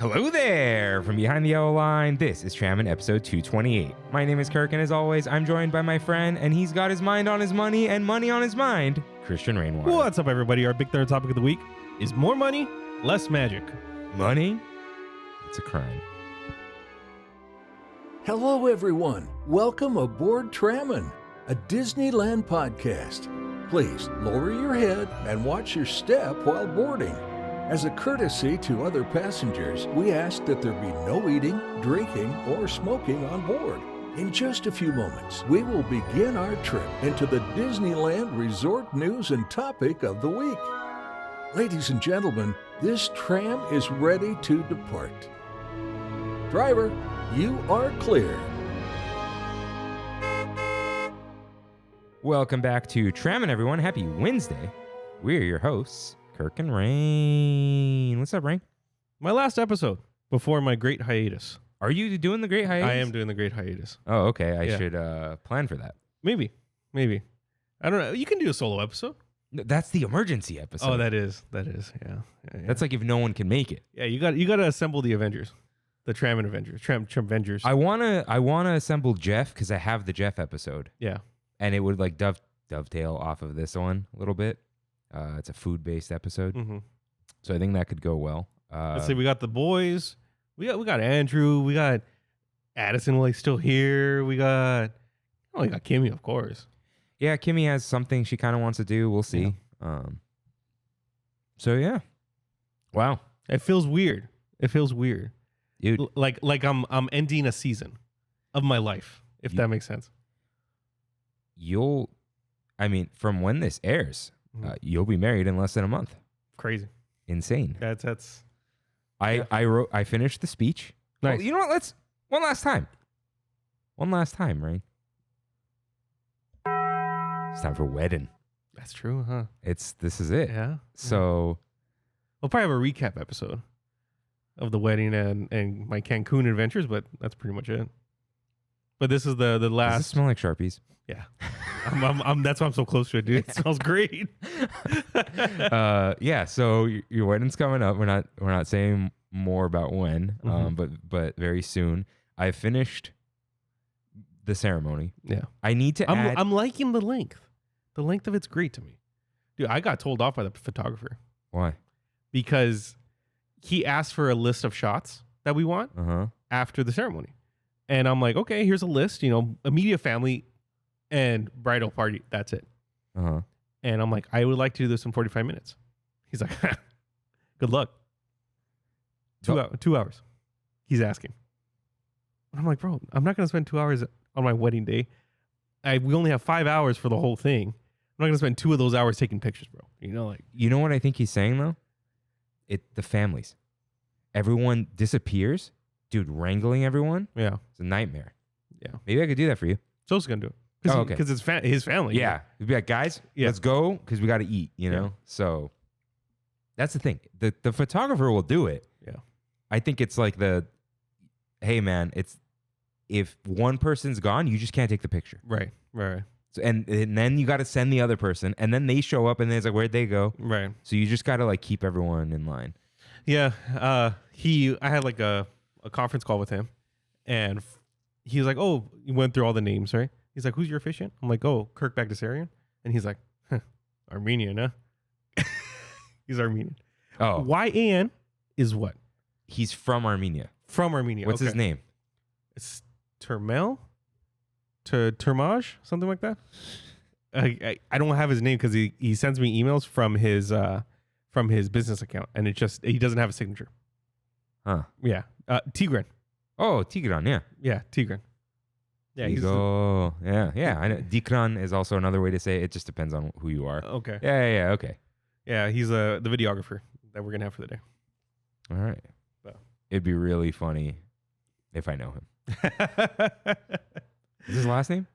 Hello there! From behind the yellow line, this is Trammin episode 228. My name is Kirk, and as always, I'm joined by my friend, and he's got his mind on his money and money on his mind, Christian Rainwater. What's up, everybody? Our big third topic of the week is more money, less magic. Money? It's a crime. Hello, everyone. Welcome aboard Trammin, a Disneyland podcast. Please lower your head and watch your step while boarding. As a courtesy to other passengers, we ask that there be no eating, drinking, or smoking on board. In just a few moments, we will begin our trip into the Disneyland Resort news and topic of the week. Ladies and gentlemen, this tram is ready to depart. Driver, you are clear. Welcome back to Trammin, everyone. Happy Wednesday. We're your hosts, Kirk and Rain. What's up, Rain? My last episode before my great hiatus. Are you doing the great hiatus? I am doing the great hiatus. Oh, okay. I should plan for that. Maybe. I don't know. You can do a solo episode. No, that's the emergency episode. Oh, that is. Yeah. That's like if no one can make it. Yeah, you got to assemble the Avengers. The Trammin Avengers. Tram Avengers. I wanna assemble Jeff because I have the Jeff episode. Yeah. And it would like dovetail off of this one a little bit. It's a food-based episode, so I think that could go well. Let's see. We got the boys. We got Andrew. We got Addison. Like still here. We got Kimmy, of course. Yeah, Kimmy has something she kind of wants to do. We'll see. Yeah. So yeah. Wow. It feels weird. Dude. Like I'm ending a season of my life, if that makes sense. From when this airs, you'll be married in less than a month. Crazy. Insane. That's. I finished the speech. Nice. Well, you know what? Let's one last time, Rain. It's time for wedding. That's true, huh? This is it. Yeah. So we'll probably have a recap episode of the wedding and my Cancun adventures, but that's pretty much it. But this is the last. Does it smell like Sharpies? Yeah. That's why I'm so close to it, dude. It smells great. Yeah. So your wedding's coming up. We're not saying more about when, but very soon. I finished the ceremony. Yeah. I need to add. I'm liking the length. The length of it's great to me, dude. I got told off by the photographer. Why? Because he asked for a list of shots that we want after the ceremony, and I'm like, okay, here's a list. Immediate family. And bridal party, that's it. And I'm like, I would like to do this in 45 minutes. He's like, good luck. 2 hours. He's asking. I'm like, bro, I'm not going to spend 2 hours on my wedding day. We only have 5 hours for the whole thing. I'm not going to spend 2 of those hours taking pictures, bro. You know what I think he's saying, though? The families. Everyone disappears. Dude, wrangling everyone. Yeah. It's a nightmare. Yeah. Maybe I could do that for you. Joe's going to do it. Okay. Because it's his family. Yeah. He'd be like, guys, let's go because we got to eat, you know? So that's the thing. The photographer will do it. Yeah. I think it's like hey, man, if one person's gone, you just can't take the picture. Right. So, and then you got to send the other person, and then they show up, and then it's like, where'd they go? Right. So you just got to like keep everyone in line. Yeah. I had like a conference call with him, and he was like, oh, you went through all the names, right? He's like, who's your officiant? I'm like, oh, Kirk Bagdasarian. And he's like, Armenian, huh? He's Armenian. Oh. YAN is what? He's from Armenia. From Armenia. What's his name? It's Termel? Termaj? Something like that? I don't have his name because he sends me emails from his business account, and he doesn't have a signature. Huh. Yeah. Tigran. Oh, Tigran, yeah. Yeah, Tigran. Yeah, yeah. I know. Dikran is also another way to say it. It just depends on who you are. Okay. Yeah. Okay. Yeah, he's the videographer that we're gonna have for the day. All right. So. It'd be really funny if I know him. Is his last name?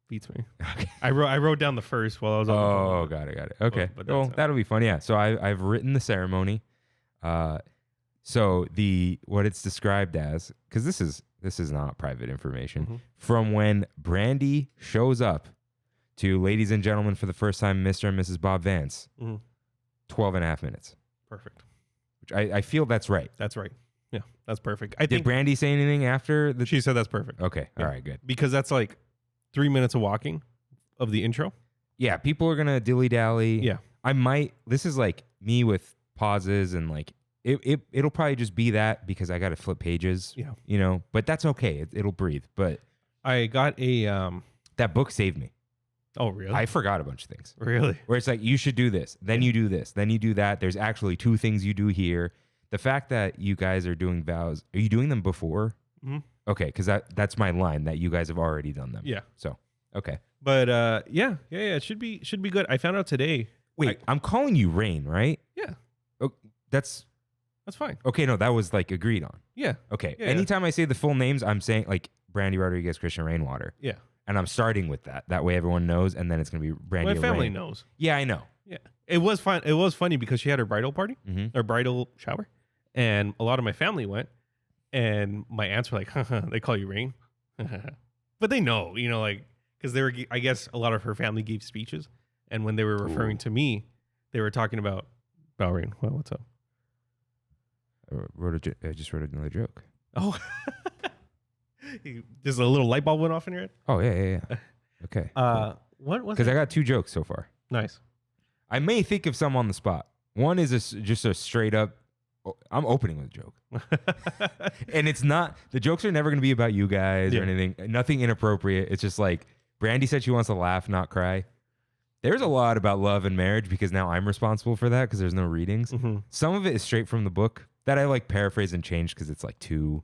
Beats me. Okay. I wrote down the first while I was on the phone. Oh, got it. Okay. But well, that'll be fun. Yeah. So I've written the ceremony. So what it's described as, because this is not private information, from when Brandy shows up to ladies and gentlemen for the first time, Mr. and Mrs. Bob Vance, 12 and a half minutes. Perfect. which I feel that's right. That's right. Yeah, that's perfect. Did Brandy say anything after she said that's perfect. Okay. Yeah. All right, good. Because that's like 3 minutes of walking of the intro. Yeah, people are going to dilly-dally. Yeah. This is like me with pauses and like, it'll probably just be that because I got to flip pages. Yeah. You know, but that's okay. It'll breathe. But I got a... that book saved me. Oh, really? I forgot a bunch of things. Really? Where it's like, you should do this, then you do this, then you do that. There's actually 2 things you do here. The fact that you guys are doing vows, are you doing them before? Mm-hmm. Okay, because that's my line, that you guys have already done them. Yeah. So, okay. But yeah, it should be good. I found out today. Wait, I'm calling you Rain, right? Yeah. Oh, that's fine. okay. No, that was like agreed on. Yeah. Okay. Yeah, Anytime I say the full names, I'm saying like Brandy Rodriguez, Christian Rainwater. Yeah. And I'm starting with that. That way everyone knows, and then it's gonna be Brandy. My family Rain. knows. Yeah, I know. Yeah. It was fun. It was funny because she had her bridal party Mm-hmm. or bridal shower, and a lot of my family went, and my aunts were like, they call you Rain, but they know, like because they were. I guess a lot of her family gave speeches, and when they were referring to me, they were talking about Rain. Well, what's up? I just wrote another joke. Oh, just a little light bulb went off in your head. Oh yeah. Okay. What was? Because I got 2 jokes so far. Nice. I may think of some on the spot. One is just a straight up. I'm opening with a joke, and it's not. The jokes are never going to be about you guys or anything. Nothing inappropriate. It's just like Brandy said she wants to laugh, not cry. There's a lot about love and marriage because now I'm responsible for that because there's no readings. Mm-hmm. Some of it is straight from the book that I like paraphrase and change because it's like too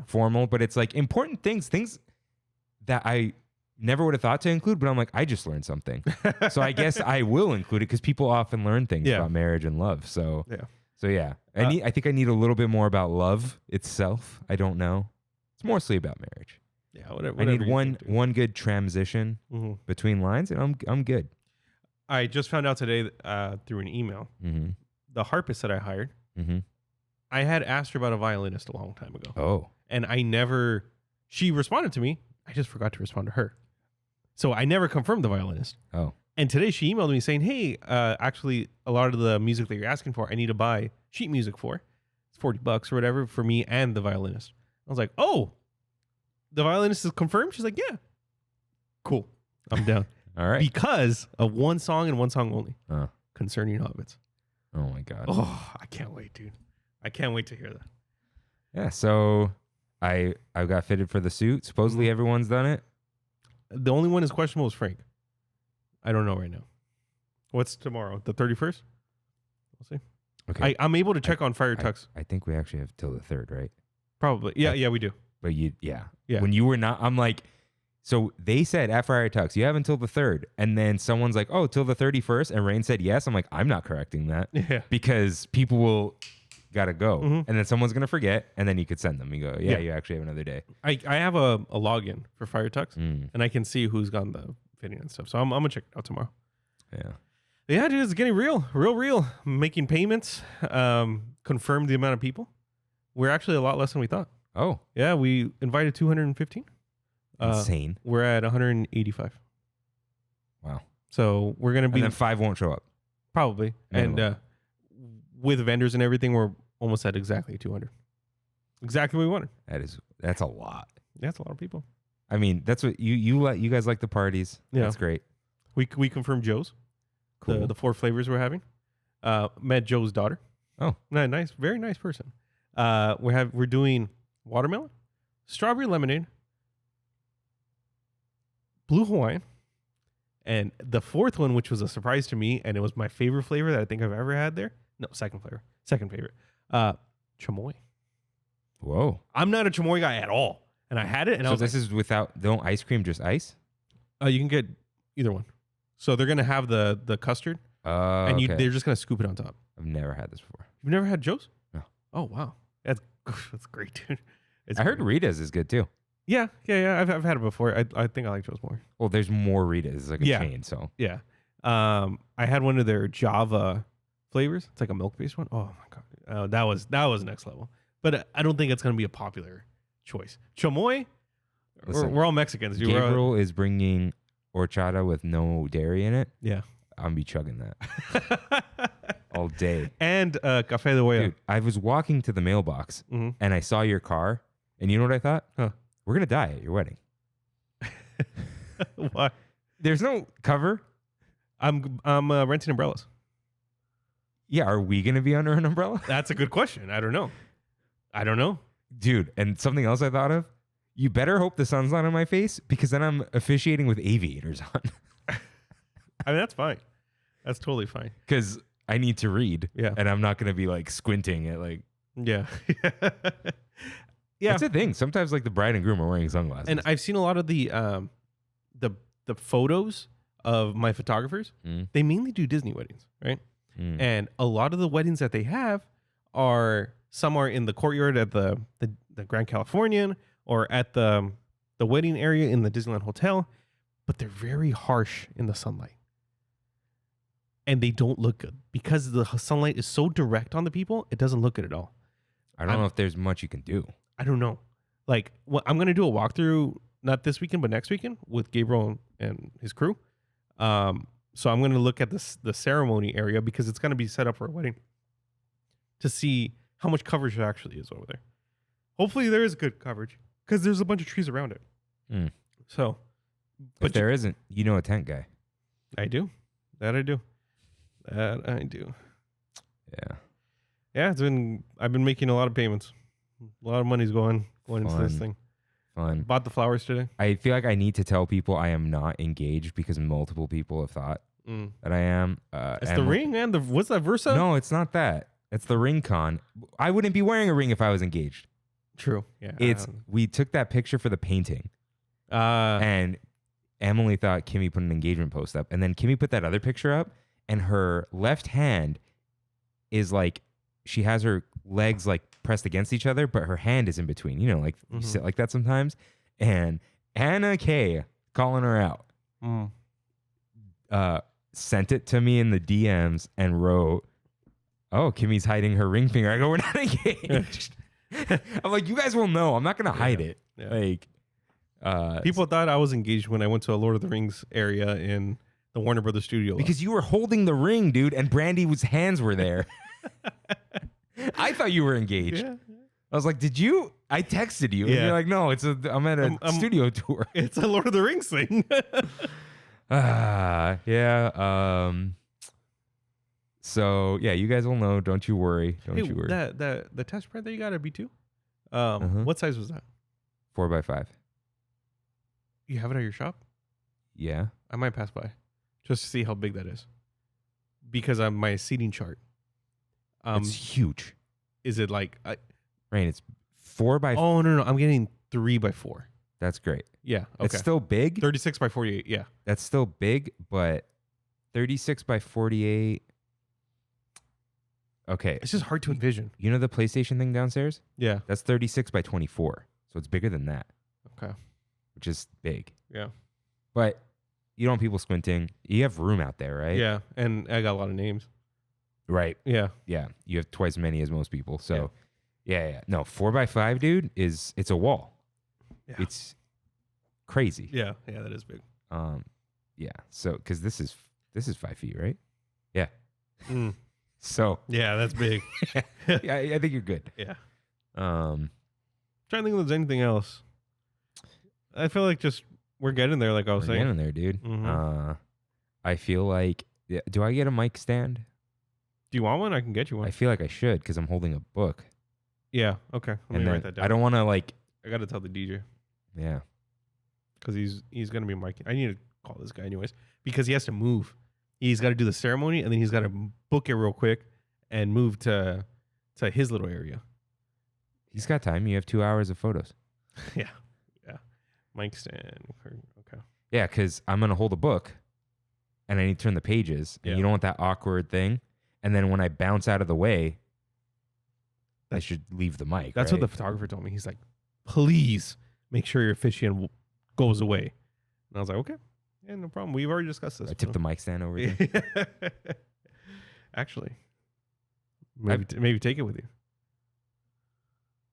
formal. But it's like important things that I never would have thought to include. But I'm like, I just learned something, so I guess I will include it because people often learn things about marriage and love. So yeah. I think I need a little bit more about love itself. I don't know. It's mostly about marriage. Yeah, whatever. I need one good transition between lines, and I'm good. I just found out today through an email, the harpist that I hired, I had asked her about a violinist a long time ago. Oh. And she responded to me. I just forgot to respond to her. So I never confirmed the violinist. Oh. And today she emailed me saying, hey, actually, a lot of the music that you're asking for, I need to buy sheet music for. It's $40 or whatever for me and the violinist. I was like, oh, the violinist is confirmed? She's like, yeah. Cool. I'm down. All right. Because of one song and one song only. Concerning Hobbits. Oh, my God. Oh, I can't wait, dude. I can't wait to hear that. Yeah, so I got fitted for the suit. Supposedly everyone's done it. The only one is questionable is Frank. I don't know right now. What's tomorrow? The 31st? We'll see. Okay. I'm able to check on Fire Tux. I think we actually have till the 3rd, right? Probably. Yeah, we do. But Yeah. When you were not, I'm like, so they said at Fire Tux, you have until the 3rd. And then someone's like, oh, till the 31st. And Rain said yes. I'm like, I'm not correcting that. Yeah. Because people will gotta go. Mm-hmm. And then someone's going to forget. And then you could send them. You go, yeah, you actually have another day. I have a login for Fire Tux. And I can see who's gotten the fitting and stuff. So I'm going to check it out tomorrow. Yeah. Yeah, dude, it's getting real. Making payments. Confirmed the amount of people. We're actually a lot less than we thought. Oh. Yeah, we invited 215. Insane. We're at 185. Wow. So we're going to be... And then 5 won't show up. Probably. And with vendors and everything, we're almost at exactly 200. Exactly what we wanted. That's a lot. Yeah, that's a lot of people. I mean, that's what you guys like the parties. Yeah. That's great. We confirmed Joe's. Cool. The 4 flavors we're having. Met Joe's daughter. Oh. Nice. Very nice person. We're doing watermelon, strawberry lemonade, blue Hawaiian, and the 4th one, which was a surprise to me, and it was my favorite flavor that I think I've ever had there. No, second favorite. Chamoy. Whoa. I'm not a chamoy guy at all. And I had it, and so this is without ice cream, just ice? You can get either one. So they're gonna have the custard, and okay. they're just gonna scoop it on top. I've never had this before. You've never had Joe's? No. Oh wow, that's great, dude. I heard Rita's is good too. Yeah. I've had it before. I think I like Joe's more. Well, there's more Rita's. It's like a chain, so yeah. I had one of their Java flavors. It's like a milk-based one. Oh my god, that was next level. But I don't think it's gonna be a popular choice. Chamoy. Listen, we're all Mexicans. Gabriel is bringing horchata with no dairy in it. Yeah. I'm be chugging that all day. And Café de Huella. Dude, I was walking to the mailbox Mm-hmm. and I saw your car, and you know what I thought? Huh. We're gonna die at your wedding. Why? There's no cover. I'm renting umbrellas. Yeah, are we gonna be under an umbrella? That's a good question. I don't know. Dude, and something else I thought of, you better hope the sun's not on my face, because then I'm officiating with aviators on. I mean, that's fine. That's totally fine. Because I need to read. Yeah. And I'm not going to be like squinting at like. Yeah. That's the thing. Sometimes like the bride and groom are wearing sunglasses. And I've seen a lot of the photos of my photographers. They mainly do Disney weddings, right? And a lot of the weddings that they have are somewhere in the courtyard at the Grand Californian or at the wedding area in the Disneyland Hotel, but they're very harsh in the sunlight. And they don't look good because the sunlight is so direct on the people. It doesn't look good at all. I don't know if there's much you can do. I don't know. Like, I'm going to do a walkthrough, not this weekend, but next weekend with Gabriel and his crew. So I'm going to look at the ceremony area because it's going to be set up for a wedding to see how much coverage there actually is over there. Hopefully there is good coverage because there's a bunch of trees around it. So, but if there isn't, you know a tent guy. I do. That I do. Yeah. Yeah, I've been making a lot of payments. A lot of money's going into this thing. Fun. Bought the flowers today. I feel like I need to tell people I am not engaged because multiple people have thought that I am. It's the ring and what's that Versa? No, it's not that. It's the ring con. I wouldn't be wearing a ring if I was engaged. True. Yeah. We took that picture for the painting. And Emily thought Kimmy put an engagement post up, and then Kimmy put that other picture up, and her left hand is like, she has her legs like pressed against each other, but her hand is in between. You know, like you sit like that sometimes. And Anna K, calling her out, sent it to me in the DMs and wrote, "Oh, Kimmy's hiding her ring finger." I go, "We're not engaged." I'm like, you guys will know. I'm not gonna hide it. Yeah. Like, people thought I was engaged when I went to a Lord of the Rings area in the Warner Brothers studio. Because you were holding the ring, dude, and Brandy's hands were there. I thought you were engaged. Yeah. I was like, did you? I texted you. And you're like, no, I'm at a studio tour. It's a Lord of the Rings thing. Yeah. So yeah, you guys will know. Don't you worry. Don't you worry. The test print that you got at B2. What size was that? 4x5. You have it at your shop? Yeah. I might pass by just to see how big that is. Because on my seating chart. It's huge. Is it like Rain, it's 4x4. Oh no, I'm getting 3x4. That's great. Yeah. Okay. It's still big. 36 by 48. Yeah. That's still big, but 36 by 48. Okay. It's just hard to envision. You know the PlayStation thing downstairs? Yeah. That's 36 by 24. So it's bigger than that. Okay. Which is big. Yeah. But you don't want people squinting. You have room out there, right? Yeah. And I got a lot of names. Right. Yeah. Yeah. You have twice as many as most people. So yeah. No, 4x5, dude, it's a wall. Yeah. It's crazy. Yeah. Yeah, that is big. Yeah. So because this is 5 feet, right? Yeah. Mm. So yeah, that's big. yeah, I think you're good. Yeah. Trying to think if there's anything else. I feel like just we're getting there, like I was saying. Getting there, dude. Mm-hmm. I feel like, do I get a mic stand? Do you want one? I can get you one. I feel like I should because I'm holding a book. Yeah. Okay. Let me write that down. I don't want to like. I got to tell the DJ. Yeah. Because he's gonna be miking. I need to call this guy anyways because he has to move. He's got to do the ceremony and then he's got to book it real quick and move to his little area. He's got time. You have 2 hours of photos. Yeah. Mic stand. Okay. Yeah, because I'm gonna hold a book, and I need to turn the pages. And you don't want that awkward thing. And then when I bounce out of the way, I should leave the mic. That's what the photographer told me. He's like, "Please make sure your officiant goes away." And I was like, "Okay, yeah, no problem. We've already discussed this." I tipped the mic stand over there. Actually, maybe take it with you.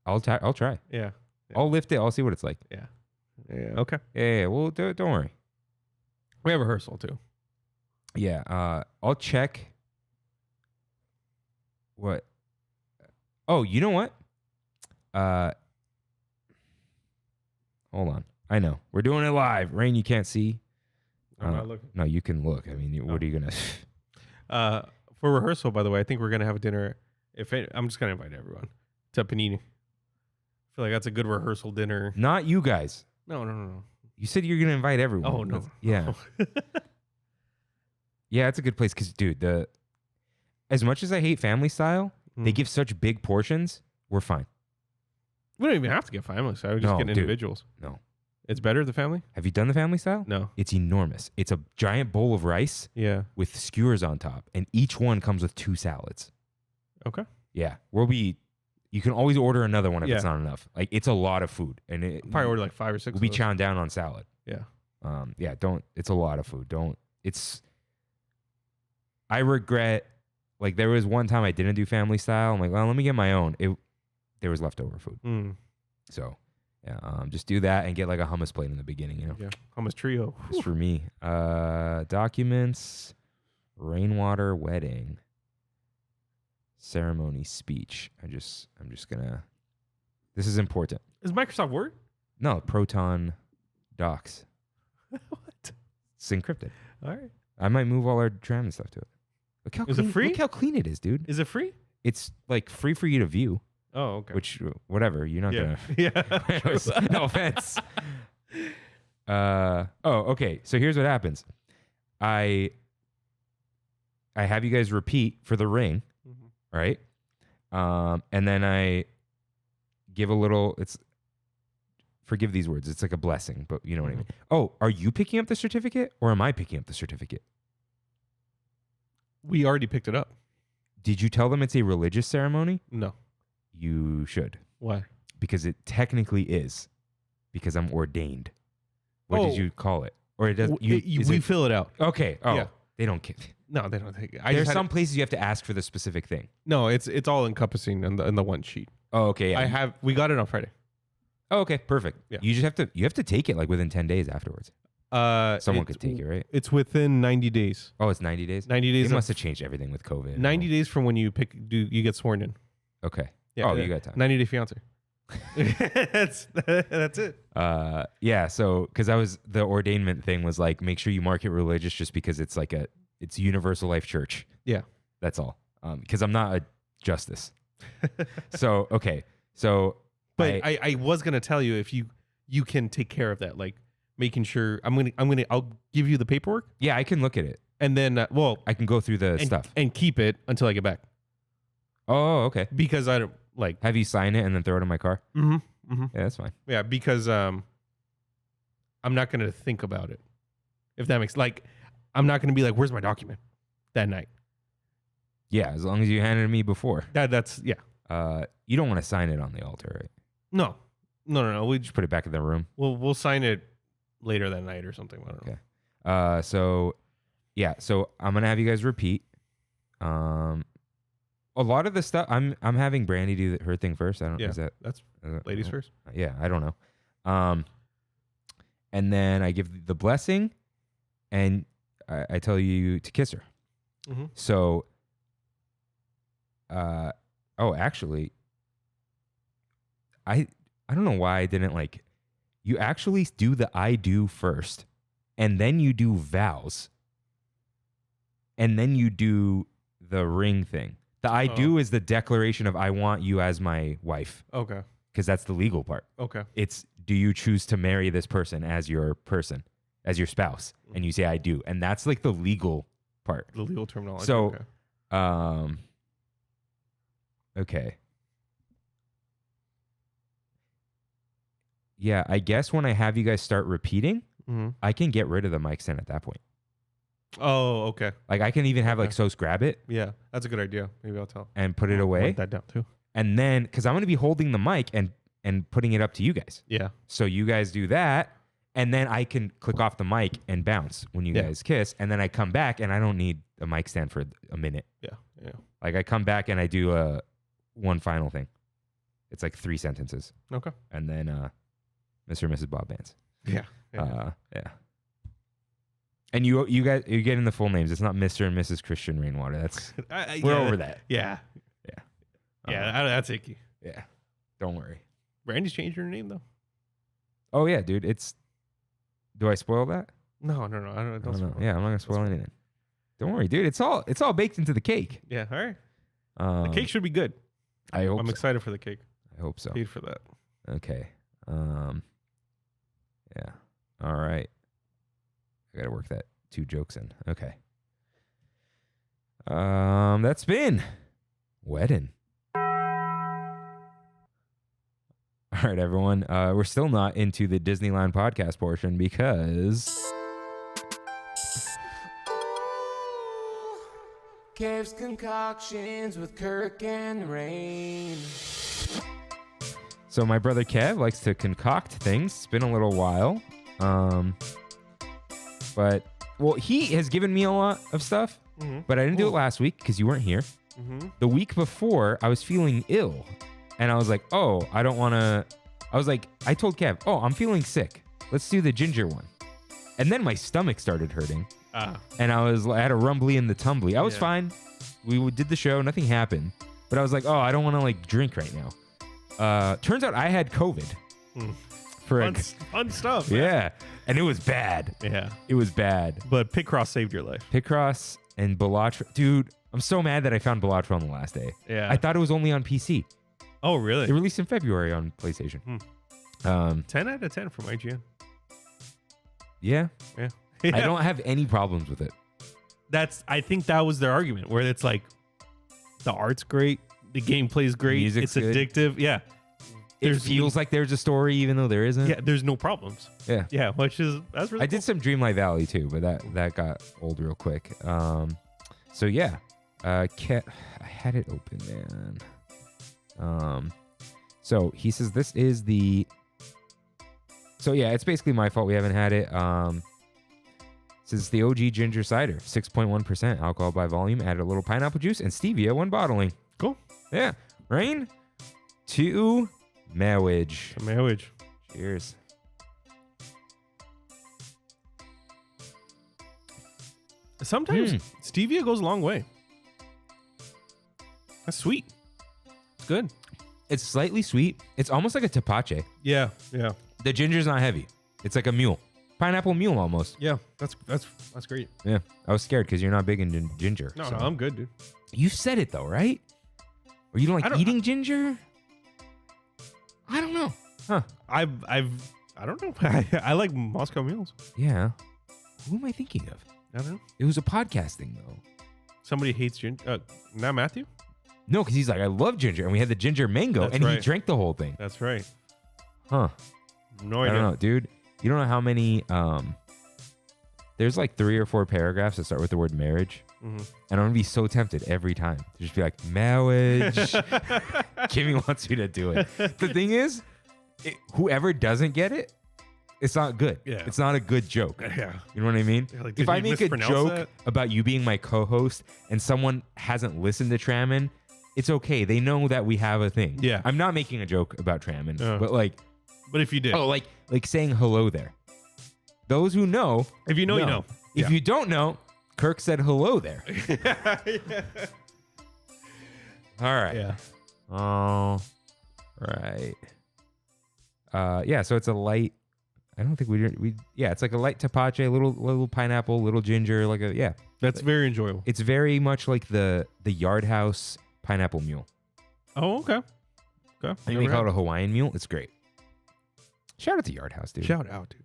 I'll try. Yeah. I'll lift it. I'll see what it's like. Yeah. Okay. Yeah. Well, don't worry. We have rehearsal too. Yeah. I'll check What? Oh, you know what? Hold on. I know. We're doing it live. Rain, you can't see. I'm not looking. No, you can look. I mean, what are you going to... For rehearsal, by the way, I think we're going to have a dinner. I'm just going to invite everyone to Panini. I feel like that's a good rehearsal dinner. Not you guys. No. You said you're going to invite everyone. Oh, no. Yeah. Yeah, it's a good place because, dude, as much as I hate family style, they give such big portions. We're fine. We don't even have to get family style. We just get individuals. No. It's better, the family? Have you done the family style? No. It's enormous. It's a giant bowl of rice with skewers on top, and each one comes with 2 salads. Okay. Yeah. You can always order another one if it's not enough. Like, it's a lot of food. And probably order like 5 or 6. We'll be chowing down on salad. Yeah. It's a lot of food. I regret, like, there was one time I didn't do family style. I'm like, well, let me get my own. There was leftover food. So, yeah, just do that and get like a hummus plate in the beginning, you know? Yeah, hummus trio. Just for me. Documents, rainwater wedding, ceremony speech. I'm just gonna, this is important. Is Microsoft Word? No, Proton Docs. What? It's encrypted. All right. I might move all our Trammin stuff to it. Look how Is it free? Look how clean it is, dude. Is it free? It's like free for you to view. Oh, okay. Which, whatever, you're not gonna. Yeah. No offense. Okay. So here's what happens. I have you guys repeat for the ring, right? And then I give a little. It's forgive these words. It's like a blessing, but you know what I mean. Oh, are you picking up the certificate or am I picking up the certificate? We already picked it up. Did you tell them it's a religious ceremony? No. You should. Why? Because it technically is. Because I'm ordained. What did you call it? Or it does. We fill it out. Okay. Oh, yeah. They don't care. No, they don't take it. There's some places you have to ask for the specific thing. No, it's all encompassing in the one sheet. Oh, okay. Yeah. We got it on Friday. Oh, okay. Perfect. Yeah. You just have to take it like within 10 days afterwards. Someone could take it, right? It's within 90 days. Oh, it's 90 days? 90 days. They must have changed everything with COVID. 90 days from when you get sworn in. Okay. Yeah, you got time. 90-day fiance. that's it. Yeah. So, because the ordainment thing was like, make sure you mark it religious just because it's like it's Universal Life Church. Yeah. That's all. Because I'm not a justice. So, okay. So, but I was gonna tell you if you can take care of that, like making sure I'll give you the paperwork. Yeah, I can look at it. And then I can go through the stuff and keep it until I get back. Oh, okay. Because I don't like have you sign it and then throw it in my car. Yeah, that's fine. Yeah, because I'm not gonna think about it. If that makes I'm not gonna be like, where's my document that night? Yeah, as long as you handed it to me before. That's yeah. You don't want to sign it on the altar, right? No. We just put it back in the room. We'll sign it later that night or something. I don't know. So I'm gonna have you guys repeat. A lot of the stuff I'm having Brandy do her thing first. I don't. Yeah, is that's ladies first. Yeah, I don't know. And then I give the blessing, and I tell you to kiss her. So. Actually, I don't know why I didn't like. You actually do the I do first, and then you do vows, and then you do the ring thing. The I do is the declaration of I want you as my wife. Okay. Because that's the legal part. Okay. It's do you choose to marry this person, as your spouse? And you say I do, and that's like the legal part. The legal terminology. So, okay. Yeah, I guess when I have you guys start repeating, I can get rid of the mic stand at that point. Oh, okay. Like I can even have like Sos grab it. Yeah, that's a good idea. Maybe I'll tell. And put it away. Write that down too. And then, because I'm going to be holding the mic and putting it up to you guys. Yeah. So you guys do that, and then I can click off the mic and bounce when you guys kiss, and then I come back and I don't need a mic stand for a minute. Yeah. Like I come back and I do one final thing. It's like 3 sentences. Okay. And then Mr. and Mrs. Bob Vance. Yeah. Yeah. And you guys, you're getting the full names. It's not Mr. and Mrs. Christian Rainwater. That's we're over that. Yeah. Yeah. Yeah, that's icky. Yeah. Don't worry. Brandy's changed her name though. Oh yeah, dude. Do I spoil that? No. I don't know. Yeah, I'm not gonna spoil anything. Don't worry, dude. It's all baked into the cake. Yeah. All right. The cake should be good. I'm excited for the cake. I hope so. Paid for that. Okay. Yeah. All right. I gotta work that 2 jokes in. Okay. That's been wedding. All right, everyone. We're still not into the Disneyland podcast portion because Kev's concoctions with Kirk and Rain. So my brother Kev likes to concoct things. It's been a little while. But he has given me a lot of stuff, but I didn't do it last week because you weren't here. The week before, I was feeling ill, and I was like, oh, I don't want to. I told Kev, oh, I'm feeling sick. Let's do the ginger one. And then my stomach started hurting, and I had a rumbly in the tumbly. I was fine. We did the show. Nothing happened. But I was like, oh, I don't want to drink right now. Turns out I had COVID. Fun stuff. Man. Yeah. And it was bad. Yeah. It was bad. But Picross saved your life. Picross and Belatro. Dude, I'm so mad that I found Belatro on the last day. Yeah. I thought it was only on PC. Oh, really? It released in February on PlayStation. 10 out of 10 from IGN. Yeah. Yeah. I don't have any problems with it. I think that was their argument, where it's like, the art's great, the gameplay's great, Music's good. addictive. Yeah. It feels like there's a story even though there isn't. Yeah, there's no problems. Yeah. Yeah, that's really cool. I did some Dreamlight Valley too, but that got old real quick. So yeah. I had it open, man. So he says this is so yeah, it's basically my fault we haven't had it. This is the OG ginger cider, 6.1% alcohol by volume, added a little pineapple juice and stevia when bottling. Cool. Yeah. Rain to marriage. Cheers. Sometimes stevia goes a long way. That's sweet. It's good. It's slightly sweet. It's almost like a tepache. Yeah. The ginger's not heavy. It's like a mule. Pineapple mule almost. Yeah, that's great. Yeah. I was scared because you're not big into ginger. No, I'm good, dude. You said it though, right? Or you don't like eating ginger? I don't know. Huh. I don't know. I like Moscow mules. Yeah. Who am I thinking of? I don't know. It was a podcast thing though. Somebody hates ginger. Not Matthew? No, because he's like, I love ginger. And we had the ginger mango That's and right. he drank the whole thing. That's right. Huh. No I idea. don't know, dude. You don't know how many there's like 3 or 4 paragraphs that start with the word marriage. And I'm gonna be so tempted every time to just be like, marriage. Kimmy wants me to do it. The thing is, whoever doesn't get it, it's not good. Yeah. It's not a good joke. Yeah. You know what I mean? Yeah, like, if did I you make a mispronounce joke that? about you being my co-host and someone hasn't listened to Trammin, it's okay. They know that we have a thing. Yeah. I'm not making a joke about Trammin, but if you did. like saying hello there. Those who know. If you know, you know. If you don't know, Kirk said hello there. All right. Yeah. All right. Yeah, so it's a light. I don't think it's like a light tepache, little pineapple, little ginger, That's very enjoyable. It's very much like the Yard House pineapple mule. Oh, okay. I think they call it a Hawaiian mule. It's great. Shout out to Yard House, dude. Shout out, dude.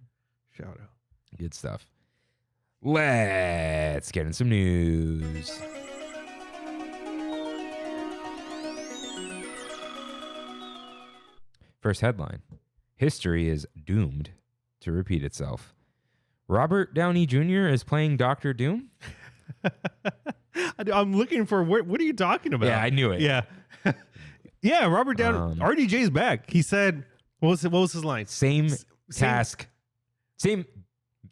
Shout out. Good stuff. Let's get in some news. First headline. History is doomed to repeat itself. Robert Downey Jr. is playing Dr. Doom? I'm looking for what are you talking about? Yeah, I knew it. Yeah. Yeah, Robert Downey. RDJ's back. He said, what was his line? Same task. Same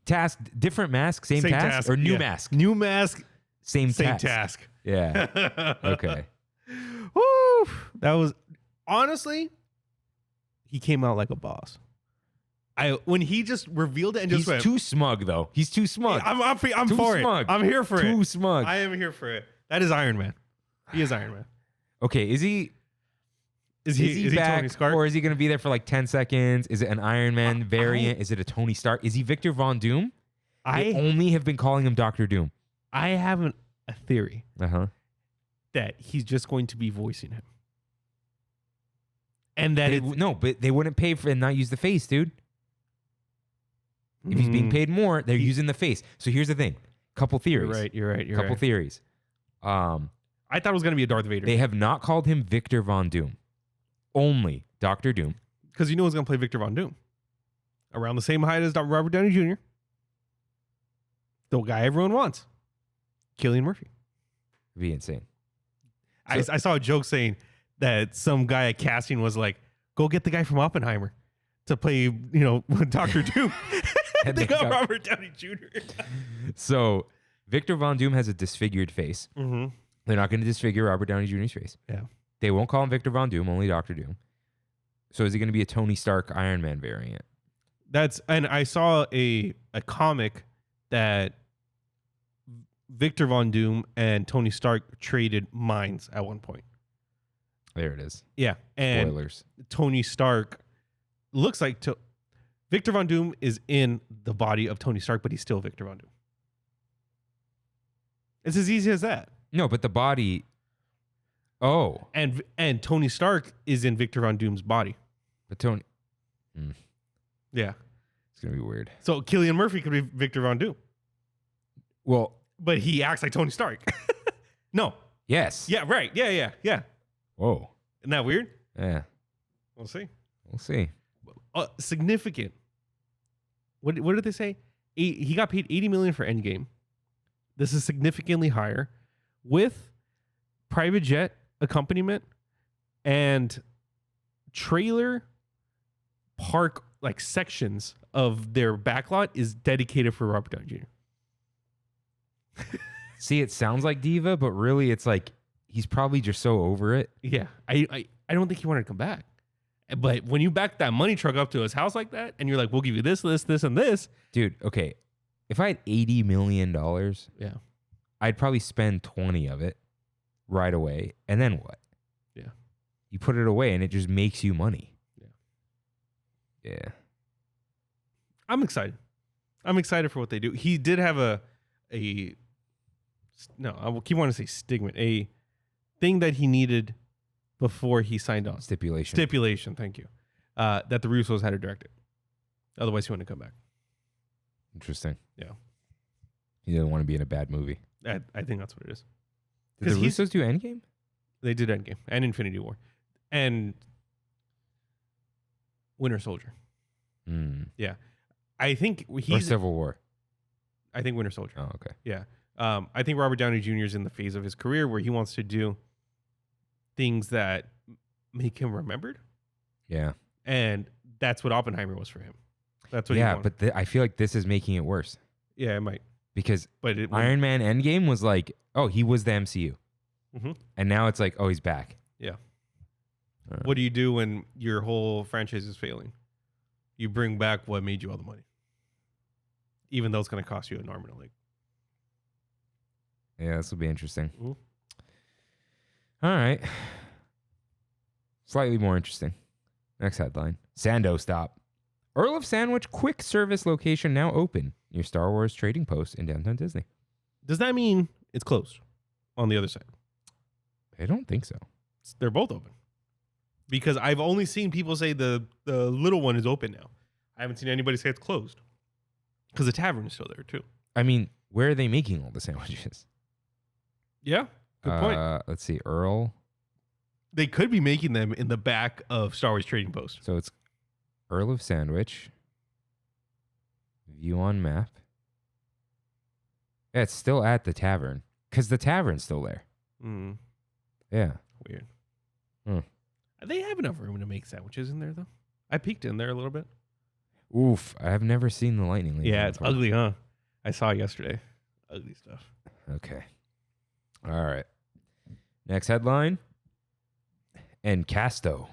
task, different mask, same task? Or new mask? New mask, same task. Yeah. Okay. Woo! That was, honestly, he came out like a boss. When he just revealed it and just He's too smug, though. He's too smug. I'm Too for smug. it. I'm here for it. Too smug. I am here for it. That is Iron Man. He is Iron Man. Okay, is he? Is he back, Tony Stark? or is he going to be there for like 10 seconds? Is it an Iron Man variant? Is it a Tony Stark? Is he Victor Von Doom? I only have been calling him Doctor Doom. I have a theory that he's just going to be voicing him. And that but they wouldn't pay for and not use the face, dude. If he's being paid more, they're using the face. So here's the thing. Couple theories. You're right. Couple theories. I thought it was going to be a Darth Vader. They have not called him Victor Von Doom. Only Doctor Doom. Because you know who's going to play Victor Von Doom? Around the same height as Robert Downey Jr. The guy everyone wants. Cillian Murphy. It'd be insane. I saw a joke saying that some guy at casting was like, go get the guy from Oppenheimer to play, Doctor Doom. And they got Robert Downey Jr. So Victor Von Doom has a disfigured face. Mm-hmm. They're not going to disfigure Robert Downey Jr.'s face. Yeah. They won't call him Victor Von Doom, only Doctor Doom. So is he going to be a Tony Stark Iron Man variant? And I saw a comic that Victor Von Doom and Tony Stark traded minds at one point. There it is. Yeah. And spoilers. Tony Stark looks like Victor Von Doom is in the body of Tony Stark, but he's still Victor Von Doom. It's as easy as that. No, but the body. Oh. And Tony Stark is in Victor Von Doom's body. But Tony. Yeah. It's going to be weird. So Cillian Murphy could be Victor Von Doom. Well. But he acts like Tony Stark. No. Yes. Yeah, right. Yeah. Whoa. Isn't that weird? Yeah. We'll see. Significant. What did they say? He got paid $80 million for Endgame. This is significantly higher, with private jet accompaniment and trailer park sections of their backlot is dedicated for Robert Downey Jr. See, it sounds like diva, but really, it's like he's probably just so over it. Yeah, I don't think he wanted to come back. But when you back that money truck up to his house like that, and you're like, we'll give you this, and this. Dude, okay. If I had $80 million, yeah, I'd probably spend 20 of it right away. And then what? Yeah. You put it away and it just makes you money. Yeah. I'm excited. I'm excited for what they do. He did have I keep wanting to say stigma, a thing that he needed before he signed on. Stipulation, thank you. That the Russos had to direct it. Otherwise, he wouldn't come back. Interesting. Yeah. He didn't want to be in a bad movie. I think that's what it is. Did the Russos do Endgame? They did Endgame and Infinity War. And Winter Soldier. Yeah. I think he's... Or Civil War. I think Winter Soldier. Oh, okay. Yeah. I think Robert Downey Jr. is in the phase of his career where he wants to do things that make him remembered. Yeah. And that's what Oppenheimer was for him. That's what he wanted. But I feel like this is making it worse. Yeah, it might. Because Iron Man Endgame was like, oh, he was the MCU. Mm-hmm. And now it's like, oh, he's back. Yeah. What do you do when your whole franchise is failing? You bring back what made you all the money. Even though it's going to cost you an arm and a leg. Yeah, this will be interesting. Mm-hmm. All right. Slightly more interesting. Next headline. Sando stop. Earl of Sandwich quick service location now open near Star Wars Trading Post in downtown Disney. Does that mean it's closed on the other side? I don't think so. They're both open. Because I've only seen people say the little one is open now. I haven't seen anybody say it's closed. Because the tavern is still there too. I mean, where are they making all the sandwiches? Yeah, good point. Let's see, Earl. They could be making them in the back of Star Wars Trading Post. So it's Earl of Sandwich. View on map. Yeah, it's still at the tavern. Because the tavern's still there. Mm. Yeah. Weird. They have enough room to make sandwiches in there, though. I peeked in there a little bit. Oof. I have never seen the lightning lane. Yeah, it's ugly, huh? I saw it yesterday. Ugly stuff. Okay. All right. Next headline. Encasto.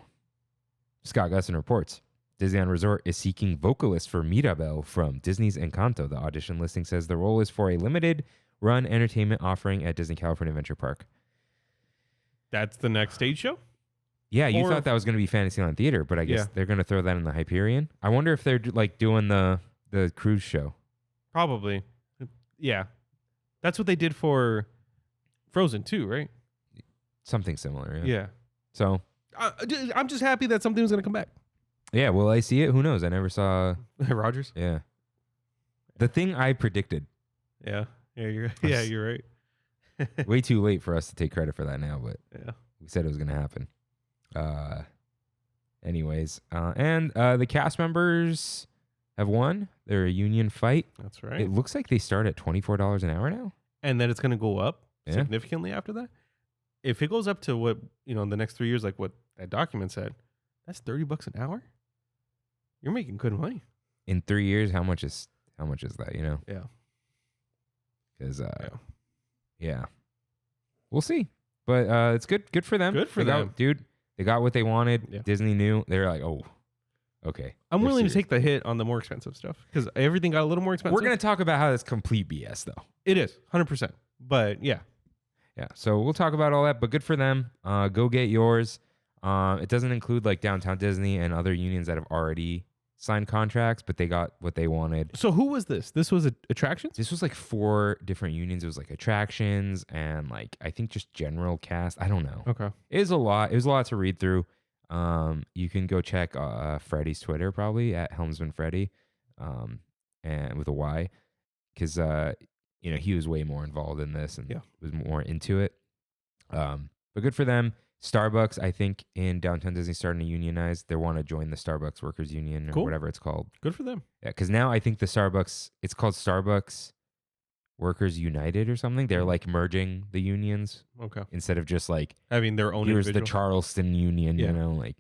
Scott Gusson reports. Disneyland Resort is seeking vocalists for Mirabel from Disney's Encanto. The audition listing says the role is for a limited run entertainment offering at Disney California Adventure Park. That's the next stage show? Yeah, you Or- thought that was going to be Fantasyland Theater, but I guess Yeah. they're going to throw that in the Hyperion. I wonder if they're like doing the cruise show. Probably. Yeah. That's what they did for Frozen too, right? Something similar. Yeah. Yeah. So, I'm just happy that something was going to come back. yeah, will I see it? Who knows? I never saw. Rogers? Yeah. The thing I predicted. Yeah. Yeah, you're right. Way too late for us to take credit for that now, but Yeah. we said it was going to happen. Anyways, and the cast members have won. They're a union fight. That's right. It looks like they start at $24 an hour now. And then it's going to go up Yeah. significantly after that. If it goes up to what, in the next 3 years, like what that document said, that's $30 an hour. You're making good money. In 3 years, how much is that? Yeah. Because yeah, we'll see. But it's good for them. Good for They got- them. dude. They got what they wanted. Yeah. Disney knew. They were like, oh, okay. I'm They're willing to serious. take the hit on the more expensive stuff because everything got a little more expensive. We're gonna talk about how that's complete BS, though. It is 100%. But yeah. Yeah. So we'll talk about all that. But good for them. Go get yours. It doesn't include like Downtown Disney and other unions that have already signed contracts, but they got what they wanted. So who was this? This was attractions? This was like 4 different unions. It was like attractions and like I think just general cast. I don't know. Okay. It was a lot. It was a lot to read through. You can go check Freddie's Twitter probably at Helmsman Freddie, and with a Y, because he was way more involved in this and was more into it. But good for them. Starbucks, I think in Downtown Disney starting to unionize. They want to join the Starbucks Workers Union or Cool. whatever it's called. Good for them. Yeah, because now I think it's called Starbucks Workers United or something. They're like merging the unions Okay. instead of just like Having their own here's the individual. Charleston Union, Yeah.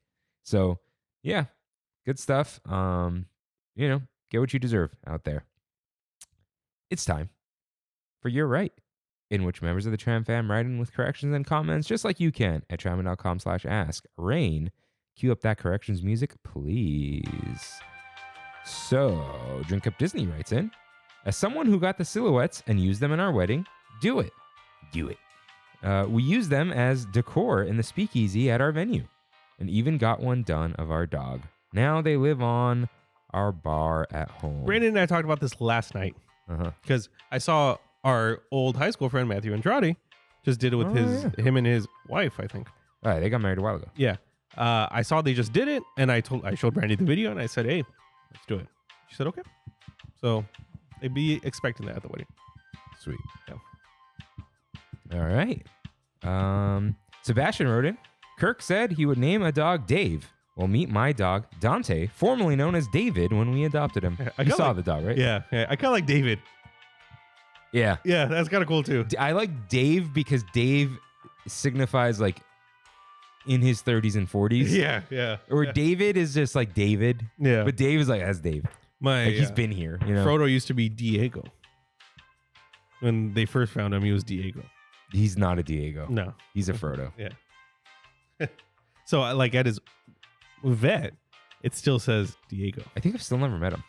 So yeah, good stuff. Get what you deserve out there. It's time for You're Right, in which members of the Tram fam write in with corrections and comments just like you can at trammin.com/ask. Rain, cue up that corrections music, please. So, Drink Up Disney writes in, as someone who got the silhouettes and used them in our wedding, do it. Do it. We used them as decor in the speakeasy at our venue and even got one done of our dog. Now they live on our bar at home. Brandon and I talked about this last night Uh-huh. because I saw our old high school friend Matthew Andrade just did it with him and his wife, I think. All right, they got married a while ago. Yeah. I saw they just did it, and I showed Brandy the video, and I said, "Hey, let's do it." She said, "Okay." So they'd be expecting that at the wedding. Sweet. Yeah. All right. Sebastian wrote in, Kirk said he would name a dog Dave. Well, meet my dog, Dante, formerly known as David, when we adopted him. I You kinda saw like- the dog, right? Yeah. I kind of like David. Yeah. Yeah, that's kind of cool too. I like Dave because Dave signifies like in his 30s and 40s. Yeah. Or yeah. David is just like David. Yeah. But Dave is like, that's Dave. My Like he's been here, Frodo used to be Diego. When they first found him, he was Diego. He's not a Diego. No. He's a Frodo. Yeah. So like at his vet, it still says Diego. I think I've still never met him.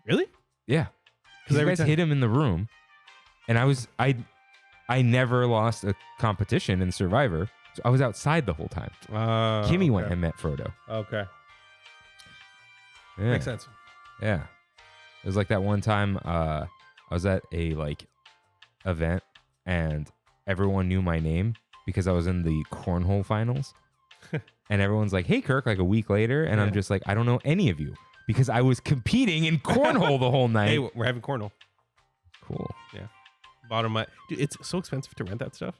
Really? Yeah. Because Because you every guys time- hit him in the room. And I never lost a competition in Survivor. So I was outside the whole time. Kimmy went and met Frodo. Okay. Yeah. Makes sense. Yeah. It was like that one time I was at a like event and everyone knew my name because I was in the cornhole finals. And everyone's like, "Hey Kirk," like a week later, and I'm Yeah. just like, "I don't know any of you." Because I was competing in cornhole the whole night. Hey, we're having cornhole. Cool. Bottom my dude, it's so expensive to rent that stuff.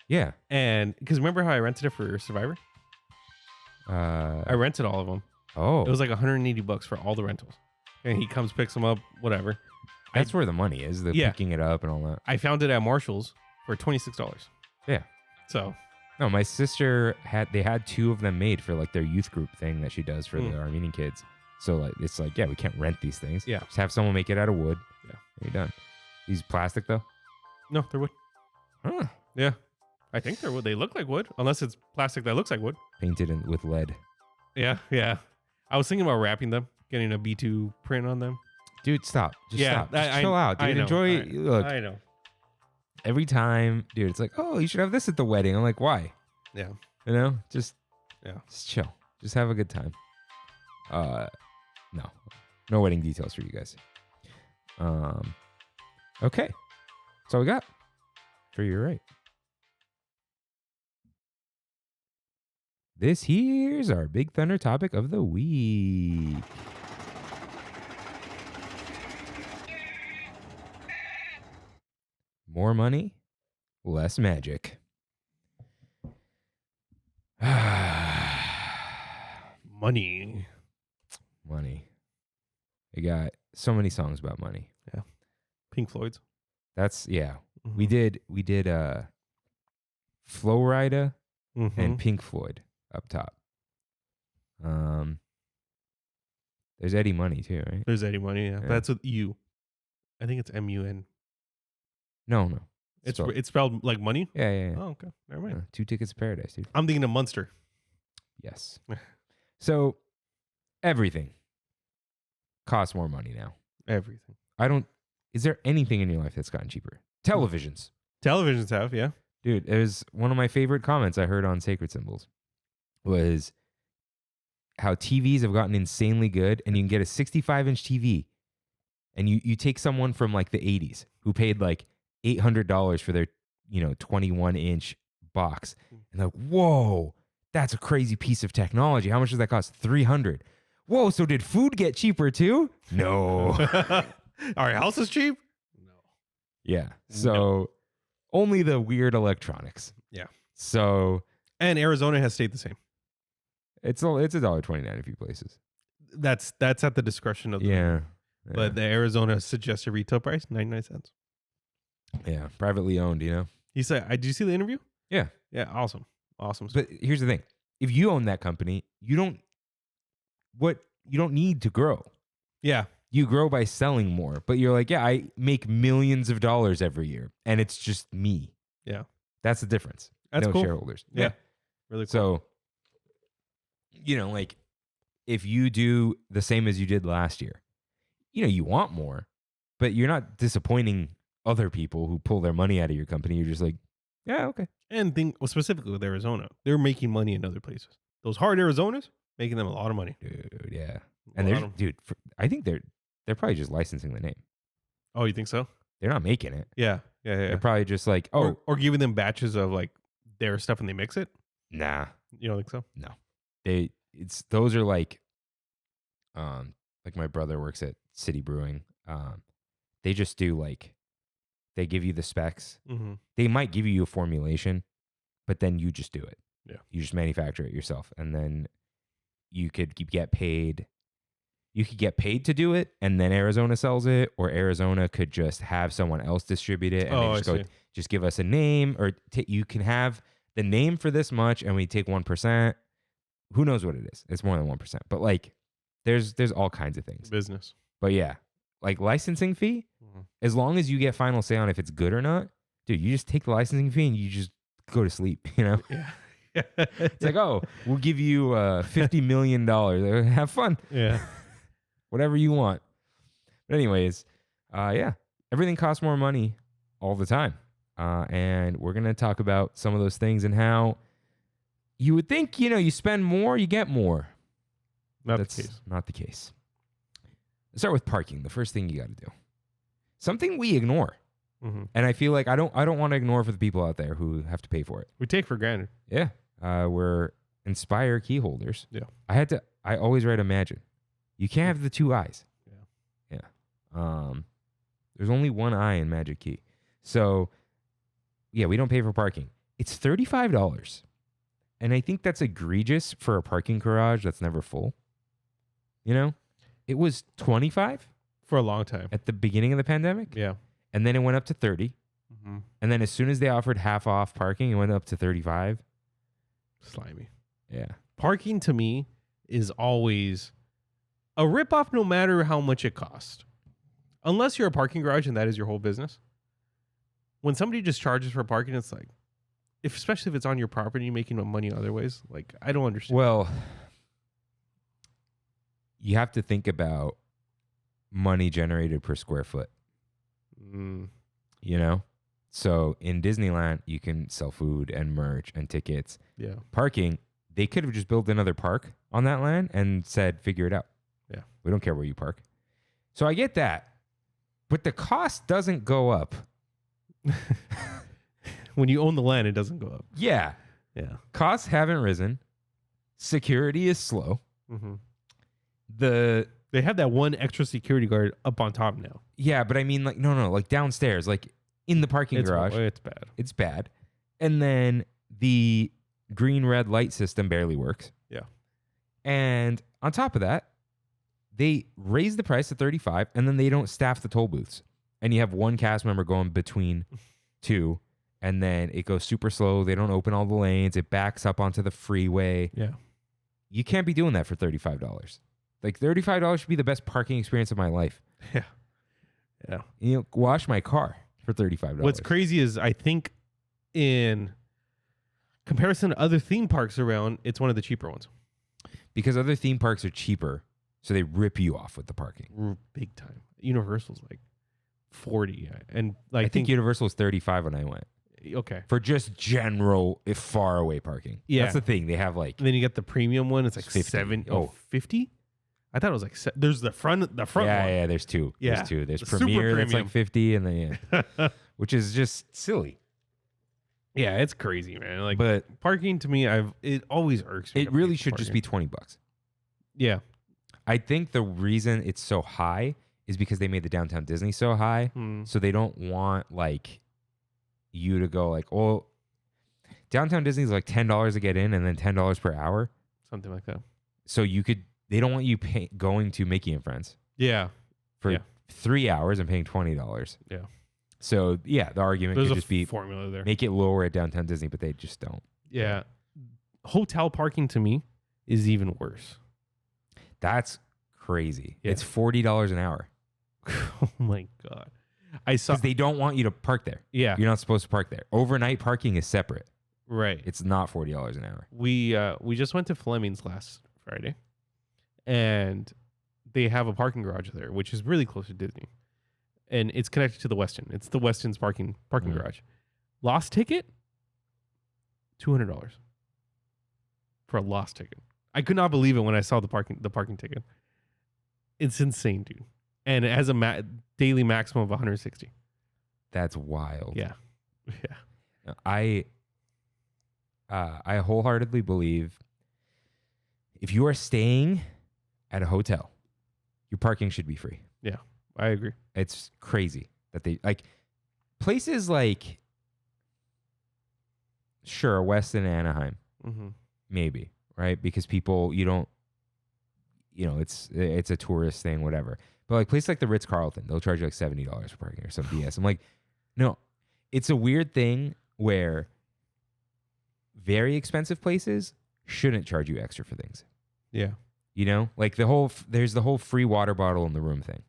Yeah. And because remember how I rented it for Survivor? I rented all of them. Oh. It was like $180 for all the rentals. And he comes, picks them up, whatever. That's where the money is, the Yeah. picking it up and all that. I found it at Marshall's for $26. Yeah. So No, my sister had 2 of them made for like their youth group thing that she does for Mm. the Armenian kids. So like it's like, yeah, we can't rent these things. Yeah. Just have someone make it out of wood. Yeah. And you're done. These plastic though? no, they're wood. Huh. Yeah. I think they're wood. They look like wood, unless it's plastic that looks like wood. Painted with lead. Yeah. I was thinking about wrapping them, getting a B2 print on them. Dude, stop. Just Yeah, stop. Just I- chill out, I dude. know, Enjoy. I know, Look, I know. every time, dude, it's like, oh, you should have this at the wedding. I'm like, why? Yeah. You know, just Yeah. Just chill. Just have a good time. No wedding details for you guys. Okay. That's all we got for You're Right. This here's our Big Thunder topic of the week. More money, less magic. Money. We got so many songs about money. Yeah. Pink Floyd's. That's Mm-hmm. We did Flow Rida Mm-hmm. and Pink Floyd up top. There's Eddie Money too, right? There's Eddie Money. Yeah. Yeah. But that's with U. I think it's MUN. No. It's spelled like money. Yeah. Oh, okay. Never mind. 2 Tickets to Paradise, dude. I'm thinking of Munster. Yes. So everything costs more money now. Everything. Is there anything in your life that's gotten cheaper? Televisions. Televisions have, yeah. Dude, it was one of my favorite comments I heard on Sacred Symbols was how TVs have gotten insanely good, and you can get a 65-inch TV, and you take someone from like the 80s who paid like $800 for their 21-inch box, and like, whoa, that's a crazy piece of technology. How much does that cost? $300. Whoa, so did food get cheaper too? No. Our house is cheap? No. Yeah. So only the weird electronics. Yeah. So And Arizona has stayed the same. it's $1.29 in a few places. That's at the discretion of the Yeah. But the Arizona suggested retail price, 99 cents. Yeah. Privately owned, He said, did you see the interview? Yeah. Yeah, awesome. But here's the thing. If you own that company, you don't need to grow. Yeah. You grow by selling more. But you're like, yeah, I make millions of dollars every year, and it's just me. Yeah. That's the difference. That's no cool. shareholders. Yeah. Really cool. So, like if you do the same as you did last year, you want more, but you're not disappointing other people who pull their money out of your company. You're just like, yeah, okay. And specifically with Arizona, they're making money in other places. Those hard Arizonas, making them a lot of money. Dude, yeah. And I think they're probably just licensing the name. Oh, you think so? They're not making it. Yeah. They're probably just like, or giving them batches of like their stuff and they mix it. nah. You don't think so? No. Those are like my brother works at City Brewing. They just do they give you the specs. Mm-hmm. They might give you a formulation, but then you just do it. Yeah. You just manufacture it yourself, and then you could get paid. You could get paid to do it, and then Arizona sells it, or Arizona could just have someone else distribute it, and they just just give us a name, or you can have the name for this much, and we take 1%. Who knows what it is? It's more than 1%, but there's all kinds of things. Business. But yeah, licensing fee, as long as you get final say on if it's good or not, dude, you just take the licensing fee and you just go to sleep, Yeah. It's like, oh, we'll give you $50 million. Have fun. Yeah. Whatever you want. But anyways, yeah, everything costs more money all the time. And we're going to talk about some of those things and how you would think, you spend more, you get more. That's the case. not the case. Let's start with parking. The first thing you got to do. Something we ignore. Mm-hmm. And I feel like I don't want to ignore for the people out there who have to pay for it. We take for granted. Yeah. We're Inspire key holders. Yeah. I always write Imagine. You can't have the two eyes. Yeah. There's only one eye in Magic Key. So yeah, we don't pay for parking. It's $35. And I think that's egregious for a parking garage that's never full. It was $25 For a long time. at the beginning of the pandemic. Yeah. And then it went up to $30. Mm-hmm. And then as soon as they offered half off parking, it went up to $35. Slimy. Yeah. Parking to me is always a ripoff no matter how much it costs. Unless you're a parking garage and that is your whole business. When somebody just charges for parking, it's like, especially if it's on your property, you're making money other ways. Like, I don't understand. Well, you have to think about money generated per square foot. So in Disneyland, you can sell food and merch and tickets. Yeah. Parking, they could have just built another park on that land and said, figure it out. Yeah. We don't care where you park. So I get that. But the cost doesn't go up. When you own the land, it doesn't go up. Yeah. Yeah. Costs haven't risen. Security is slow. Mm-hmm. They have that one extra security guard up on top now. Yeah, but I mean, like, no, like downstairs, like in the parking garage. It's bad. It's bad. And then the green-red light system barely works. Yeah. And on top of that, they raise the price to $35, and then they don't staff the toll booths. And you have one cast member going between two, and then it goes super slow. They don't open all the lanes. It backs up onto the freeway. Yeah. You can't be doing that for $35. Like, $35 should be the best parking experience of my life. Yeah. Yeah. You know, wash my car for $35. What's crazy is I think in comparison to other theme parks around, it's one of the cheaper ones. Because other theme parks are cheaper, so they rip you off with the parking. Big time. Universal's like 40. And like I think Universal was 35 when I went. Okay. For just general, far away parking. Yeah. That's the thing. They have like... And then you get the premium one. It's like 50. 70. Oh. 50? I thought it was like... There's the front one. Yeah, there's two. Yeah. There's two. There's The super Premier that's premium. like 50, and then, yeah. Which is just silly. Yeah, it's crazy, man. Like, But parking to me, it always irks me. it really should just be $20. Yeah. I think the reason it's so high is because they made the Downtown Disney so high. So they don't want like you to go like, well, Downtown Disney is like $10 to get in and then $10 per hour. Something like that. So they don't want you going to Mickey and Friends Yeah. for 3 hours and paying $20. Yeah. So yeah, the argument There's could a just be formula there. make it lower at Downtown Disney, but they just don't. Yeah. Hotel parking to me is even worse. That's crazy. Yeah. It's $40 an hour. Oh my God. I saw. Because they don't want you to park there. Yeah. You're not supposed to park there. Overnight parking is separate. Right. It's not $40 an hour. We just went to Fleming's last Friday, and they have a parking garage there, which is really close to Disney, and it's connected to the Westin. It's the Westin's parking garage. Lost ticket, $200 for a lost ticket. I could not believe it when I saw the parking ticket. It's insane, dude, and it has a daily maximum of 160. That's wild. Yeah, yeah. I wholeheartedly believe if you are staying at a hotel, your parking should be free. Yeah, I agree. It's crazy that they like places like, sure, Westin and Anaheim, maybe, right? Because people, it's a tourist thing, whatever. But like places like the Ritz-Carlton, they'll charge you like $70 for parking or some BS. I'm like, no, it's a weird thing where very expensive places shouldn't charge you extra for things. Yeah. You know, like there's the whole free water bottle in the room thing.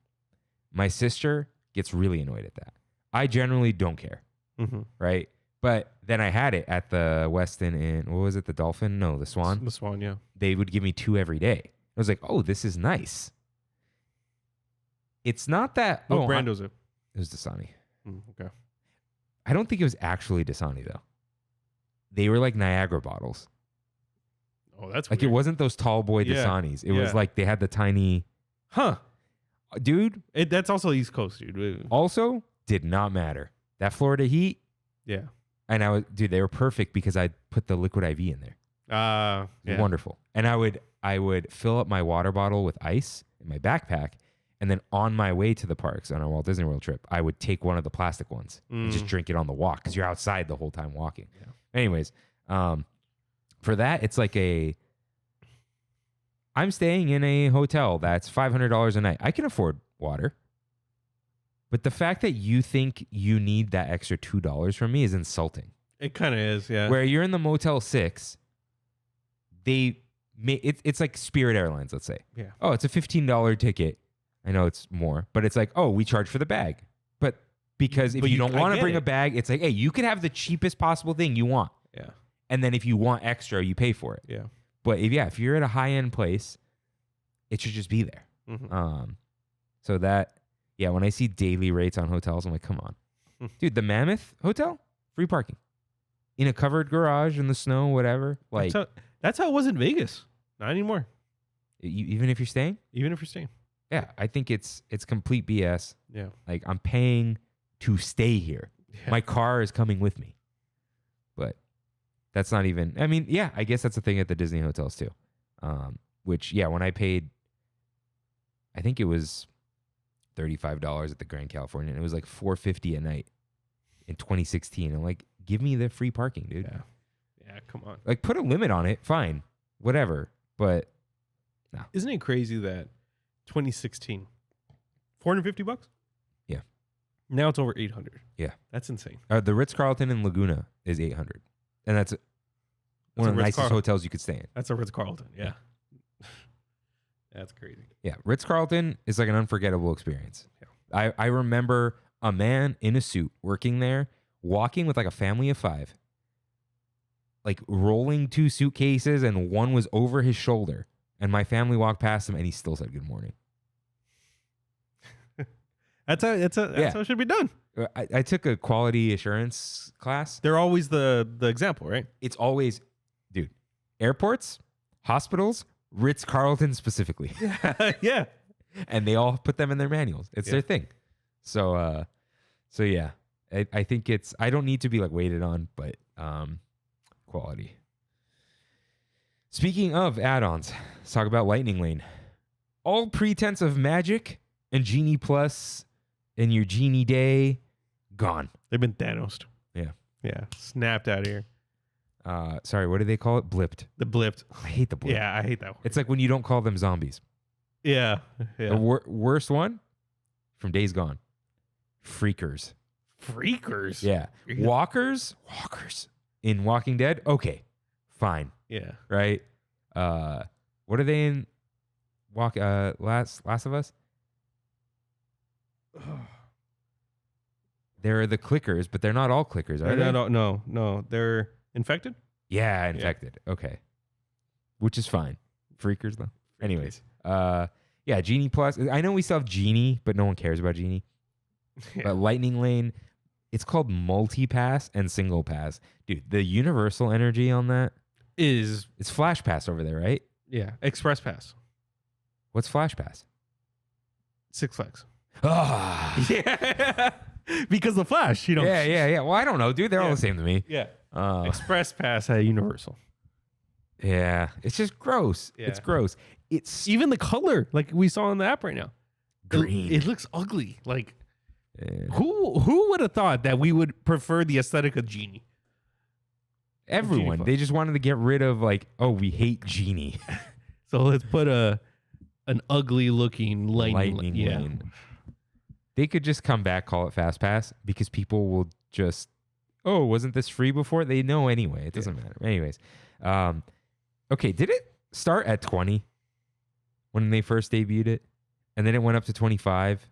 My sister gets really annoyed at that. I generally don't care. Right. But then I had it at the Westin in, what was it? The Dolphin? No, the Swan. The Swan. Yeah. They would give me 2 every day. I was like, oh, this is nice. It's not that. What brand was it? It was Dasani. Okay. I don't think it was actually Dasani though. They were like Niagara bottles. Oh, that's like weird. It wasn't those tall boy Dasanis. It was like they had the tiny. Dude. That's also East Coast, dude. Also, did not matter. That Florida heat. Yeah. And they were perfect because I put the liquid IV in there. Yeah. Wonderful. And I would fill up my water bottle with ice in my backpack. And then on my way to the parks on our Walt Disney World trip, I would take one of the plastic ones and just drink it on the walk because you're outside the whole time walking. Yeah. Anyways, for that, it's like I'm staying in a hotel that's $500 a night. I can afford water. But the fact that you think you need that extra $2 from me is insulting. It kind of is, yeah. Where you're in the Motel 6, it's like Spirit Airlines, let's say. Yeah. Oh, it's a $15 ticket. I know it's more, but it's like, oh, we charge for the bag. But because if you don't want to bring a bag, it's like, hey, you can have the cheapest possible thing you want. Yeah. And then if you want extra, you pay for it. Yeah. But if you're at a high-end place, it should just be there. So that, when I see daily rates on hotels, I'm like, come on. Dude, the Mammoth Hotel, free parking. In a covered garage in the snow, whatever. Like That's how it was in Vegas. Not anymore. Even if you're staying? Even if you're staying. Yeah, I think it's complete BS. Yeah. Like, I'm paying to stay here. Yeah. My car is coming with me. But that's not even, I mean, yeah, I guess that's the thing at the Disney hotels too. Which, yeah, when I paid, I think it was $35 at the Grand California, and it was like $450 a night in 2016. I'm like, give me the free parking, dude. Yeah. Yeah, come on. Like, put a limit on it, fine, whatever. But no. Isn't it crazy that 2016, $450? Yeah. Now it's over 800. Yeah. That's insane. The Ritz-Carlton in Laguna is 800, and that's one of the nicest hotels you could stay in. That's a Ritz-Carlton. Yeah. That's crazy. Yeah, Ritz-Carlton is like an unforgettable experience. Yeah. I remember a man in a suit working there, walking with like a family of 5, like rolling 2 suitcases, and one was over his shoulder. And my family walked past him, and he still said good morning. That's how it should be done. I took a quality assurance class. They're always the example, right? It's always, dude, airports, hospitals, Ritz-Carlton specifically. Yeah. And they all put them in their manuals. It's their thing. So yeah, I think I don't need to be like waited on, but quality. Speaking of add-ons, let's talk about Lightning Lane. All pretense of magic and Genie Plus and your Genie Day, gone. They've been Thanos'd. Yeah. Yeah. Snapped out of here. Sorry, what do they call it? Blipped. The blipped. I hate the blip. Yeah, I hate that one. It's like when you don't call them zombies. Yeah. Yeah. The worst one from Days Gone. Freakers. Freakers? Yeah. Walkers in Walking Dead. Okay, fine. Yeah. Right? What are they in Last of Us? They're the clickers, but they're not all clickers, are they? No. They're infected? Yeah, infected. Yeah. Okay. Which is fine. Freakers, though. Anyways. Yeah, Genie Plus. I know we still have Genie, but no one cares about Genie. Yeah. But Lightning Lane, it's called Multi-Pass and Single Pass. Dude, the universal energy on that it's Flash Pass over there, right? Yeah. Express Pass. What's Flash Pass? Six Flags. Ah. Yeah. Because the Flash, you know. Yeah. Well, I don't know, dude. They're all the same to me. Yeah. Express Pass at Universal. Yeah. It's just gross. Yeah. It's gross. It's even the color, like we saw on the app right now. Green. It looks ugly. Like who would have thought that we would prefer the aesthetic of Genie? Everyone. They just wanted to get rid of we hate Genie. So let's put an ugly looking lightning lane. They could just come back, call it Fast Pass, because people will just, wasn't this free before? They know anyway. It doesn't matter. Anyways. Okay, did it start at 20 when they first debuted it? And then it went up to 25?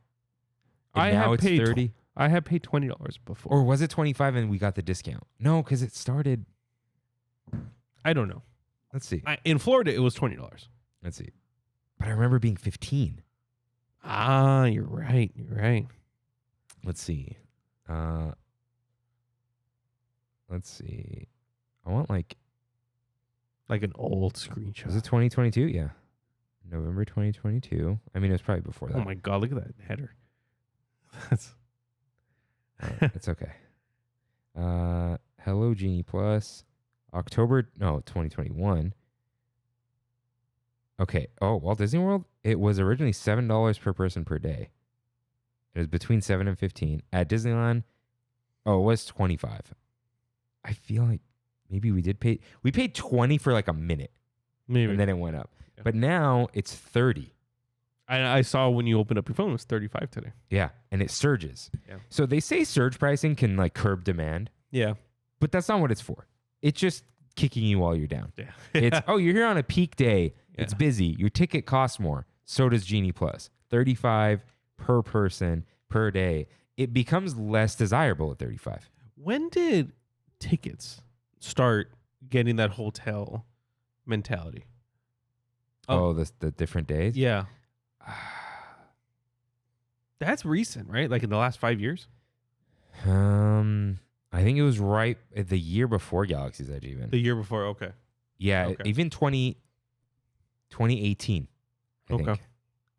And now it's 30? I had paid $20 before. Or was it 25 and we got the discount? No, because it started. I don't know. Let's see. In Florida, it was $20. Let's see. But I remember being 15. Ah, you're right. Let's see. Let's see. I want like an old screenshot. Was it 2022? Yeah. November 2022. I mean, it was probably before that. Oh my God, look at that header. It's okay. Hello Genie Plus. 2021. Okay. Oh, Walt Disney World, it was originally $7 per person per day. It was between 7 and 15. At Disneyland, it was 25. I feel like maybe we paid 20 for like a minute. Maybe. And then it went up. Yeah. But now it's 30. I saw when you opened up your phone, it was 35 today. Yeah. And it surges. Yeah. So they say surge pricing can like curb demand. Yeah. But that's not what it's for. It's just kicking you while you're down. Yeah. It's, you're here on a peak day. Yeah. It's busy. Your ticket costs more. So does Genie Plus. 35 per person per day. It becomes less desirable at 35. When did tickets start getting that hotel mentality? The different days? Yeah. That's recent, right? Like in the last 5 years? I think it was right the year before Galaxy's Edge even. The year before, okay. Yeah, Okay. even 2018. I Okay. think.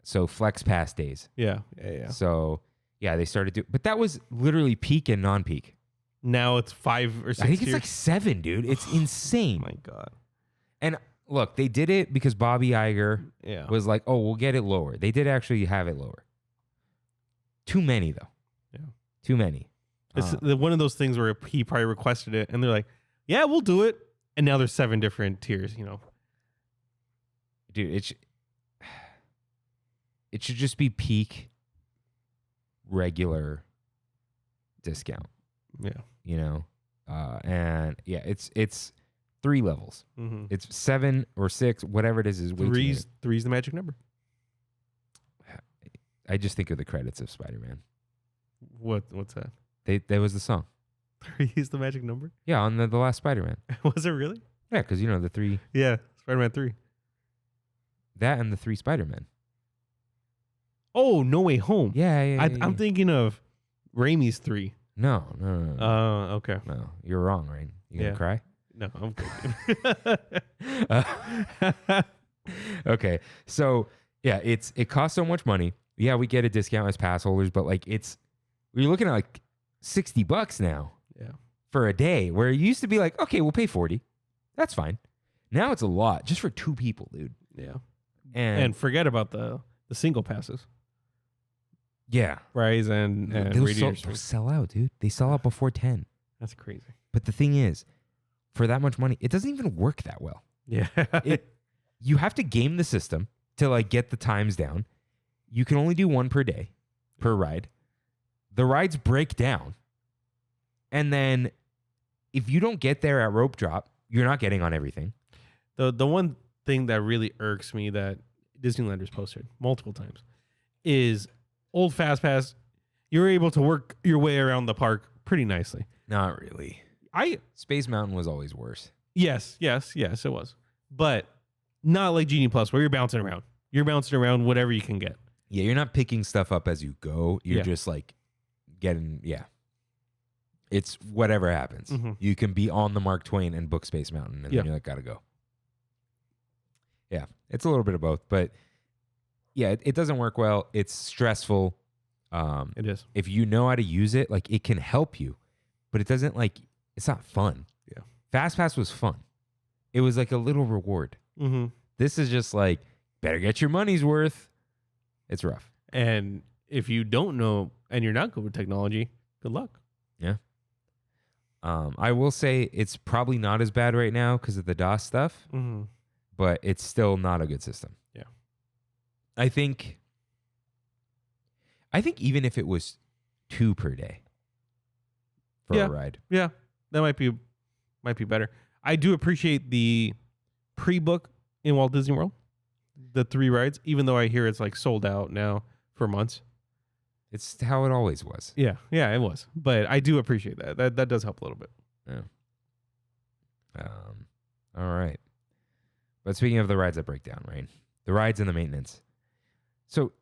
So Flex Pass days. Yeah. So yeah, they started to, but that was literally peak and non-peak. Now it's 5 or 6 I think it's tiers. like 7, dude. It's insane. Oh my God. And look, they did it because Bobby Iger Yeah. was like, "Oh, we'll get it lower." They did actually have it lower. Too many though. Yeah. Too many. It's one of those things where he probably requested it, and they're like, "Yeah, we'll do it." And now there's 7 different tiers. Dude, it should just be peak regular discount. Yeah. And yeah, it's 3 levels. Mm-hmm. It's 7 or 6, whatever it is way too many. Three's the magic number. I just think of the credits of Spider-Man. What's that? That was the song. 3 is the magic number. Yeah, on the last Spider-Man. Was it really? Yeah, because the 3, Yeah, Spider-Man 3. that and the 3 Spider-Men. Oh, No Way Home. Yeah. I'm thinking of Raimi's 3. No. Okay. No, you're wrong, right? You gonna Yeah. cry? No, I'm good. Okay, so yeah, it costs so much money. Yeah, we get a discount as pass holders, but like we're looking at like $60 now. Yeah. For a day, where it used to be like, okay, we'll pay 40. That's fine. Now it's a lot just for 2 people, dude. Yeah. And forget about the single passes. yeah, Rise and they'll sell out, dude. They sell out before 10. That's crazy. But the thing is, for that much money, it doesn't even work that well. Yeah. You have to game the system to like get the times down. You can only do 1 per day, per ride. The rides break down. And then if you don't get there at rope drop, you're not getting on everything. The one thing that really irks me that Disneylanders posted multiple times is old Fast Pass. You're able to work your way around the park pretty nicely. Not really. Space Mountain was always worse. Yes, it was. But not like Genie Plus where you're bouncing around. You're bouncing around whatever you can get. Yeah, you're not picking stuff up as you go. You're Yeah. just like getting, it's whatever happens. Mm-hmm. You can be on the Mark Twain and book Space Mountain, and Yeah. then you're like, gotta go. Yeah, it's a little bit of both, but yeah, it doesn't work well. It's stressful. It is. If you know how to use it, like it can help you, but it doesn't it's not fun. Yeah. Fast Pass was fun. It was like a little reward. Mm-hmm. This is just like, better get your money's worth. It's rough. And if you don't know and you're not good with technology, good luck. I will say it's probably not as bad right now because of the DOS stuff, Mm-hmm. but it's still not a good system. Yeah. I think even if it was 2 per day for Yeah. a ride. Yeah, that might be better. I do appreciate the pre-book in Walt Disney World, the 3 rides, even though I hear it's like sold out now for months. It's how it always was. Yeah, it was. But I do appreciate that. That does help a little bit. Yeah. All right. But speaking of the rides that break down, right? The rides and the maintenance. So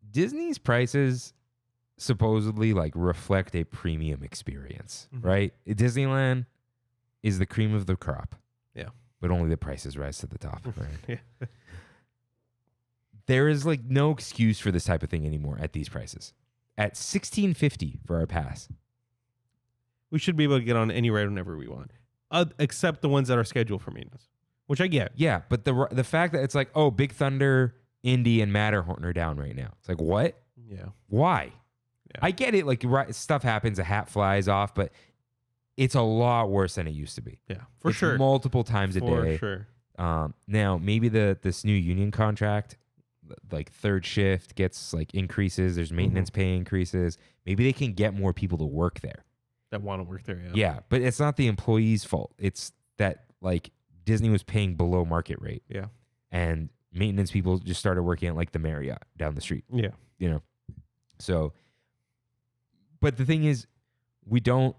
Disney's prices supposedly like reflect a premium experience, Mhm. right? Disneyland is the cream of the crop. Yeah. But only the prices rise to the top, right? Yeah. There is like no excuse for this type of thing anymore at these prices. At $16.50 for our pass. We should be able to get on any ride whenever we want, except the ones that are scheduled for maintenance, which I get. Yeah, but the fact that it's like, oh, Big Thunder, Indy, and Matterhorn are down right now. It's like, what? Yeah. Why? Yeah. I get it. Like stuff happens, a hat flies off, but it's a lot worse than it used to be. Yeah, for It's sure. multiple times a day. For sure. Now maybe this new union contract, like third shift gets like increases. There's maintenance pay increases. Maybe they can get more people to work there. That want to work there. Yeah. Yeah, but it's not the employee's fault. It's that like Disney was paying below market rate. Yeah. And maintenance people just started working at like the Marriott down the street. Yeah. So, but the thing is, we don't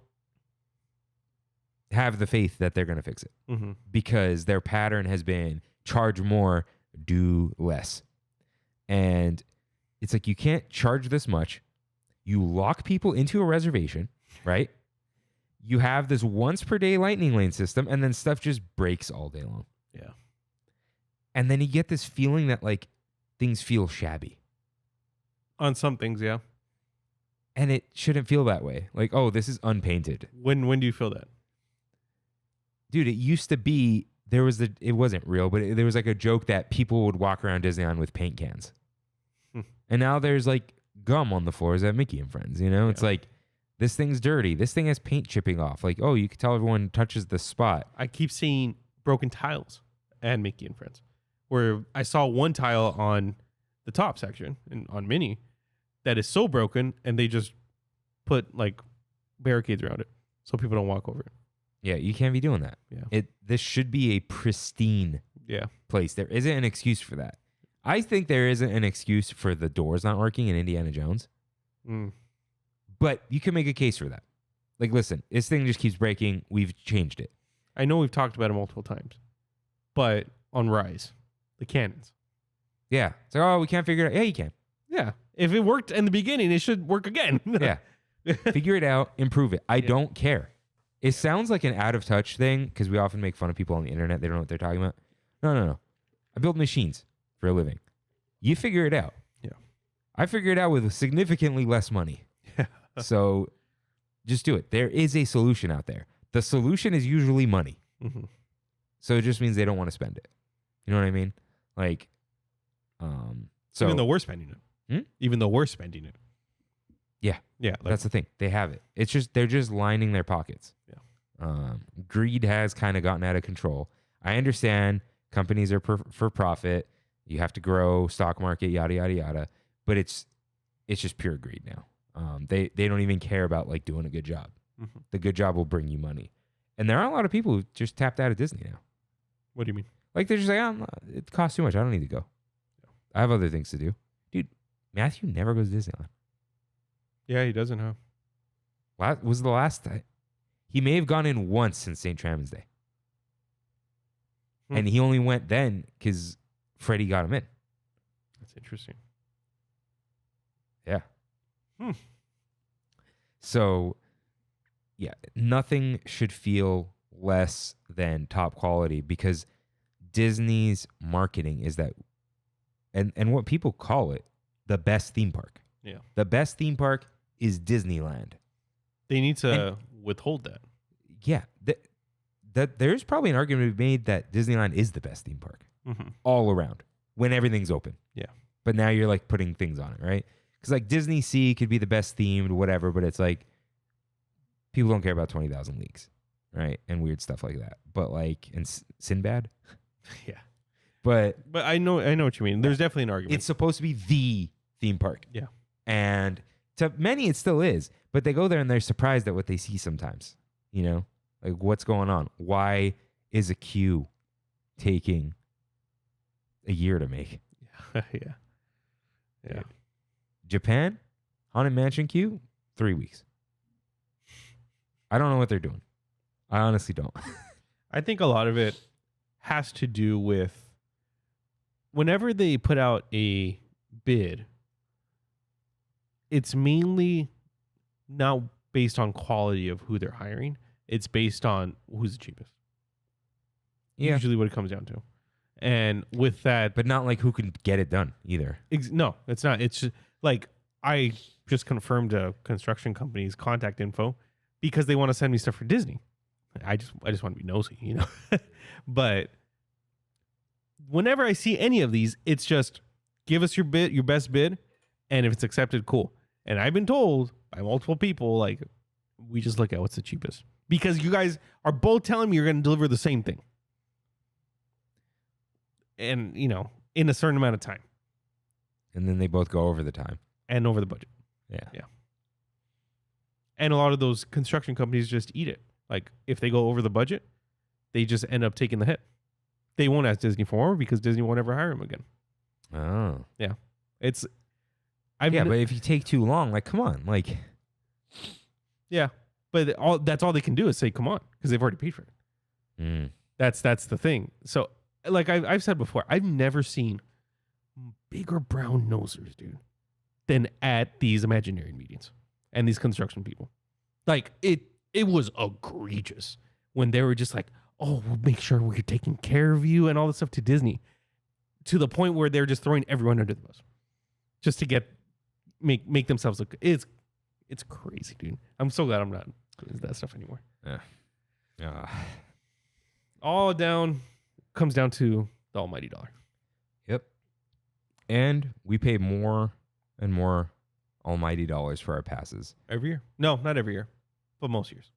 have the faith that they're going to fix it Mm-hmm. because their pattern has been charge more, do less. And it's like, you can't charge this much. You lock people into a reservation, right? You have this once per day lightning lane system, and then stuff just breaks all day long. Yeah. And then you get this feeling that like things feel shabby. On some things, yeah. And it shouldn't feel that way. Like, oh, this is unpainted. When do you feel that? Dude, it used to be, it wasn't real, but there was like a joke that people would walk around Disneyland with paint cans. And now there's like gum on the floors at Mickey and Friends, you know? Yeah. It's like, this thing's dirty. This thing has paint chipping off. Like, oh, you can tell everyone touches the spot. I keep seeing broken tiles at Mickey and Friends, where I saw one tile on the top section on Minnie that is so broken, and they just put like barricades around it so people don't walk over it. Yeah, you can't be doing that. Yeah. This should be a pristine place. There isn't an excuse for that. I think there isn't an excuse for the doors not working in Indiana Jones. But you can make a case for that. Like, listen, this thing just keeps breaking. We've changed it. I know we've talked about it multiple times, but on Rise, the cannons. Yeah. It's like, oh, we can't figure it out. Yeah, you can. Yeah. If it worked in the beginning, it should work again. Yeah. Figure it out. Improve it. I don't care. It sounds like an out of touch thing because we often make fun of people on the internet. They don't know what they're talking about. No. I build machines for a living. You figure it out. Yeah. I figure it out with significantly less money. So just do it. There is a solution out there. The solution is usually money. Mm-hmm. So it just means they don't want to spend it. You know what I mean? Like, so even though we're spending it. Even though we're spending it. Yeah. Yeah. Like, that's the thing. They have it. It's just, they're just lining their pockets. Yeah. Greed has kind of gotten out of control. I understand companies are for profit. You have to grow, stock market, yada, yada, yada. But it's just pure greed now. They don't even care about like doing a good job. Mm-hmm. The good job will bring you money. And there are a lot of people who just tapped out of Disney now. What do you mean? Like they're just like, it costs too much. I don't need to go. Yeah. I have other things to do. Dude, Matthew never goes to Disneyland. Yeah, he doesn't, huh? Was the last time? He may have gone in once since St. Trammin's Day. And he only went then because Freddie got him in. That's interesting. Yeah. So, yeah, nothing should feel less than top quality because Disney's marketing is that, and what people call it, the best theme park. Yeah. The best theme park is Disneyland. They need to withhold that. Yeah. There's probably an argument to be made that Disneyland is the best theme park all around when everything's open. Yeah. But now you're like putting things on it, right? Because like Disney Sea could be the best themed, whatever, but it's like people don't care about 20,000 Leagues, right? And weird stuff like that. But like, and Sinbad? Yeah. But I know what you mean. There's definitely an argument. It's supposed to be the theme park. Yeah. And to many, it still is. But they go there and they're surprised at what they see sometimes. You know? Like, what's going on? Why is a queue taking a year to make? Yeah. Japan, Haunted Mansion queue, 3 weeks. I don't know what they're doing. I honestly don't. I think a lot of it has to do with whenever they put out a bid, it's mainly not based on quality of who they're hiring. It's based on who's the cheapest. Yeah. Usually what it comes down to. And with that... But not like who can get it done either. No, it's not. It's just, like, I just confirmed a construction company's contact info because they want to send me stuff for Disney. I just want to be nosy, you know? But whenever I see any of these, it's just give us your best bid, and if it's accepted, cool. And I've been told by multiple people, like, we just look at what's the cheapest. Because you guys are both telling me you're going to deliver the same thing. And, you know, in a certain amount of time. And then they both go over the time. And over the budget. Yeah. And a lot of those construction companies just eat it. Like, if they go over the budget, they just end up taking the hit. They won't ask Disney for more because Disney won't ever hire them again. Oh. Yeah. But if you take too long, like, come on. Like. Yeah. But that's all they can do is say, come on, because they've already paid for it. That's the thing. So, like I've said before, I've never seen bigger brown nosers, dude, than at these Imagineering meetings and these construction people. Like, it was egregious when they were just like, oh, we'll make sure we're taking care of you and all this stuff to Disney, to the point where they're just throwing everyone under the bus just to make themselves look good. It's crazy, dude. I'm so glad I'm not doing that stuff anymore. Yeah. All comes down to the almighty dollar. Yep. And we pay more and more almighty dollars for our passes. Every year? No, not every year, but most years.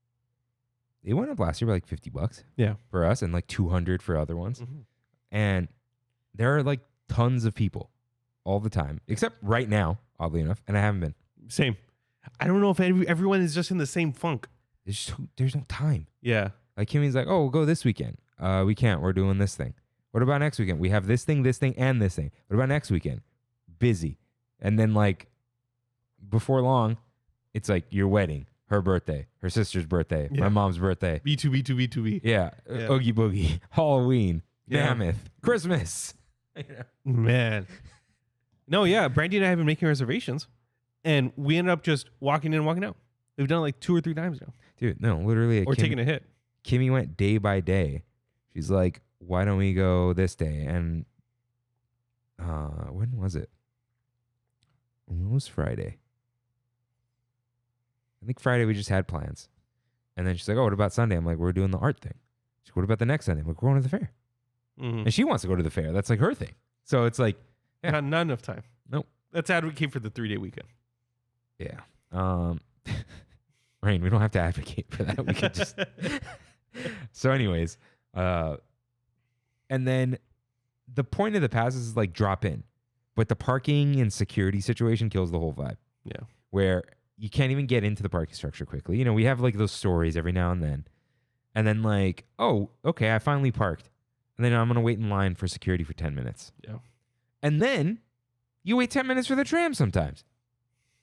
It went up last year by like $50. Yeah. For us and like $200 for other ones. Mm-hmm. And there are like tons of people all the time, except right now, oddly enough, and I haven't been. Same. I don't know if everyone is just in the same funk. There's no time. Yeah. Like Kimmy's like, oh, we'll go this weekend. We can't. We're doing this thing. What about next weekend? We have this thing, and this thing. What about next weekend? Busy. And then like before long, it's like your wedding, her birthday, her sister's birthday, my mom's birthday. B2B. Yeah. Oogie Boogie, Halloween, Yeah. Mammoth, Christmas. Man. No, yeah. Brandy and I have been making reservations, and we ended up just walking in and walking out. We've done it like 2 or 3 times now. Dude, no, literally. Or taking a hit. Kimmy went day by day. She's like, why don't we go this day? And when was it? It was Friday. I think Friday we just had plans. And then she's like, oh, what about Sunday? I'm like, we're doing the art thing. She's like, what about the next Sunday? I'm like, we're going to the fair. Mm-hmm. And she wants to go to the fair. That's like her thing. So it's like, yeah. Not enough time. Nope. Let's advocate for the 3-day weekend. Yeah. Rain, we don't have to advocate for that. We could just. So, anyways, and then the point of the passes is like drop in, but the parking and security situation kills the whole vibe. Yeah. Where you can't even get into the parking structure quickly. You know, we have like those stories every now and then like, oh, okay, I finally parked, and then I'm gonna wait in line for security for 10 minutes. Yeah. And then you wait 10 minutes for the tram sometimes.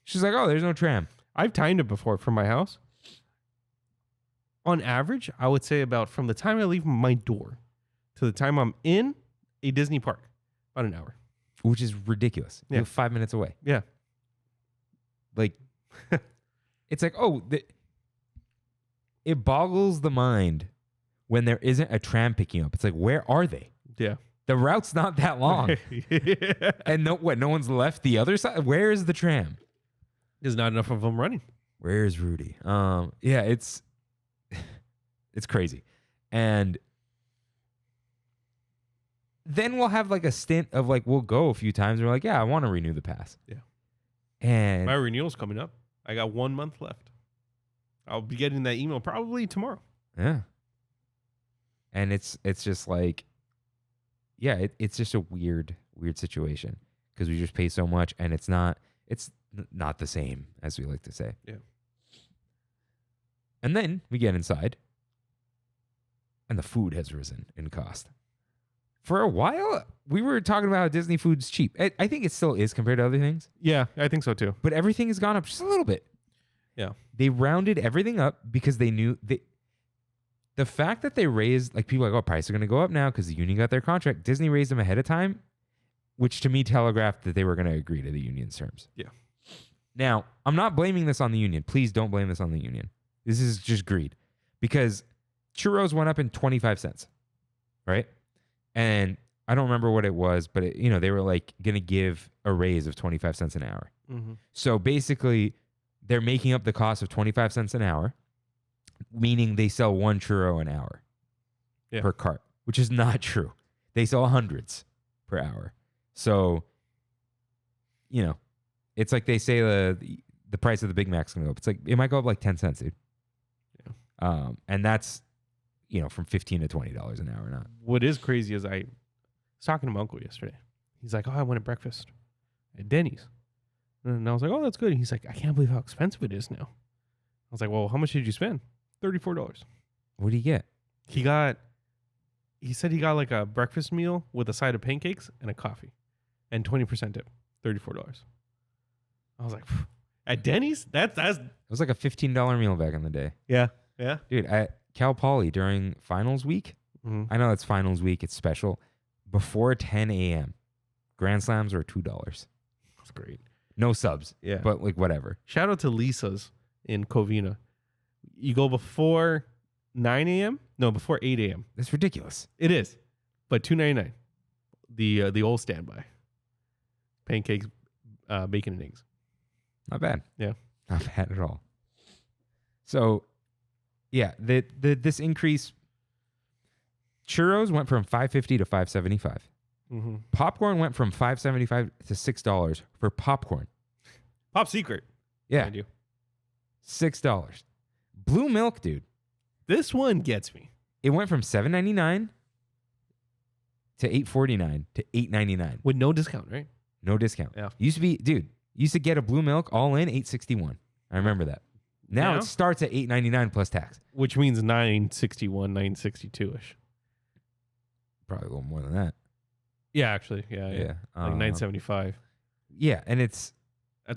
She's like, oh, there's no tram. I've timed it before from my house. On average, I would say about from the time I leave my door to the time I'm in a Disney park, about an hour. Which is ridiculous. Yeah. You're 5 minutes away. Yeah. Like, it's like, oh, it boggles the mind when there isn't a tram picking up. It's like, where are they? Yeah. The route's not that long. Yeah. And no one's left the other side? Where is the tram? There's not enough of them running. Where's Rudy? Yeah, it's crazy. And then we'll have like a stint of like, we'll go a few times and we're like, yeah, I want to renew the pass. Yeah. And my renewal's coming up. I got 1 month left. I'll be getting that email probably tomorrow. yeah. And it's just like, yeah, it's just a weird situation because we just pay so much and it's not the same, as we like to say. Yeah. And then we get inside and the food has risen in cost. For a while, we were talking about how Disney food's cheap. I think it still is compared to other things, Yeah, I think so too. but everything has gone up just a little bit. Yeah. They rounded everything up because they knew the fact that they raised, like people are like, oh, prices are going to go up now because the union got their contract. Disney raised them ahead of time, which to me telegraphed that they were going to agree to the union's terms. Yeah. Now, I'm not blaming this on the union. Please don't blame this on the union. This is just greed because churros went up in 25 cents, right? And I don't remember what it was, but they were like going to give a raise of 25 cents an hour. Mm-hmm. So basically, they're making up the cost of 25 cents an hour, meaning they sell 1 churro an hour per cart, which is not true. They sell hundreds per hour. So, it's like they say the price of the Big Mac's going to go up. It's like, it might go up like 10 cents, dude. Yeah. And that's, from $15 to $20 an hour. Not. What is crazy is I was talking to my uncle yesterday. He's like, oh, I went to breakfast at Denny's. And I was like, oh, that's good. And he's like, I can't believe how expensive it is now. I was like, well, how much did you spend? $34. What do you get? He said he got like a breakfast meal with a side of pancakes and a coffee and 20% tip, $34. I was like, at Denny's? It was like a $15 meal back in the day. Yeah. Yeah. Dude, at Cal Poly during finals week, I know it's finals week, it's special. Before 10 a.m., Grand Slams were $2. That's great. No subs. Yeah. But like whatever. Shout out to Lisa's in Covina. You go before 9 a.m., No, before 8 a.m. That's ridiculous. It is, but $2.99. The old standby. Pancakes, bacon and eggs. Not bad. Yeah, not bad at all. So, yeah, this increase. Churros went from $5.50 to $5.75. Mm-hmm. Popcorn went from $5.75 to $6 for popcorn. Pop secret. Yeah, Mind you. $6. Blue milk, dude. This one gets me. It went from $7.99 to $8.49 to $8.99 with no discount, right? No discount. Yeah. Used to be, dude. Used to get a blue milk all in $8.61. I remember that. Now it starts at $8.99 plus tax, which means $9.61, $9.62 ish. Probably a little more than that. Yeah, actually, yeah. Like $9.75. Yeah, and that's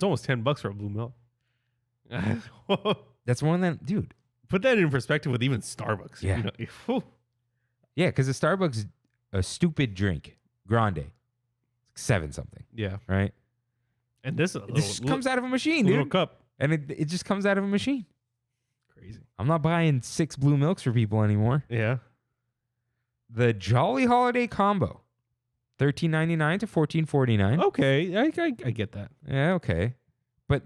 almost $10 for a blue milk. That's more than, dude. Put that in perspective with even Starbucks. Yeah. You know? Yeah, because the Starbucks, a stupid drink, grande, $7 something. Yeah. Right? And this comes out of a machine, little dude. Cup. And it just comes out of a machine. Crazy. I'm not buying 6 blue milks for people anymore. Yeah. The Jolly Holiday Combo, $13.99 to $14.49. Okay, I get that. Yeah, okay. But,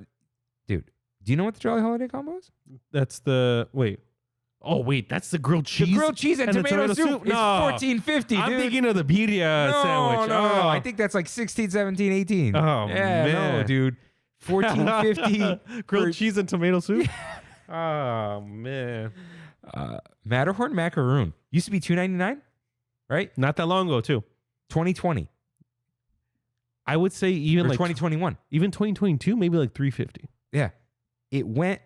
dude, do you know what the Jolly Holiday Combo is? That's the wait. Oh wait, that's the grilled cheese. The grilled cheese and tomato soup. It's $14.50, dude. I'm thinking of the birria sandwich. No, I think that's like $16, $17, $18. Oh, yeah, man. no, dude. $14.50 grilled cheese and tomato soup. Oh man. Matterhorn macaroon used to be $2.99, right? Not that long ago, too. 2020. I would say even or like 2021. Even 2022, maybe like $3.50. Yeah, it went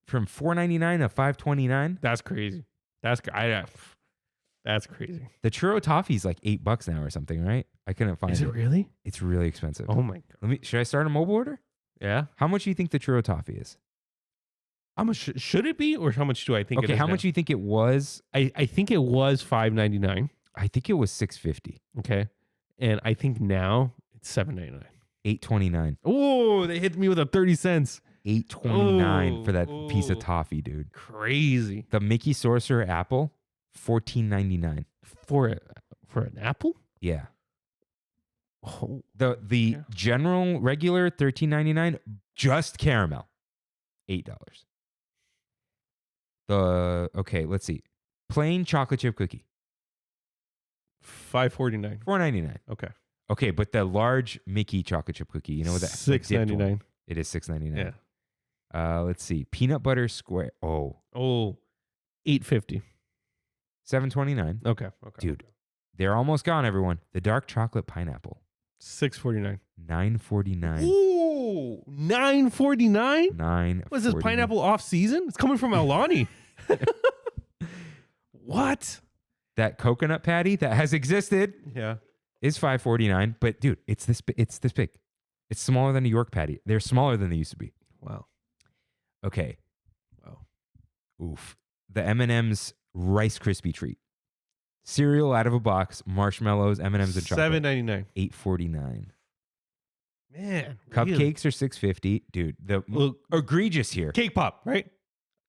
from $4.99 to $5.29. That's crazy. That's crazy. The churro toffee is like $8 now or something, right? I couldn't find it. Is it really? It's really expensive. Oh my god. Should I start a mobile order? Yeah. How much do you think the churro toffee is? How much should it be, or how much do I think? Okay, it is how now? much do you think it was? I think it was $5.99. I think it was $6.50. Okay, and I think now it's $7.99. $8.29. Oh, they hit me with a 30 cents. $8.29 for that piece of toffee, dude. Crazy. The Mickey Sorcerer apple, $14.99 for an apple. Yeah. Oh, The general regular $13.99, just caramel, $8. Let's see, plain chocolate chip cookie, $5.49. $4.99. Okay, but the large Mickey chocolate chip cookie, you know what that? $6.99. It is $6.99. Yeah. Let's see, peanut butter square. $8.50. $7.29. Okay. Dude, they're almost gone, everyone. The dark chocolate pineapple, $6.49. $9.49. Ooh, $9.49. $9.49. Was this pineapple off season? It's coming from Alani. What? That coconut patty that has existed Yeah. is $5.49. But dude, it's this big. It's smaller than a York patty. They're smaller than they used to be. Wow. Okay. Wow. Oof. The M&M's Rice Krispie treat. Cereal out of a box, marshmallows, M&M's and chocolate. $7.99. $8.49. Man. Cupcakes really? are $6.50. Dude, the egregious here. Cake Pop, right?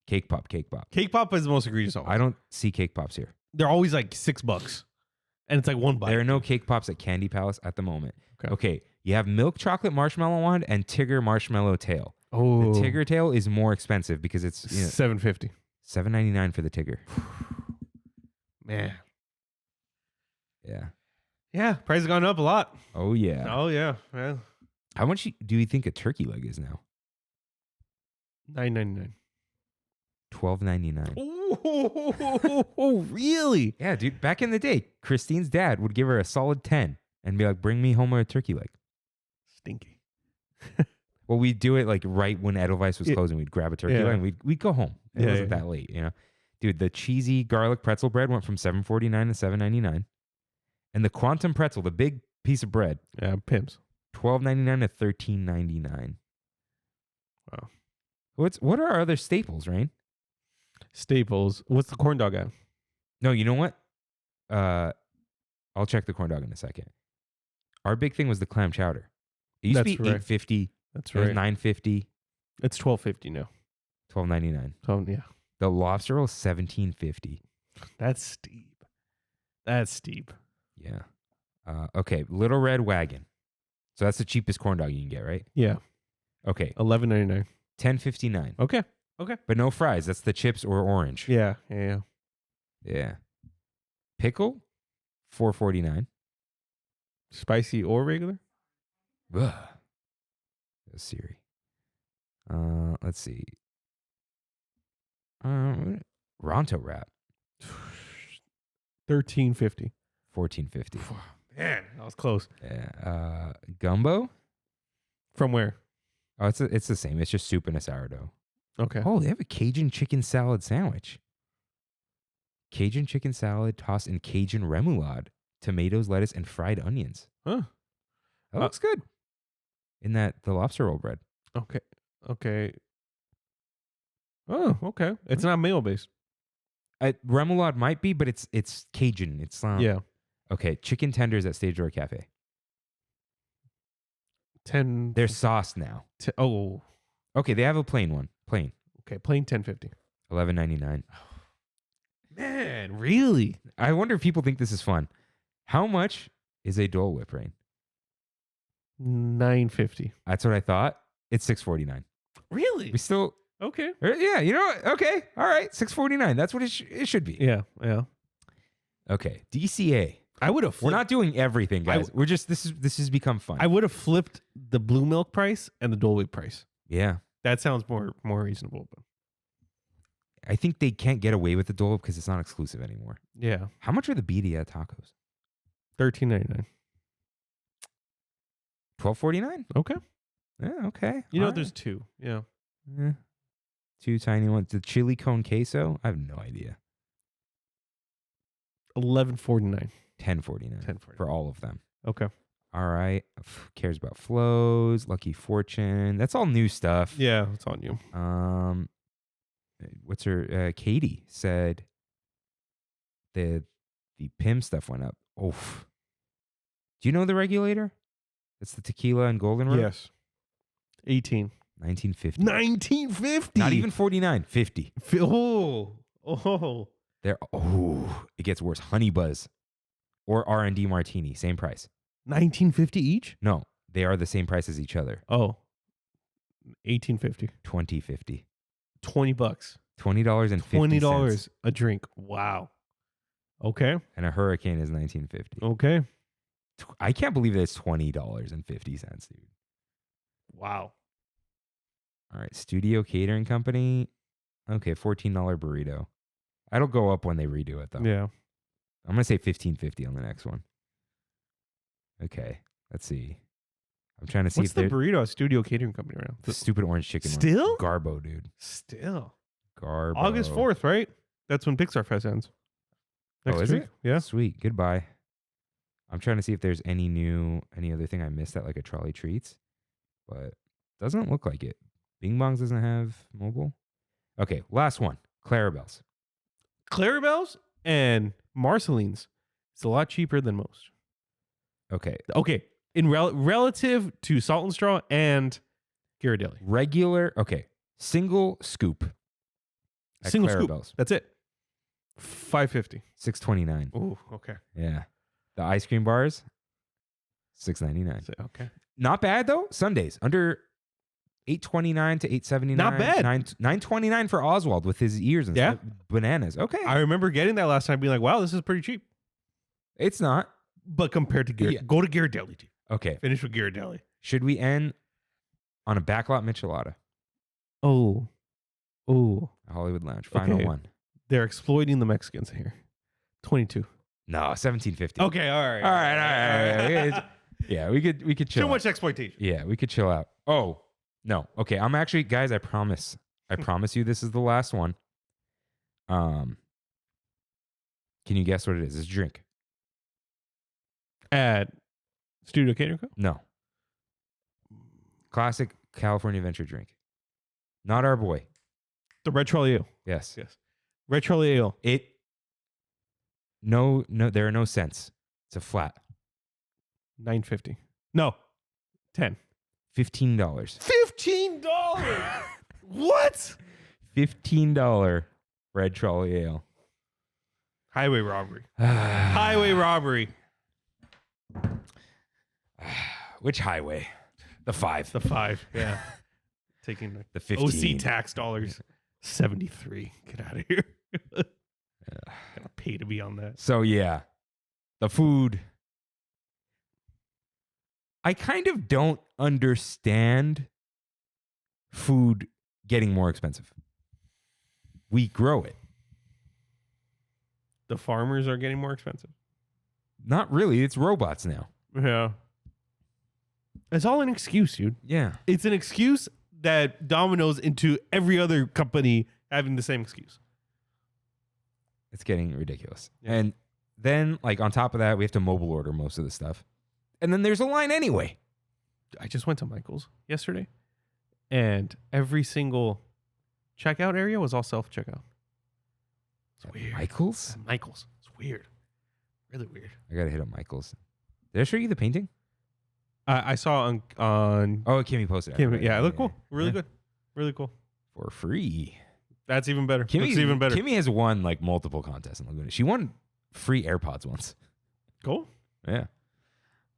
Cake Pop. Cake Pop is the most egregious. I don't see Cake Pops here. They're always like $6. And it's like one bite. There are no Cake Pops at Candy Palace at the moment. Okay. You have milk chocolate marshmallow wand and Tigger marshmallow tail. Oh. The Tigger tail is more expensive because it's $7.50. $7.99 for the Tigger. Man. Yeah. Yeah. Price has gone up a lot. Oh, yeah. Oh, yeah. Man. How much do you think a turkey leg is now? $9.99. $12.99. Oh, really? Yeah, dude. Back in the day, Christine's dad would give her a solid 10 and be like, bring me home a turkey leg. Stinky. Well, we'd do it like right when Edelweiss was closing. We'd grab a turkey leg and we'd go home. It wasn't that late, you know? Dude, the cheesy garlic pretzel bread went from $7.49 to $7.99. And the quantum pretzel, the big piece of bread. Yeah, pimps. $12.99 to $13.99. Wow. What are our other staples, Rain? Staples. What's the corn dog at? No, you know what? I'll check the corn dog in a second. Our big thing was the clam chowder. It used to be $8.50. That's right. right. $9.50. It's $12.50 now. $12.99. Yeah. The lobster roll $17.50. That's steep. That's steep. Yeah. Okay, Little Red Wagon. So that's the cheapest corn dog you can get, right? Yeah. Okay, $11.99. $10.59. Okay. But no fries. That's the chips or orange. Yeah. Yeah. Pickle, $4.49. Spicy or regular? Ugh. Siri. Let's see. Ronto wrap, $13.50. $14.50. Man, that was close. Yeah. Gumbo. From where? Oh, it's the same. It's just soup and a sourdough. Okay. Oh, they have a Cajun chicken salad sandwich. Cajun chicken salad tossed in Cajun remoulade, tomatoes, lettuce, and fried onions. Huh. That looks good. In the lobster roll bread. Okay. Oh, okay. It's not mayo based. Remoulade might be, but it's Cajun. It's Yeah. Okay, chicken tenders at Stage Door Cafe. 10. They're sauced now. Oh. Okay, they have a plain one. Plain. Okay, plain $10.50. $11.99. Man, really? I wonder if people think this is fun. How much is a Dole Whip, Rain? $9.50. That's what I thought. It's $6.49. Really? We still. Okay. Yeah, you know what? Okay. All right. $6.49. That's what it should be. Yeah. Okay. DCA. I would have. We're not doing everything, guys. We're just this has become fun. I would have flipped the blue milk price and the Dole Whip price. Yeah. That sounds more reasonable. But I think they can't get away with the Dole Whip because it's not exclusive anymore. yeah. How much are the birria tacos? $13.99. $12.49? Okay. Yeah, okay. You know, All there's two. Yeah. right. Two tiny ones. The chili con queso? I have no idea. $11.49. $10.49 for all of them. Okay. All right. Cares about flows, Lucky Fortune. That's all new stuff. Yeah, it's on you. What's her? Katie said the PIM stuff went up. Oof. Do you know the regulator? It's the tequila and golden road. Yes. 18. 1950. 1950. Not even 49. 50. Oh. There. Oh, it gets worse. Honey Buzz or R&D Martini, same price. 1950 each? No, they are the same price as each other. Oh. 1850. 20.50. $20. $20.50. $20 a drink. Wow. Okay. And a hurricane is 1950. Okay. I can't believe that it's $20.50, dude. Wow. All right, Studio Catering Company. Okay, $14 burrito. It'll go up when they redo it, though. Yeah. I'm gonna say $15.50 on the next one. Okay, let's see. I'm trying to see What's if the they're burrito at Studio Catering Company right now? the stupid orange chicken. one. Still? Garbo, dude. Still. Garbo. August 4th, right? That's when Pixar Fest ends. Next is week. it? Yeah. Sweet. Goodbye. I'm trying to see if there's any other thing I missed at like a Trolley Treats, but doesn't look like it. Bing Bongs doesn't have mobile. Okay, last one. Clarabelle's. Clarabelle's and Marceline's. It's a lot cheaper than most. Okay. Okay. In relative to Salt and Straw and Ghirardelli. Regular. Okay. Single scoop. At Single scoop. Clarabelle's. That's it. $5.50. $6.29. Oh, okay. Yeah. The ice cream bars, $6.99. Okay. Not bad though. Sundays under $8.29 to $8.79. Not bad. $9.29 for Oswald with his ears and stuff. Bananas. Okay. I remember getting that last time, being like, "Wow, this is pretty cheap." It's not. But compared to go to Ghirardelli, dude. Okay. Finish with Ghirardelli. Should we end on a backlot michelada? Oh. Hollywood Lounge. Final one. They're exploiting the Mexicans here. 22. No, $17.50. Okay, all right. All right. Yeah, we could chill. Too much exploitation. Yeah, we could chill out. Oh, no. Okay, I'm actually, guys, I promise you this is the last one. Can you guess what it is? It's a drink. At Studio Catering Co? No. Classic California Adventure drink. Not our boy. The Red Trolley Ale. Yes. Red Trolley Ale. No, there are no cents. It's a flat. $9.50. No. 10. $15. $15. What? $15 Red Trolley Ale. Highway robbery. Highway robbery. Which highway? The 5. The 5. Yeah. Taking the 15. OC tax dollars. 73. Get out of here. Gotta pay to be on that. So yeah, the food. I kind of don't understand food getting more expensive. We grow it. The farmers are getting more expensive. Not really. It's robots now. Yeah. It's all an excuse, dude. Yeah. It's an excuse that dominoes into every other company having the same excuse. It's getting ridiculous. Yeah. And then, like, on top of that, we have to mobile order most of the stuff. And then there's a line anyway. I just went to Michael's yesterday, and every single checkout area was all self-checkout. It's weird. Michael's? Michael's. It's weird. Really weird. I got to hit up Michael's. Did I show you the painting? I saw on Oh, Kimmy posted it. Kimmy. Yeah, it looked cool. Really good. Really cool. For free. That's even better. Kimmy, That's even better. Kimmy has won like multiple contests in Laguna. She won free AirPods once. Cool. Yeah.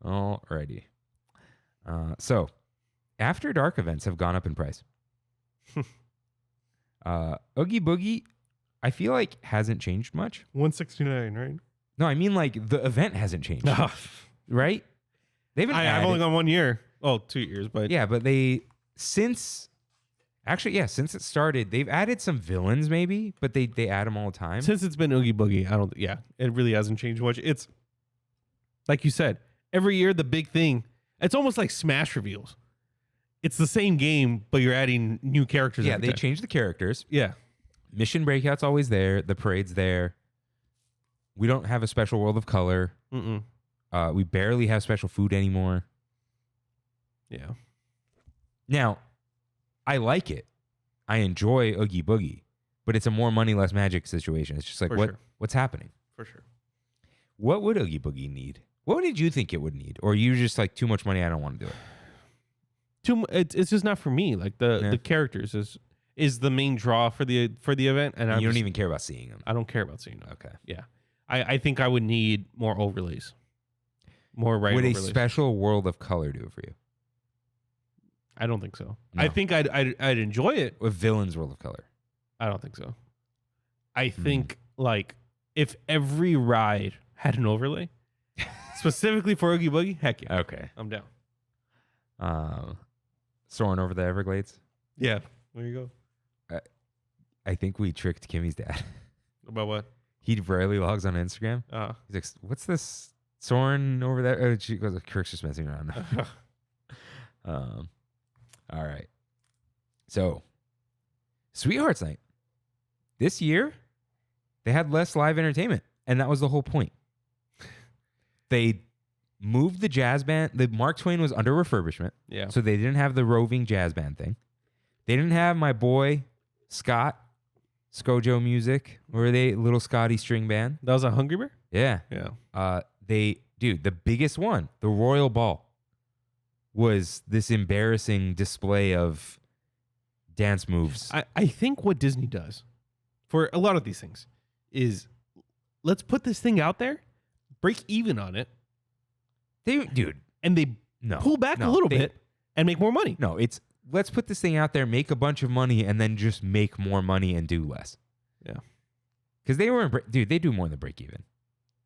Alrighty. So, After Dark events have gone up in price. Oogie Boogie, I feel like hasn't changed much. $169, right? No, I mean like the event hasn't changed, right? They haven't. I've only gone 1 year. Oh, 2 years, but yeah, but since it started, they've added some villains maybe, but they add them all the time. Since it's been Oogie Boogie, it really hasn't changed much. It's like you said, every year the big thing. It's almost like Smash reveals. It's the same game, but you're adding new characters. Yeah, they changed the characters. Yeah, Mission Breakout's always there. The parade's there. We don't have a special World of Color. We barely have special food anymore. Yeah. Now, I like it. I enjoy Oogie Boogie, but it's a more money, less magic situation. It's just like, what's happening? For sure. What would Oogie Boogie need? What did you think it would need? Or you just like, too much money, I don't want to do it? It's just not for me. Like the characters is the main draw for the event, and you don't even care about seeing them. I don't care about seeing them. Okay. Yeah. I think I would need more overlays. More Would overlays. a special World of Color do it for you? I don't think so. No. I think I'd enjoy it. With Villains World of Color? I don't think so. I think like if every ride had an overlay, specifically for Oogie Boogie, heck yeah. Okay. I'm down. Soaring over the Everglades? Yeah. There you go. I think we tricked Kimmy's dad. About what? He rarely logs on Instagram. He's like, what's this soaring over there? Oh, she goes, Kirk's just messing around. All right. So, Sweethearts Night. This year, they had less live entertainment, and that was the whole point. They moved the jazz band. The Mark Twain was under refurbishment. Yeah. So they didn't have the roving jazz band thing. They didn't have my boy, Scott, Scojo Music, or they Little Scotty String Band. That was a Hungry Bear? Yeah. Yeah. The biggest one, the Royal Ball, was this embarrassing display of dance moves. I think what Disney does for a lot of these things is let's put this thing out there, break even on it. And they pull back a little bit and make more money. No, it's let's put this thing out there, make a bunch of money, and then just make more money and do less. Yeah. Because they do more than break even.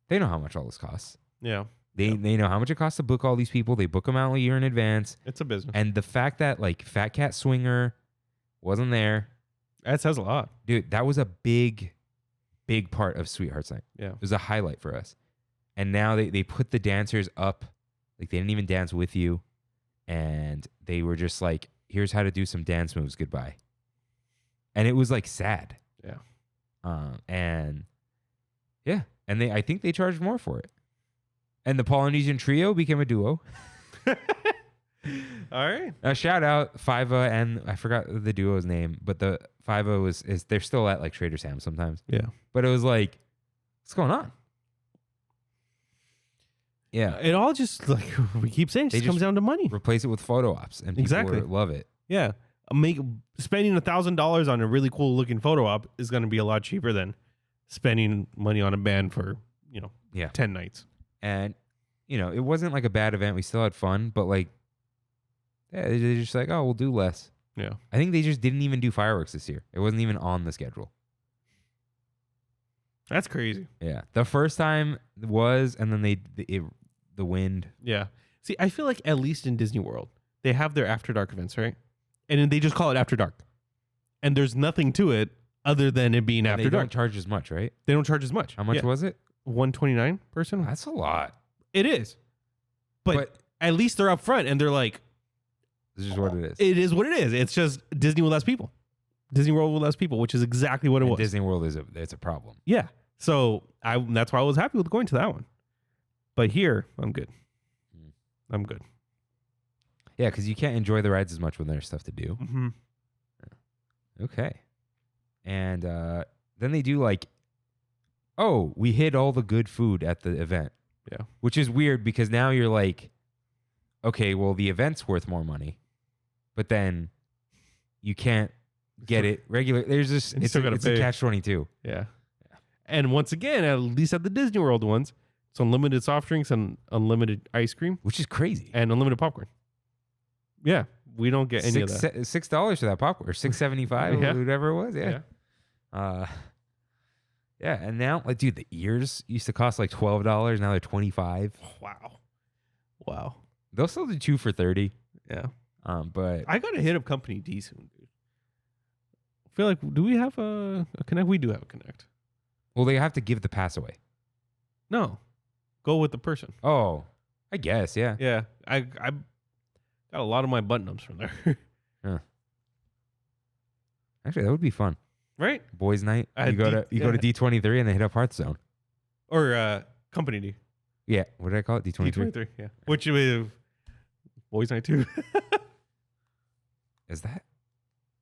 They know how much all this costs. Yeah. They know how much it costs to book all these people. They book them out a year in advance. It's a business. And the fact that like Fat Cat Swinger wasn't there. That says a lot. Dude, that was a big part of Sweethearts Night. Yeah. It was a highlight for us. And now they put the dancers up. Like they didn't even dance with you. And they were just like, here's how to do some dance moves. Goodbye. And it was like sad. Yeah. And I think they charged more for it. And the Polynesian Trio became a duo. All right. Shout out Fiva, and I forgot the duo's name, but the Fiva they're still at like Trader Sam's sometimes. Yeah. But it was like, what's going on? Yeah. It all just like we keep saying, it just comes down to money. Replace it with photo ops, and people love it. Yeah. Spending $1,000 on a really cool looking photo op is going to be a lot cheaper than spending money on a band for, 10 nights. And, it wasn't like a bad event. We still had fun, but like, yeah, they're just like, oh, we'll do less. Yeah. I think they just didn't even do fireworks this year. It wasn't even on the schedule. That's crazy. Yeah. The first time was, and then the wind. Yeah. See, I feel like at least in Disney World, they have their After Dark events, right? And then they just call it After Dark. And there's nothing to it other than it being After They Dark. don't charge as much, right? They don't charge as much. How much was it? $129 person. That's a lot. It is. But at least they're up front and they're like, this is what it is. It is what it is. It's just Disney with less people. Disney World with less people, which is exactly what it was. Disney World it's a problem. Yeah. So that's why I was happy with going to that one. But here, I'm good. I'm good. Yeah, because you can't enjoy the rides as much when there's stuff to do. Mm-hmm. Okay. And then they do like, oh, we hid all the good food at the event. Yeah. Which is weird because now you're like, okay, well, the event's worth more money, but then you can't get it regular. There's this, it's a catch-22. Yeah. And once again, at least at the Disney World ones, it's unlimited soft drinks and unlimited ice cream. Which is crazy. And unlimited popcorn. Yeah. We don't get any of that. $6 for that popcorn, or $6.75, Yeah. whatever it was. Yeah. Yeah. And now, like, dude, the ears used to cost like $12. Now they're $25. Wow. They'll still do 2 for $30. Yeah. But I got to hit up Company D soon, dude. I feel like, do we have a Connect? We do have a Connect. well, they have to give the pass away. No. Go with the person. Oh, I guess, yeah. Yeah. I got a lot of my button ups from there. Actually, that would be fun. Right? Boys' night. You go to D23 and they hit up Hearthstone. Or Company D. Yeah. What did I call it? D23. D23, yeah. Which is Boys' Night too. Is that?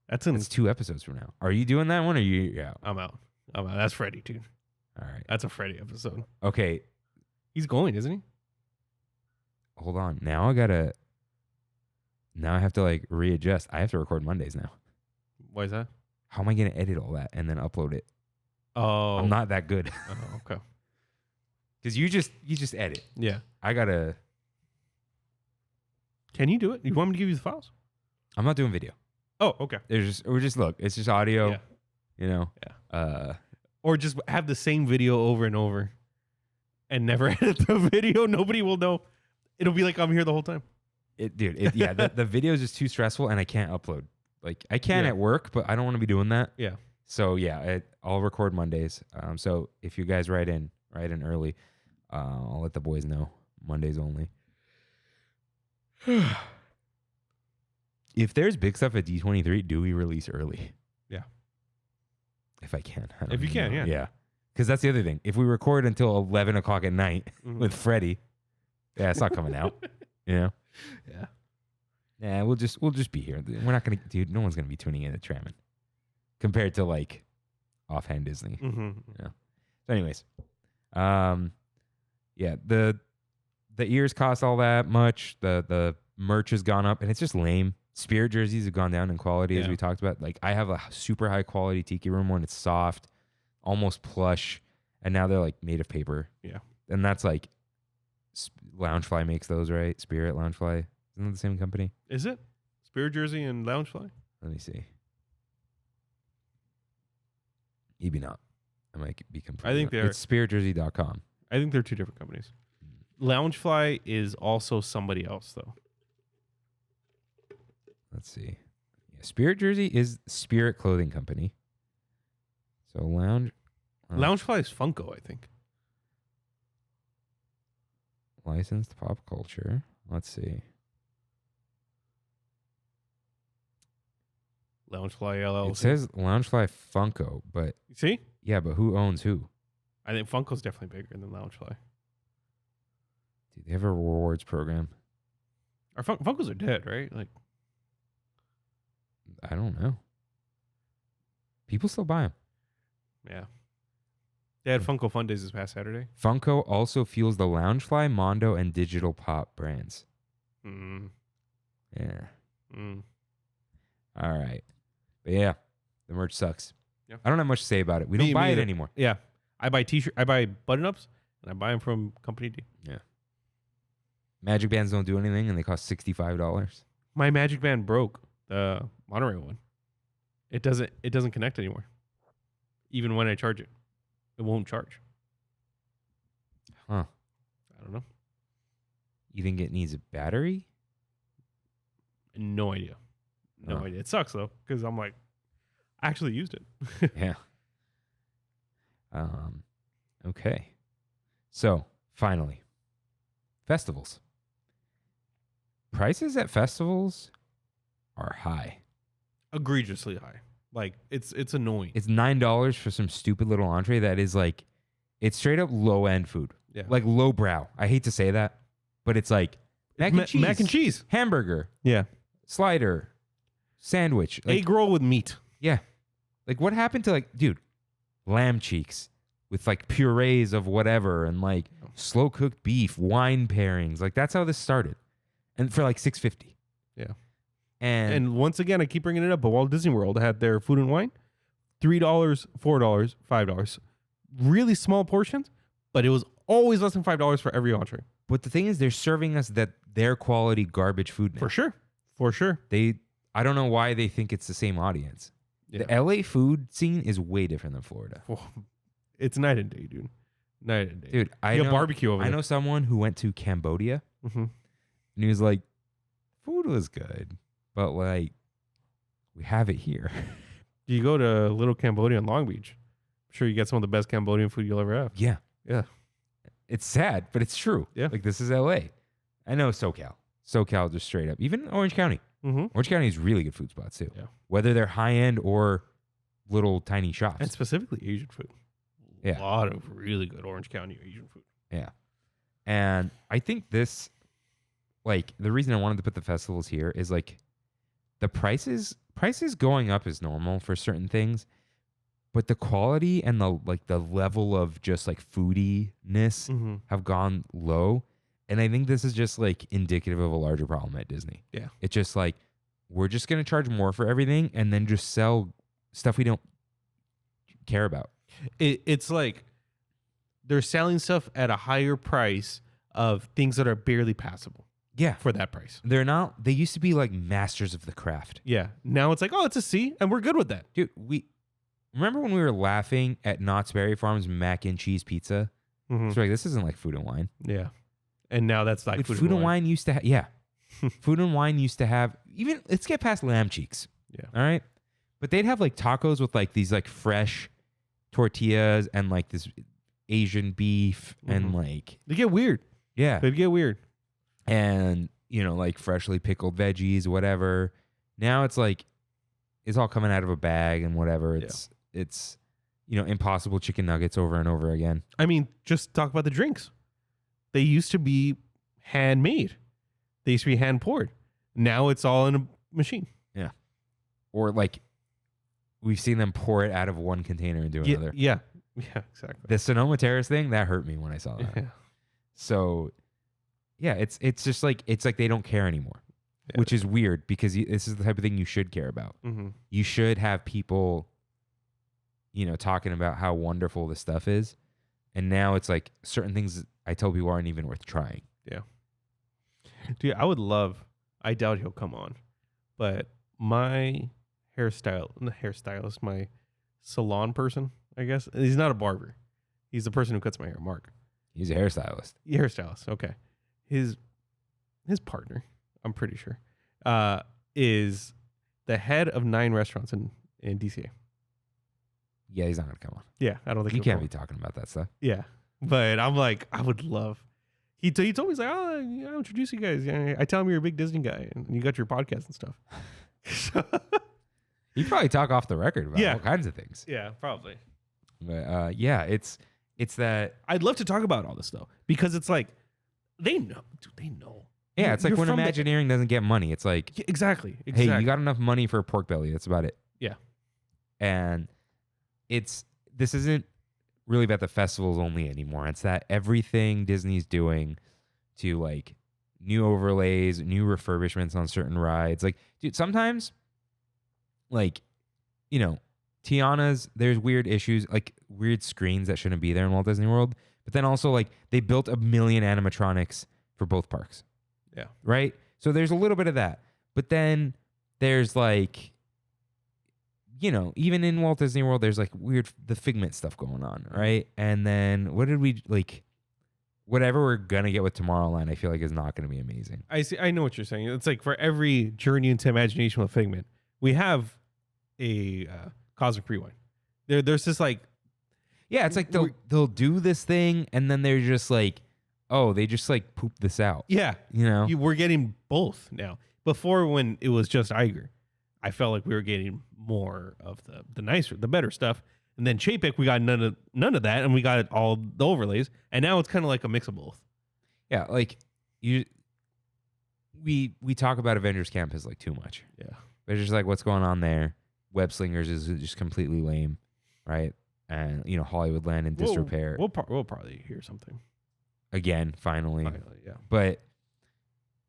That's 2 episodes from now. Are you doing that one or you out? I'm out. That's Freddy, dude. All right. That's a Freddy episode. Okay. He's going, isn't he? Hold on. Now I have to like readjust. I have to record Mondays now. Why is that? How am I going to edit all that and then upload it? Oh. I'm not that good. Oh, okay. Because you just edit. Yeah. I got to. Can you do it? You want me to give you the files? I'm not doing video. Oh, okay. Look. It's just audio. Yeah. You know? Yeah. Or just have the same video over and over and never edit the video. Nobody will know. It'll be like I'm here the whole time. The video is just too stressful and I can't upload. Like I can at work, but I don't want to be doing that. Yeah. So I'll record Mondays. So if you guys write in early, I'll let the boys know. Mondays only. If there's big stuff at D23, do we release early? Yeah. If I can. If you can, yeah. Yeah. Because that's the other thing. If we record until 11 o'clock at night with Freddie, it's not coming out. You know? Yeah. Yeah, we'll just be here. We're not gonna, dude. No one's gonna be tuning in to Trammin compared to like offhand Disney. Mm-hmm. Yeah. So, anyways, yeah, the ears cost all that much. The merch has gone up, and it's just lame. Spirit jerseys have gone down in quality, as we talked about. Like I have a super high quality Tiki Room one. It's soft, almost plush, and now they're like made of paper. Yeah, and that's like Loungefly makes those, right? Spirit Loungefly. Isn't that the same company? Is it? Spirit Jersey and Loungefly? Let me see. Maybe not. I might be completely. I think they're. It's spiritjersey.com. I think they're 2 different companies. Loungefly is also somebody else, though. Let's see. Yeah, Spirit Jersey is Spirit Clothing Company. So Loungefly is Funko, I think. Licensed pop culture. Let's see. Loungefly LLC. It says Loungefly Funko, but See? Yeah, but who owns who? I think Funko's definitely bigger than Loungefly. Dude, they have a rewards program. Our Funkos are dead, right? Like, I don't know. People still buy them. Yeah. They had Funko Fun Days this past Saturday. Funko also fuels the Loungefly, Mondo, and Digital Pop brands. Yeah. All right. But yeah, the merch sucks. Yeah. I don't have much to say about it. We don't buy it anymore. Yeah. I buy t-shirt, I buy button-ups, and I buy them from Company D. Yeah. Magic bands don't do anything, and they cost $65. My Magic Band broke, the monorail one. It doesn't connect anymore. Even when I charge it, it won't charge. Huh. I don't know. You think it needs a battery? No idea. No Huh. idea. It sucks though, because I'm like, I actually used it. Yeah. Okay. So, finally, festivals. Prices at festivals are high. Egregiously high. Like it's annoying. It's $9 for some stupid little entree that is like, it's straight up low end food. Yeah. Like low brow. I hate to say that, but it's like mac and cheese, hamburger, Yeah. slider, sandwich, like, Egg roll with meat. yeah. Like what happened to like, dude, lamb cheeks with like purees of whatever and like slow cooked beef, wine pairings. Like that's how this started. And for like $6.50. Yeah. And once again, I keep bringing it up, but Walt Disney World had their food and wine, $3, $4, $5. Really small portions, but it was always less than $5 for every entree. but the thing is they're serving us their quality garbage food now. For sure. For sure. I don't know why they think it's the same audience. Yeah. The LA food scene is way different than Florida. It's night and day, dude. Night and day. Dude, I You know got barbecue over I there. know someone who went to Cambodia Mm-hmm. and he was like, food was good, but like we have it here. You go to Little Cambodia in Long Beach. I'm sure you get some of the best Cambodian food you'll ever have. Yeah. Yeah. It's sad, but it's true. Yeah. Like this is LA. I know SoCal. SoCal just straight up. Even Orange County. Mm-hmm. Orange County has really good food spots too. Yeah. Whether they're high end or little tiny shops. And specifically Asian food. Yeah. A lot of really good Orange County Asian food. Yeah. And I think this, like, the reason I wanted to put the festivals here is like the prices going up is normal for certain things, but the quality and the level of just like foodiness Mm-hmm. have gone low. And I think this is just like indicative of a larger problem at Disney. Yeah. It's just like, we're just going to charge more for everything and then just sell stuff we don't care about. It's like they're selling stuff at a higher price of things that are barely passable Yeah. for that price. They used to be like masters of the craft. Yeah. Now it's like, oh, it's a C, and we're good with that. Dude, remember when we were laughing at Knott's Berry Farm's mac and cheese pizza? Mm-hmm. It's like, this isn't like Food and Wine. Yeah. And now that's like Dude, Food and Wine used to have, yeah. Food and Wine used to have, even, let's get past lamb cheeks. Yeah. All right? But they'd have like tacos with like these like fresh tortillas and like this Asian beef and like, They get weird. yeah. They get weird. And, you know, like freshly pickled veggies, whatever. Now it's like, it's all coming out of a bag and whatever. It's, you know, Impossible chicken nuggets over and over again. I mean, just talk about the drinks. They used to be handmade. They used to be hand poured. Now it's all in a machine. Yeah. Or like, we've seen them pour it out of one container into Yeah, another. yeah, exactly. The Sonoma Terrace thing, that hurt me when I saw that. Yeah. So, yeah, it's just like, it's like they don't care anymore, Yeah. which is weird because this is the type of thing you should care about. Mm-hmm. You should have people, you know, talking about how wonderful this stuff is. And now it's like certain things I tell people aren't even worth trying. Yeah. Dude, I doubt he'll come on, but my hairstylist, my salon person, I guess. He's not a barber. He's the person who cuts my hair, Mark. He's a hairstylist. Hairstylist, okay. His partner, I'm pretty sure, is the head of 9 restaurants in DCA. Yeah, he's not going to come on. Yeah, I don't think You he'll can't come be talking about that stuff. Yeah, but I'm like, I would love. He told me, he's like, oh, I'll introduce you guys. I tell him you're a big Disney guy and you got your podcast and stuff. You probably talk off the record about Yeah. all kinds of things. Yeah, probably. But yeah, it's that. I'd love to talk about all this though, because it's like they know, dude, they know. Yeah, it's like You're when from the- Imagineering doesn't get money. It's like, Yeah, exactly. hey, you got enough money for a pork belly. That's about it. Yeah. And this isn't really about the festivals only anymore. It's that everything Disney's doing to like new overlays, new refurbishments on certain rides. Like, dude, sometimes, like, you know, Tiana's, there's weird issues, like weird screens that shouldn't be there in Walt Disney World. But then also, like, they built 1 million animatronics for both parks. Yeah. Right? So there's a little bit of that. But then there's, like, you know, even in Walt Disney World, there's, like, the Figment stuff going on, right? And then what did we, like, whatever we're going to get with Tomorrowland, I feel like is not going to be amazing. I see. I know what you're saying. It's like for every journey into imagination with Figment, we have a Cosmic Rewind. There's this, like, yeah, it's like they'll do this thing and then they're just like, oh, they just like poop this out. Yeah. You know? We're getting both now. Before, when it was just Iger, I felt like we were getting more of the nicer, the better stuff. And then Chapek, we got none of that, and we got all the overlays. And now it's kind of like a mix of both. Yeah, like we talk about Avengers Camp as like too much. Yeah. But it's just like what's going on there. Web Slingers is just completely lame, right? And, you know, Hollywoodland in disrepair. We'll probably hear something. Again, finally. Yeah. But,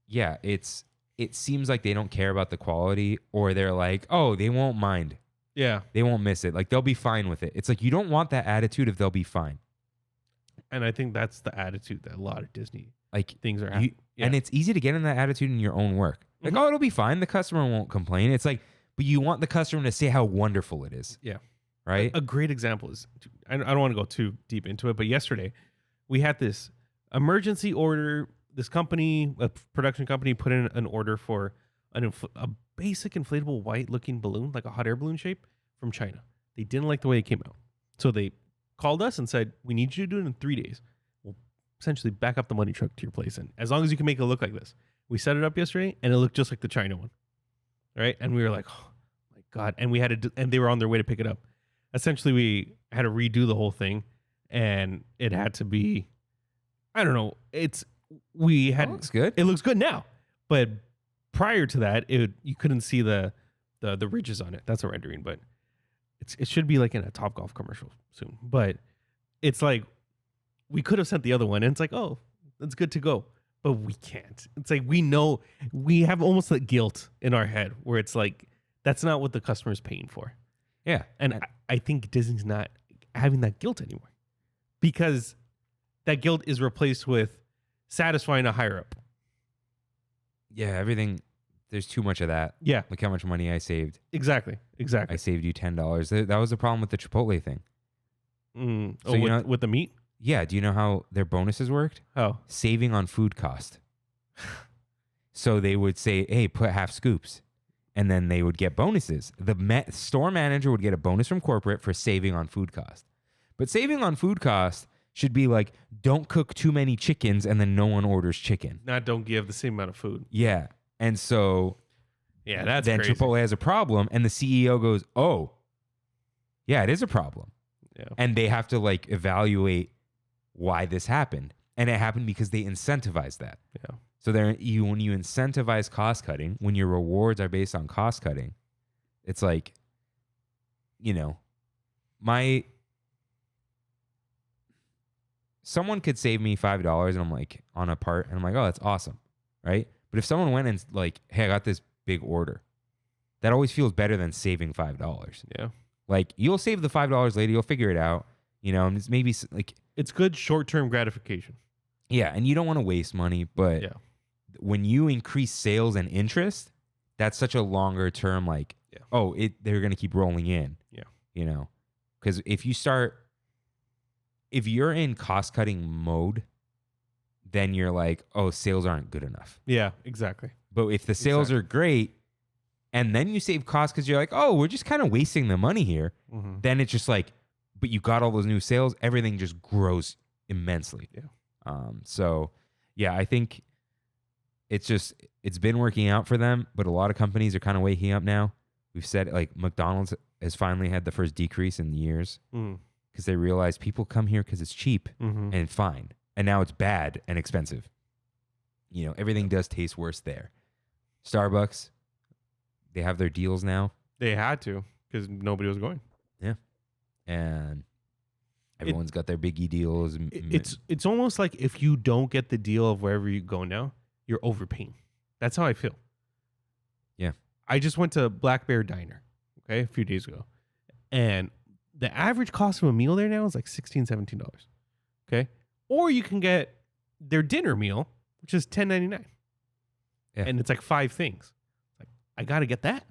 yeah, it seems like they don't care about the quality, or they're like, oh, they won't mind. Yeah. They won't miss it. Like, they'll be fine with it. It's like, you don't want that attitude if they'll be fine. And I think that's the attitude that a lot of Disney like things are having. Yeah. And it's easy to get in that attitude in your own work. Like, oh, it'll be fine. The customer won't complain. It's like, but you want the customer to say how wonderful it is. Yeah. Right? A great example is, I don't want to go too deep into it, but yesterday we had this emergency order. This company, a production company, put in an order for a basic inflatable white looking balloon, like a hot air balloon shape, from China. They didn't like the way it came out. So they called us and said, we need you to do it in 3 days. We'll essentially back up the money truck to your place. And as long as you can make it look like this. We set it up yesterday and it looked just like the China one. Right? And we were like, oh my God. And and they were on their way to pick it up. Essentially, we had to redo the whole thing, and it had to be, I don't know. It looks good. It looks good now, but prior to that, you couldn't see the ridges on it. That's a rendering, but it should be like in a Topgolf commercial soon. But it's like we could have sent the other one, and it's like, oh, it's good to go, but we can't. It's like we know we have almost that guilt in our head where it's like that's not what the customer is paying for. Yeah. And I think Disney's not having that guilt anymore, because that guilt is replaced with satisfying a higher up. Yeah, everything. There's too much of that. Yeah. Look how much money I saved. Exactly. I saved you $10. That was the problem with the Chipotle thing. So with the meat? Yeah. Do you know how their bonuses worked? Oh. Saving on food cost. So they would say, hey, put half scoops. And then they would get bonuses. The store manager would get a bonus from corporate for saving on food cost. But saving on food cost should be like, don't cook too many chickens and then no one orders chicken. Not don't give the same amount of food. Yeah. And so that's then crazy. Chipotle has a problem and the CEO goes, oh, yeah, it is a problem. Yeah. And they have to like evaluate why this happened. And it happened because they incentivized that. Yeah. So when you incentivize cost cutting, when your rewards are based on cost cutting, it's like, you know, someone could save me $5 and I'm like on a part and I'm like, oh, that's awesome. Right. But if someone went and like, hey, I got this big order, that always feels better than saving $5. Yeah. Like you'll save the $5 later. You'll figure it out, you know, and it's maybe like, it's good short-term gratification. Yeah. And you don't want to waste money, but when you increase sales and interest, that's such a longer term, like, they're going to keep rolling in. Yeah. You know, because if you're in cost cutting mode, then you're like, oh, sales aren't good enough. Yeah, exactly. But if the sales are great and then you save costs because you're like, oh, we're just kind of wasting the money here, then it's just like, but you got all those new sales, everything just grows immensely. Yeah. So, yeah, I think it's been working out for them, but a lot of companies are kind of waking up now. We've said like McDonald's has finally had the first decrease in years because they realize people come here because it's cheap and fine. And now it's bad and expensive. You know, everything does taste worse there. Starbucks, they have their deals now. They had to because nobody was going. Yeah. And everyone's got their biggie deals. It's almost like if you don't get the deal of wherever you go now, you're overpaying. That's how I feel. Yeah. I just went to Black Bear Diner, a few days ago. And the average cost of a meal there now is like $16, $17. Okay. Or you can get their dinner meal, which is $10.99. Yeah. And it's like 5 things. Like, I got to get that.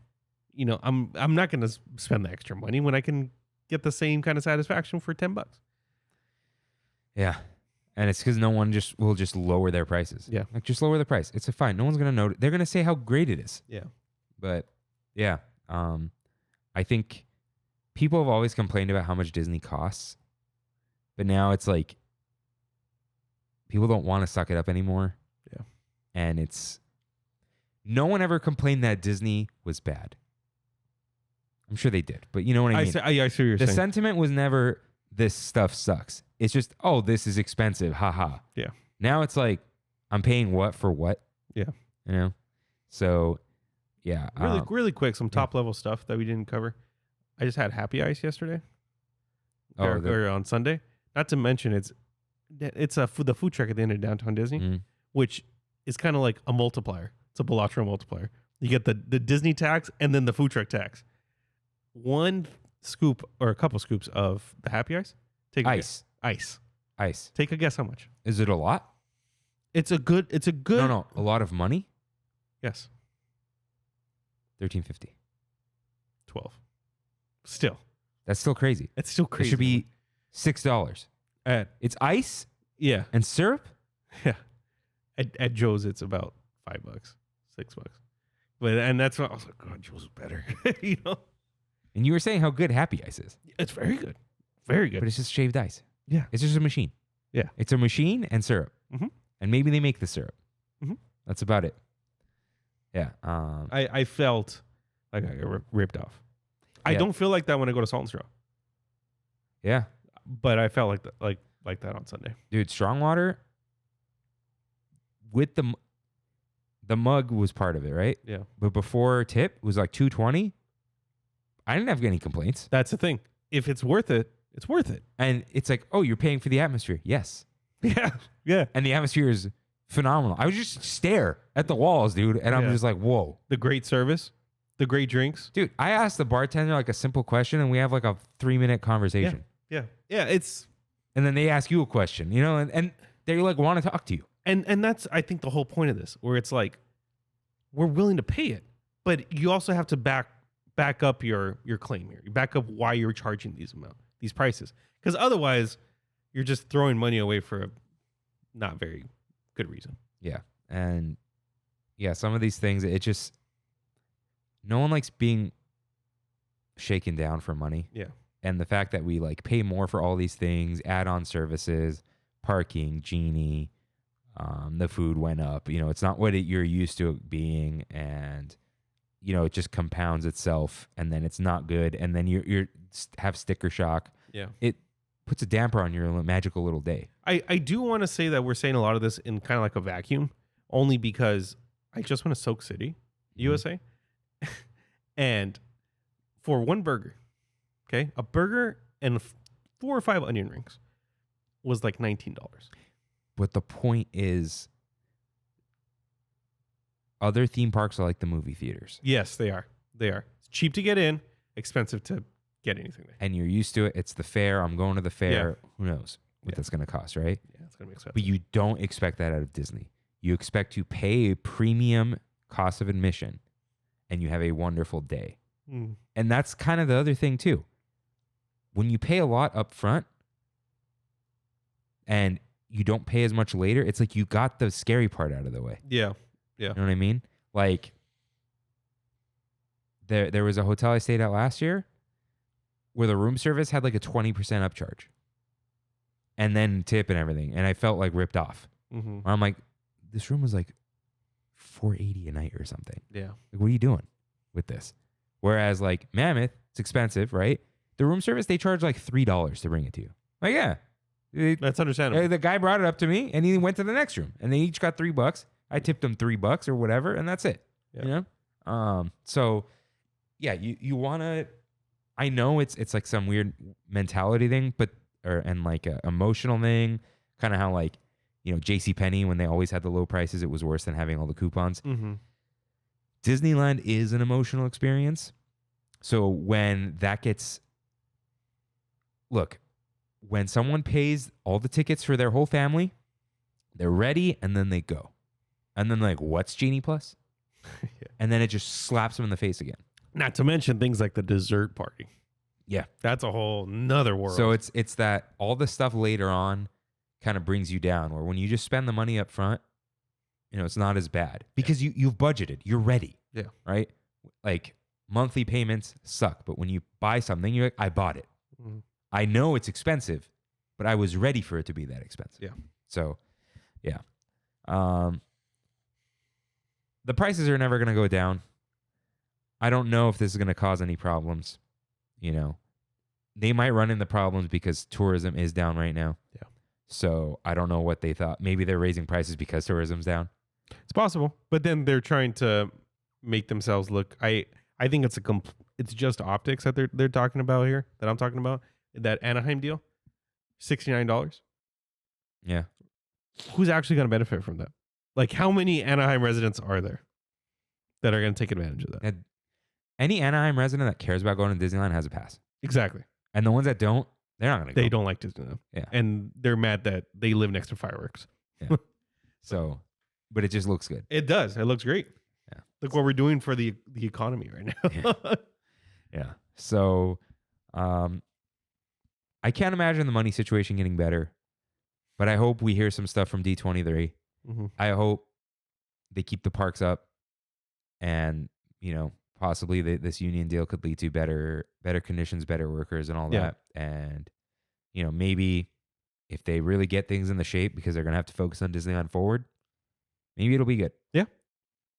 You know, I'm not going to spend the extra money when I can get the same kind of satisfaction for $10. Yeah. And it's because no one will just lower their prices. Yeah. Like, just lower the price. It's fine. No one's going to know. They're going to say how great it is. Yeah. But yeah, I think people have always complained about how much Disney costs. But now it's like people don't want to suck it up anymore. Yeah. And no one ever complained that Disney was bad. I'm sure they did, but you know what I mean? I see what you're the saying. sentiment was never, this stuff sucks. It's just, oh, this is expensive. Haha. Yeah. Now it's like, I'm paying what for what? Yeah. You know? So, yeah. Really quick, some top level stuff that we didn't cover. I just had Happy Ice yesterday. Or on Sunday. Not to mention, it's the food truck at the end of downtown Disney, which is kind of like a multiplier. It's a bilateral multiplier. You get the Disney tax and then the food truck tax. 1 scoop or a couple scoops of the Happy Ice. Take a guess. Ice. Take a guess how much. Is it a lot? It's a good. No, a lot of money. Yes. $13.50. 12. Still. That's still crazy. It's still crazy. It should be $6. It's ice. Yeah. And syrup. Yeah. At Joe's, it's about $5, $6. And that's what I was like. God, Joe's is better. You know. And you were saying how good Happy Ice is. It's very good. Very good. But it's just shaved ice. Yeah. It's just a machine. Yeah. It's a machine and syrup. Mm-hmm. And maybe they make the syrup. Mm-hmm. That's about it. Yeah. I felt like I got ripped off. I don't feel like that when I go to Salt and Straw. Yeah. But I felt like that on Sunday. Dude, Strong Water with the mug was part of it, right? Yeah. But before tip was like $2.20. I didn't have any complaints. That's the thing. If it's worth it, it's worth it. And it's like, oh, you're paying for the atmosphere. Yes. Yeah. Yeah. And the atmosphere is phenomenal. I would just stare at the walls, dude. And I'm just like, whoa. The great service, the great drinks. Dude, I asked the bartender like a simple question and we have like a 3-minute conversation. Yeah. Yeah. And then they ask you a question, you know, and they like want to talk to you. And that's, I think, the whole point of this, where it's like, we're willing to pay it, but you also have to back up your claim here. You back up why you're charging these prices. Because otherwise, you're just throwing money away for a not very good reason. Yeah. And yeah, some of these things, it just, no one likes being shaken down for money. Yeah. And the fact that we like pay more for all these things, add-on services, parking, Genie, the food went up. You know, it's not what you're used to it being, and you know, it just compounds itself, and then it's not good, and then you have sticker shock. Yeah, it puts a damper on your magical little day. I do want to say that we're saying a lot of this in kind of like a vacuum, only because I just went to Soak City, USA, and for one burger, okay, a burger and 4 or 5 onion rings was like $19. But the point is, other theme parks are like the movie theaters. Yes, they are. It's cheap to get in, expensive to get anything there. And you're used to it. It's the fair. I'm going to the fair. Yeah. Who knows what that's going to cost, right? Yeah, it's going to be expensive. But you don't expect that out of Disney. You expect to pay a premium cost of admission, and you have a wonderful day. Mm. And that's kind of the other thing, too. When you pay a lot up front, and you don't pay as much later, it's like you got the scary part out of the way. Yeah. Yeah. You know what I mean? Like, there was a hotel I stayed at last year where the room service had like a 20% upcharge. And then tip and everything. And I felt like ripped off. Mm-hmm. I'm like, this room was like $480 a night or something. Yeah. Like, what are you doing with this? Whereas like Mammoth, it's expensive, right? The room service, they charge like $3 to bring it to you. Like, yeah. That's understandable. The guy brought it up to me and he went to the next room and they each got $3. I tipped them $3 or whatever, and that's it. Yeah. You know? So yeah, you wanna, I know it's like some weird mentality thing, and like a emotional thing, kind of how like, you know, JCPenney, when they always had the low prices, it was worse than having all the coupons. Mm-hmm. Disneyland is an emotional experience. So when that gets look, when someone pays all the tickets for their whole family, they're ready and then they go. And then like, what's Genie Plus? Yeah. And then it just slaps them in the face again. Not to mention things like the dessert party. Yeah. That's a whole nother world. So it's that all the stuff later on kind of brings you down, or when you just spend the money up front, it's not as bad because you've budgeted, you're ready. Yeah. Right. Like monthly payments suck, but when you buy something, you're like, I bought it. Mm-hmm. I know it's expensive, but I was ready for it to be that expensive. Yeah. So, yeah. The prices are never going to go down. I don't know if this is going to cause any problems. They might run into problems because tourism is down right now. Yeah. So I don't know what they thought. Maybe they're raising prices because tourism's down. It's possible, but then they're trying to make themselves look. I think it's just optics that they're talking about here. That I'm talking about. That Anaheim deal, $69. Yeah. Who's actually going to benefit from that? Like, how many Anaheim residents are there that are going to take advantage of that? Any Anaheim resident that cares about going to Disneyland has a pass. Exactly. And the ones that don't, they're not going to go. They don't like Disneyland. Yeah. And they're mad that they live next to fireworks. Yeah. So, but it just looks good. It does. It looks great. Yeah. Look what we're doing for the economy right now. Yeah. So, I can't imagine the money situation getting better, but I hope we hear some stuff from D23. Mm-hmm. I hope they keep the parks up, and possibly this union deal could lead to better conditions, better workers, and all that. And maybe if they really get things in the shape, because they're gonna have to focus on Disneyland Forward, maybe it'll be good. Yeah,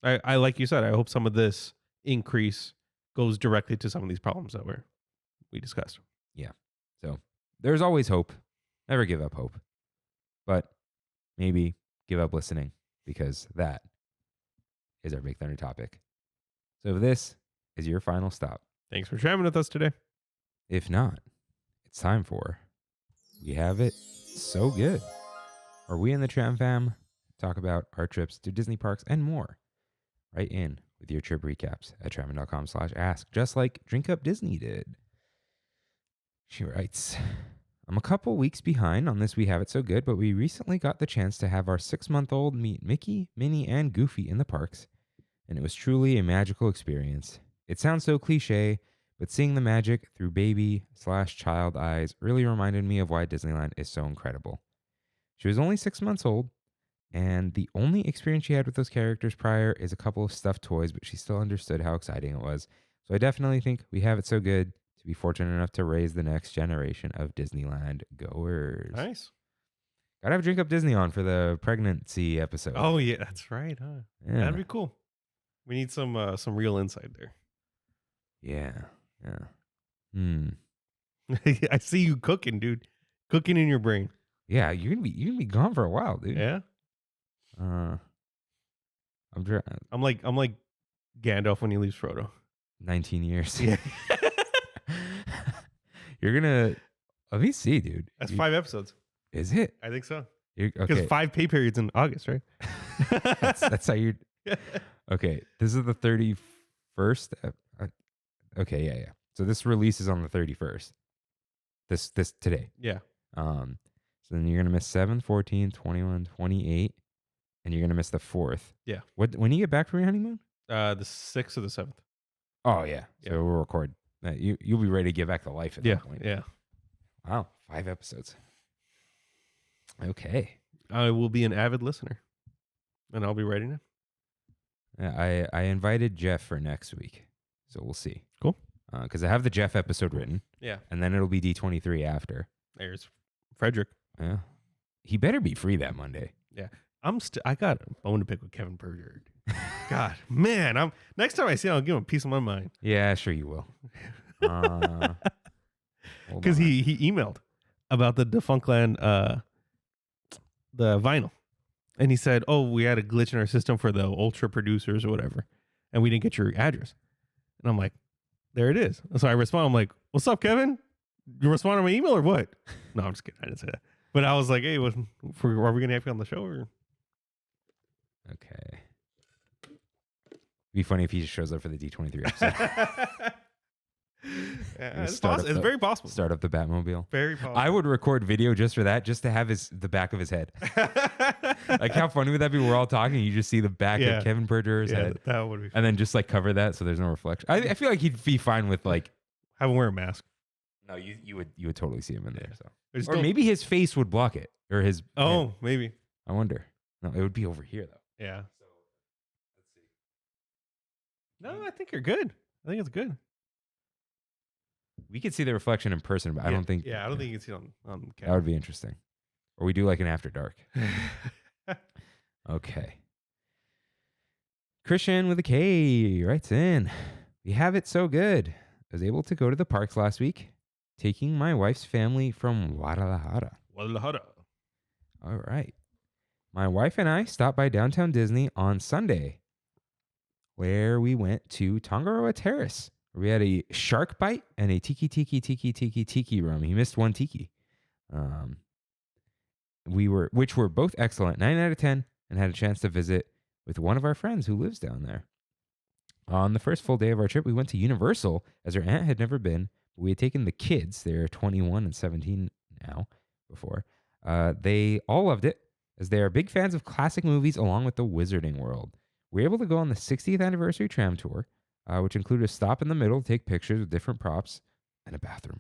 I like you said, I hope some of this increase goes directly to some of these problems that we discussed. Yeah. So there's always hope. Never give up hope, but maybe give up listening, because that is our Big Thunder topic. So if this is your final stop, thanks for traveling with us today. If not, it's time for We Have It So Good, where we in the Tram Fam talk about our trips to Disney parks and more. Right in with your trip recaps at trammin.com/ask, just like Drink Up Disney did. She writes, I'm a couple weeks behind on this We Have It So Good, but we recently got the chance to have our 6-month-old meet Mickey, Minnie, and Goofy in the parks, and it was truly a magical experience. It sounds so cliche, but seeing the magic through baby/child eyes really reminded me of why Disneyland is so incredible. She was only 6 months old, and the only experience she had with those characters prior is a couple of stuffed toys, but she still understood how exciting it was. So I definitely think We Have It So Good to be fortunate enough to raise the next generation of Disneyland goers. Nice. Gotta have Drink Up Disney on for the pregnancy episode. Oh yeah, that's right, huh? Yeah. That'd be cool. We need some real insight there. Yeah. I see you cooking, dude. Cooking in your brain. Yeah, you're gonna be gone for a while, dude. Yeah. I'm like Gandalf when he leaves Frodo. 19 years. Yeah. You're gonna let me see, dude. That's 5 episodes. Is it? I think so. Because Okay. 5 pay periods in August, right? that's how you. Okay, this is the 31st. Okay, yeah. So this releases on the 31st. This today. Yeah. So then you're gonna miss 7, 14, 21, 28, and you're gonna miss the 4th. Yeah. When do you get back from your honeymoon? The 6th or the 7th. Oh yeah. So Yeah. we'll record. You'll be ready to get back to life at that point. Yeah. Wow, 5 episodes. Okay. I will be an avid listener, and I'll be writing it. Yeah, I invited Jeff for next week, so we'll see. Cool. Because I have the Jeff episode written. Yeah. And then it'll be D23 after. There's Frederick. Yeah. He better be free that Monday. Yeah. I got a bone to pick with Kevin Purgard. God, man. Next time I see him, I'll give him a piece of my mind. Yeah, sure you will. Because he emailed about the Defunctland, the vinyl. And he said, oh, we had a glitch in our system for the ultra producers or whatever. And we didn't get your address. And I'm like, there it is. So I respond. I'm like, what's up, Kevin? You respond to my email or what? No, I'm just kidding. I didn't say that. But I was like, hey, are we going to have you on the show? Or? Okay. It'd be funny if he just shows up for the D23 episode. Yeah, it's very possible. Start up the Batmobile. Very possible. I would record video just for that, just to have the back of his head. Like, how funny would that be? We're all talking, you just see the back of Kevin Perjurer's head. That would be fun. And then just like cover that so there's no reflection. I feel like he'd be fine with like have him wear a mask. No, you would totally see him in there. Yeah. So, or maybe his face would block it, or his. Oh, head. Maybe. I wonder. No, it would be over here though. Yeah. So let's see. No, I think you're good. I think it's good. We could see the reflection in person, but I don't think. Yeah, I don't think you can see it on camera. That would be interesting. Or we do like an after dark. Okay. Christian with a K writes in. We have it so good. I was able to go to the parks last week, taking my wife's family from Guadalajara. All right. My wife and I stopped by downtown Disney on Sunday, where we went to Tangaroa Terrace. We had a shark bite and a tiki room. He missed one tiki. Which were both excellent, 9 out of 10, and had a chance to visit with one of our friends who lives down there. On the first full day of our trip, we went to Universal, as our aunt had never been. We had taken the kids. They're 21 and 17 now, before. They all loved it, as they are big fans of classic movies along with the Wizarding World. We were able to go on the 60th anniversary tram tour, which included a stop in the middle to take pictures with different props and a bathroom.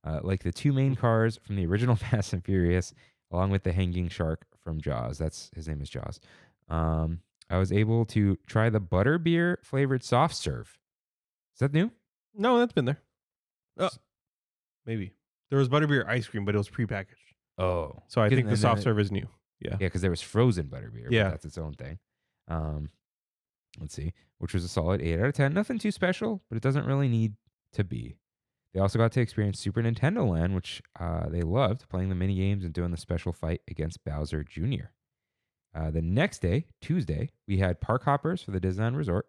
Like the two main cars from the original Fast and Furious, along with the hanging shark from Jaws. His name is Jaws. I was able to try the butterbeer flavored soft serve. Is that new? No, that's been there. Oh, maybe. There was butterbeer ice cream, but it was prepackaged. Oh. So I think the soft serve is new. Yeah. Yeah, because there was frozen butterbeer. Yeah. But that's its own thing. Let's see. Which was a solid 8 out of 10. Nothing too special, but it doesn't really need to be. They also got to experience Super Nintendo Land, which they loved, playing the mini games and doing the special fight against Bowser Jr. The next day, Tuesday, we had park hoppers for the Disneyland Resort.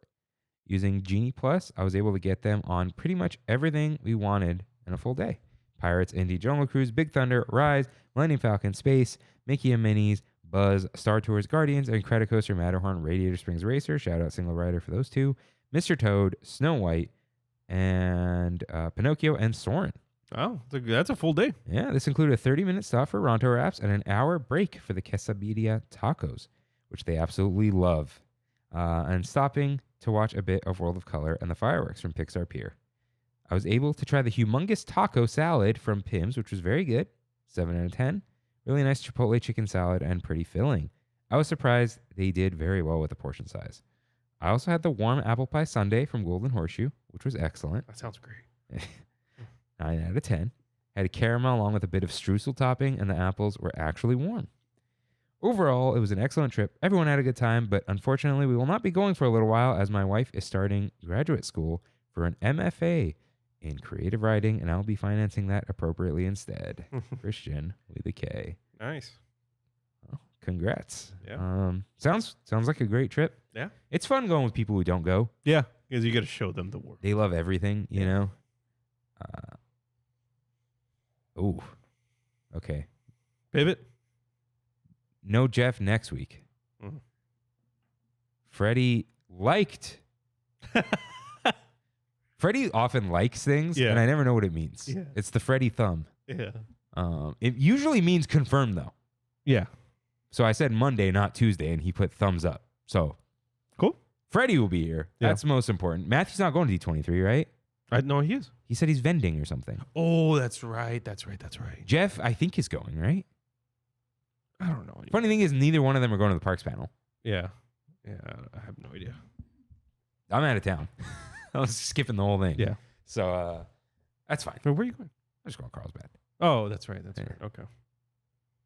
Using Genie Plus, I was able to get them on pretty much everything we wanted in a full day. Pirates, Indy, Jungle Cruise, Big Thunder, Rise, Millennium Falcon, Space, Mickey and Minnie's, Buzz, Star Tours, Guardians, and Incredicoaster, Matterhorn, Radiator Springs Racer. Shout out Single Rider for those two. Mr. Toad, Snow White, and Pinocchio and Soarin'. Oh, that's a full day. Yeah, this included a 30-minute stop for Ronto wraps and an hour break for the quesadilla tacos, which they absolutely love, and stopping to watch a bit of World of Color and the fireworks from Pixar Pier. I was able to try the humongous taco salad from Pim's, which was very good, 7 out of 10. Really nice chipotle chicken salad and pretty filling. I was surprised they did very well with the portion size. I also had the warm apple pie sundae from Golden Horseshoe, which was excellent. That sounds great. 9 out of 10. Had a caramel along with a bit of streusel topping, and the apples were actually warm. Overall, it was an excellent trip. Everyone had a good time, but unfortunately, we will not be going for a little while as my wife is starting graduate school for an MFA in creative writing, and I'll be financing that appropriately instead. Christian with a K. Nice. Oh, congrats. Yeah. Sounds like a great trip. Yeah. It's fun going with people who don't go. Yeah, because you got to show them the world. They love everything, you know. Oh, okay. Pivot. No Jeff next week. Mm. Freddie liked. Freddie often likes things, and I never know what it means. Yeah. It's the Freddie thumb. Yeah. It usually means confirmed, though. Yeah. So I said Monday, not Tuesday, and he put thumbs up. So cool. Freddie will be here. Yeah. That's most important. Matthew's not going to D23, right? No, he is. He said he's vending or something. Oh, that's right. Jeff, I think, is going, right? I don't know. Anymore. Funny thing is, neither one of them are going to the parks panel. Yeah. Yeah, I have no idea. I'm out of town. I was skipping the whole thing. Yeah. So that's fine. Where are you going? I'm just going to Carlsbad. Oh, that's right. That's Yeah. right. Okay. I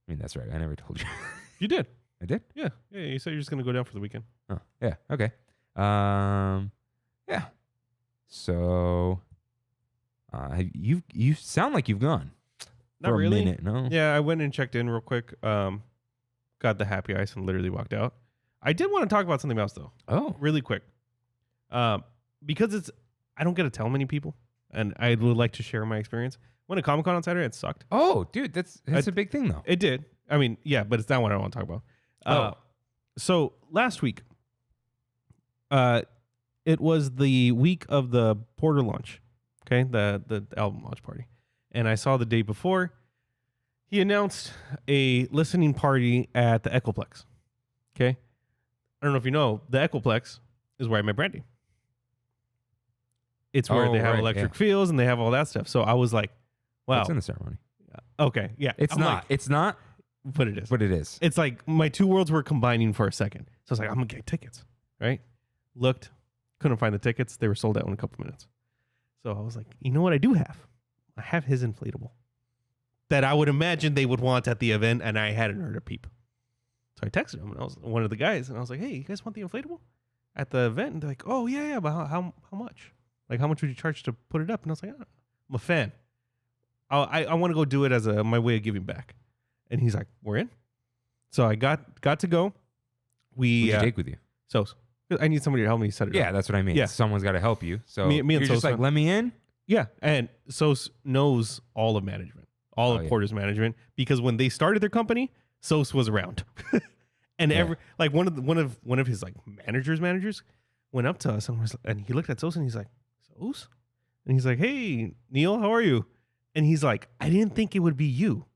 mean, that's right. I never told you. You did. I did? Yeah. Yeah. You said you're just going to go down for the weekend. Oh, yeah. Okay. Yeah. So you sound like you've gone. Not for really. a minute, no? Yeah, I went and checked in real quick. Got the happy ice and literally walked out. I did want to talk about something else though. Oh. Really quick. Because I don't get to tell many people, and I would like to share my experience. Went to Comic-Con on Saturday, it sucked. Oh, dude, that's a big thing though. It did. I mean, yeah, but it's not what I want to talk about. So last week, it was the week of the Porter launch, Okay, the album launch party. And I saw the day before, he announced a listening party at the Echoplex. Okay? I don't know if you know, the Echoplex is where I met Brandy. It's where they have electric fields and they have all that stuff. So I was like, wow. It's in the ceremony. Okay, yeah. It's not. But it is. But it is. It's like my two worlds were combining for a second. So I was like, I'm going to get tickets, right? Looked, couldn't find the tickets. They were sold out in a couple minutes. So I was like, you know what I do have? I have his inflatable that I would imagine they would want at the event, and I hadn't heard a peep. So I texted him, and I was one of the guys, and I was like, hey, you guys want the inflatable at the event? And they're like, oh, yeah, but how much? Like, how much would you charge to put it up? And I was like, I'm a fan. I want to go do it as my way of giving back. And he's like, we're in. So I got to go. Who'd you take with you? So I need somebody to help me set it up. Yeah, that's what I mean. Yeah. Someone's got to help you. So me and you're just Sosa. like, let me in? Yeah, and Sos knows all of management, all of Porter's management, because when they started their company, Sos was around, and like one of his like managers went up to us and he looked at Sos and he's like, Sos, and he's like, hey Neil, how are you? And he's like, I didn't think it would be you,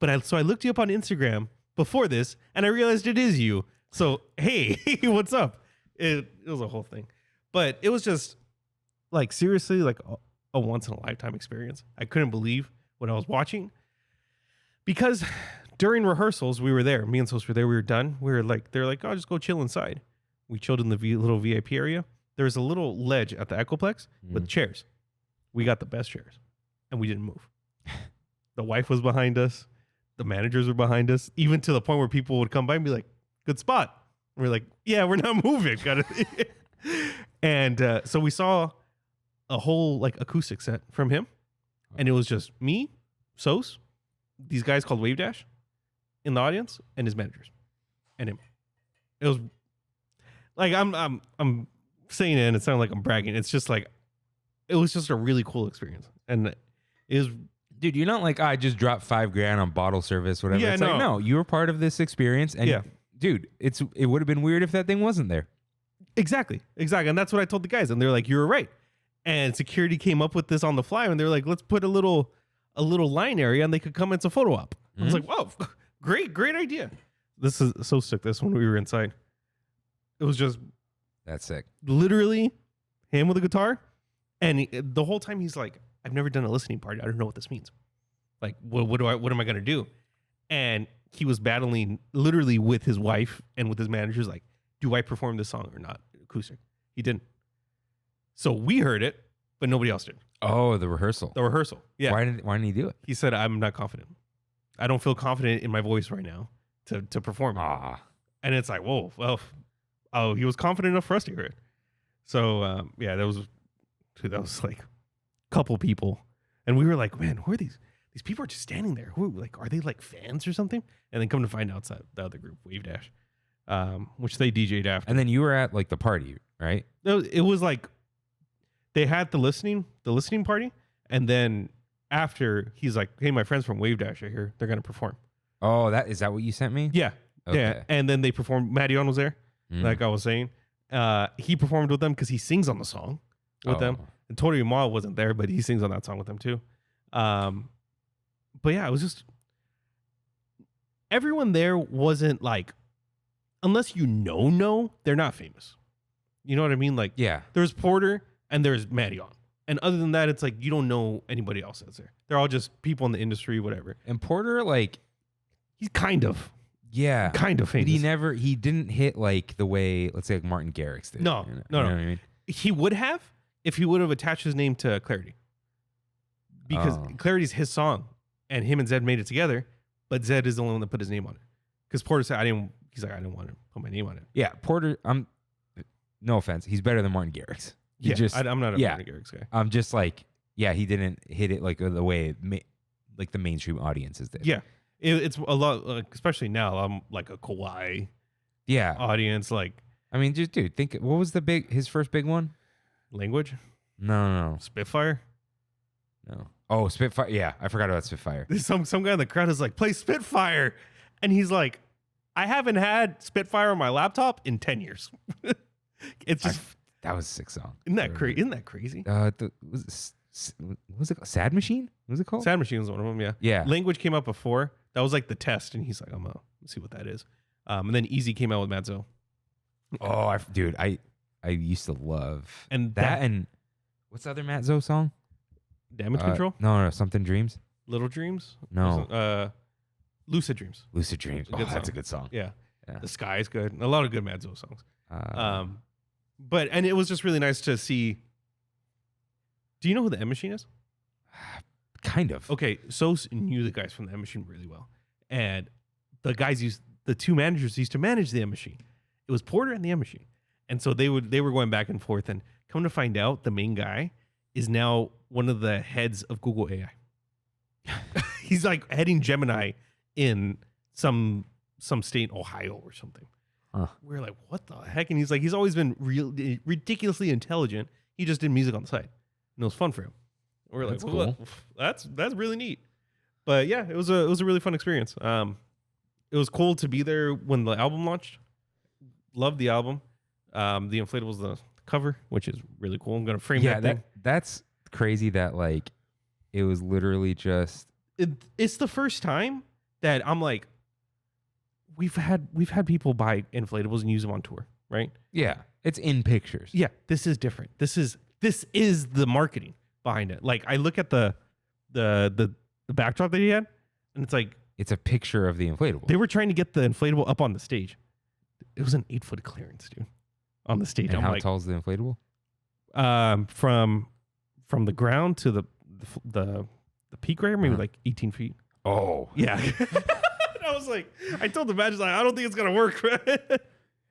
but so I looked you up on Instagram before this and I realized it is you. So hey, what's up? It was a whole thing, but it was just like seriously like a once in a lifetime experience. I couldn't believe what I was watching because during rehearsals we were there. Me and Sos were there. We were done. We were like, they're like, oh, just go chill inside. We chilled in the little VIP area. There was a little ledge at the Echoplex with chairs. We got the best chairs, and we didn't move. The wife was behind us. The managers were behind us, even to the point where people would come by and be like, "Good spot." And we're like, "Yeah, we're not moving." Got it. And so we saw a whole like acoustic set from him, and it was just me, Sos, these guys called Wave Dash in the audience, and his managers, and him. It was like I'm saying it, and it sounded like I'm bragging. It's just like it was just a really cool experience, and it was. Dude, you're not like, I just dropped $5,000 on bottle service, whatever. Yeah, it's no. like, no, you were part of this experience, and dude, it would have been weird if that thing wasn't there. Exactly. And that's what I told the guys. And they're like, you were right. And security came up with this on the fly. And they're like, let's put a little line area and they could come into photo op. I was like, whoa, great idea. This is so sick. This when we were inside. It was just. That's sick. Literally him with a guitar. And the whole time he's like, I've never done a listening party. I don't know what this means. Like, what am I going to do? And he was battling literally with his wife and with his managers. Like, do I perform this song or not? Acoustic. He didn't. So we heard it, but nobody else did. Oh, the rehearsal. Yeah. Why didn't he do it? He said, I'm not confident. I don't feel confident in my voice right now to perform. And it's like, whoa, well, he was confident enough for us to hear it. So, that was like a couple people. And we were like, man, who are these? These people are just standing there. Who, like, are they like fans or something? And then come to find out it's the other group, Wave Dash, which they DJ'd after. And then you were at like the party, right? It was like they had the listening party, and then after he's like, "Hey, my friends from Wave Dash are here. They're gonna perform." Oh, is that what you sent me? Yeah, okay. yeah. And then they performed. Mattion was there, like I was saying. He performed with them because he sings on the song with them. And Tori Ma wasn't there, but he sings on that song with them too. But yeah, it was just everyone there wasn't like, unless you know, they're not famous. You know what I mean? Like, yeah, there's Porter and there's Mattion. And other than that, it's like you don't know anybody else that's there. They're all just people in the industry, whatever. And Porter, like, he's kind of famous. But he didn't hit like the way, let's say, like Martin Garrix did. No. You know what I mean? He would have if he would have attached his name to Clarity. Because Clarity's his song, and him and Zed made it together, but Zed is the only one that put his name on it. Because Porter said, I didn't want to put my name on it. Yeah, Porter, no offense, he's better than Martin Garrix. I'm not a Martin Garrix guy. I'm just like, he didn't hit it like the way like the mainstream audiences did. Yeah, it's a lot, like, especially now. I'm like a Kawhi audience. Like, I mean, just dude, think, what was his first big one? Language? No. Spitfire? No. Oh, Spitfire. Yeah, I forgot about Spitfire. Some guy in the crowd is like, play Spitfire. And he's like, I haven't had Spitfire on my laptop in 10 years. It's just... that was a sick song. Isn't that crazy? Was what was it called? Sad Machine? What was it called? Sad Machine was one of them. Yeah. Yeah. Language came out before. That was like the test, and he's like, I'm gonna see what that is. And then Easy came out with Matzo. Oh, dude, I used to love And that. And what's the other Matt Zoe song? Damage Control. No, Something Dreams. Little Dreams. No. Lucid Dreams. Lucid Dreams. Good That's song. a good song. Yeah. Yeah. The Sky is good. A lot of good Matzo songs. But it was just really nice to see. Do you know who the M Machine is? Kind of. Okay, so knew the guys from the M Machine really well, and the two managers used to manage the M Machine. It was Porter and the M Machine, and so they were going back and forth. And come to find out, the main guy is now one of the heads of Google AI. He's like heading Gemini in some state in Ohio or something. Huh. We're like, what the heck? And he's like, he's always been ridiculously intelligent. He just did music on the side, and it was fun for him. We're like, That's well, cool. That's really neat. But yeah, it was a really fun experience. It was cool to be there when the album launched. Loved the album. The inflatable the cover, which is really cool. I'm gonna frame that thing. That's crazy that like it was literally just It's the first time that I'm like, we've had people buy inflatables and use them on tour, right? yeah, it's in pictures. Yeah, this is different. This is the marketing behind it. Like I look at the backdrop that he had, and it's like It's a picture of the inflatable. they were trying to get the inflatable up on the stage. It was an 8-foot clearance, dude, on the stage. And I'm how like, tall is the inflatable? From the ground to the peak right, maybe like 18 feet. Oh, Yeah. I was like, I told the managers, like, I don't think it's gonna work.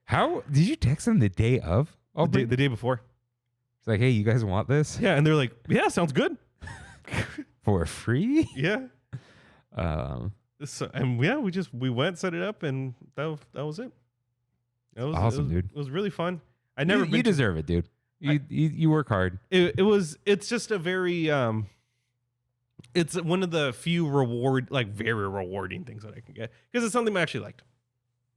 how did you text them the day of? Oh, the day before. it's like, hey, you guys want this Yeah, and they're like, yeah, sounds good. for free? Yeah. Um, So, and yeah, we went, set it up, and that was it. That was awesome, dude. It was really fun. I never you deserve it, dude. You work hard. It's just a very it's one of the few very rewarding things that I can get because it's something I actually liked.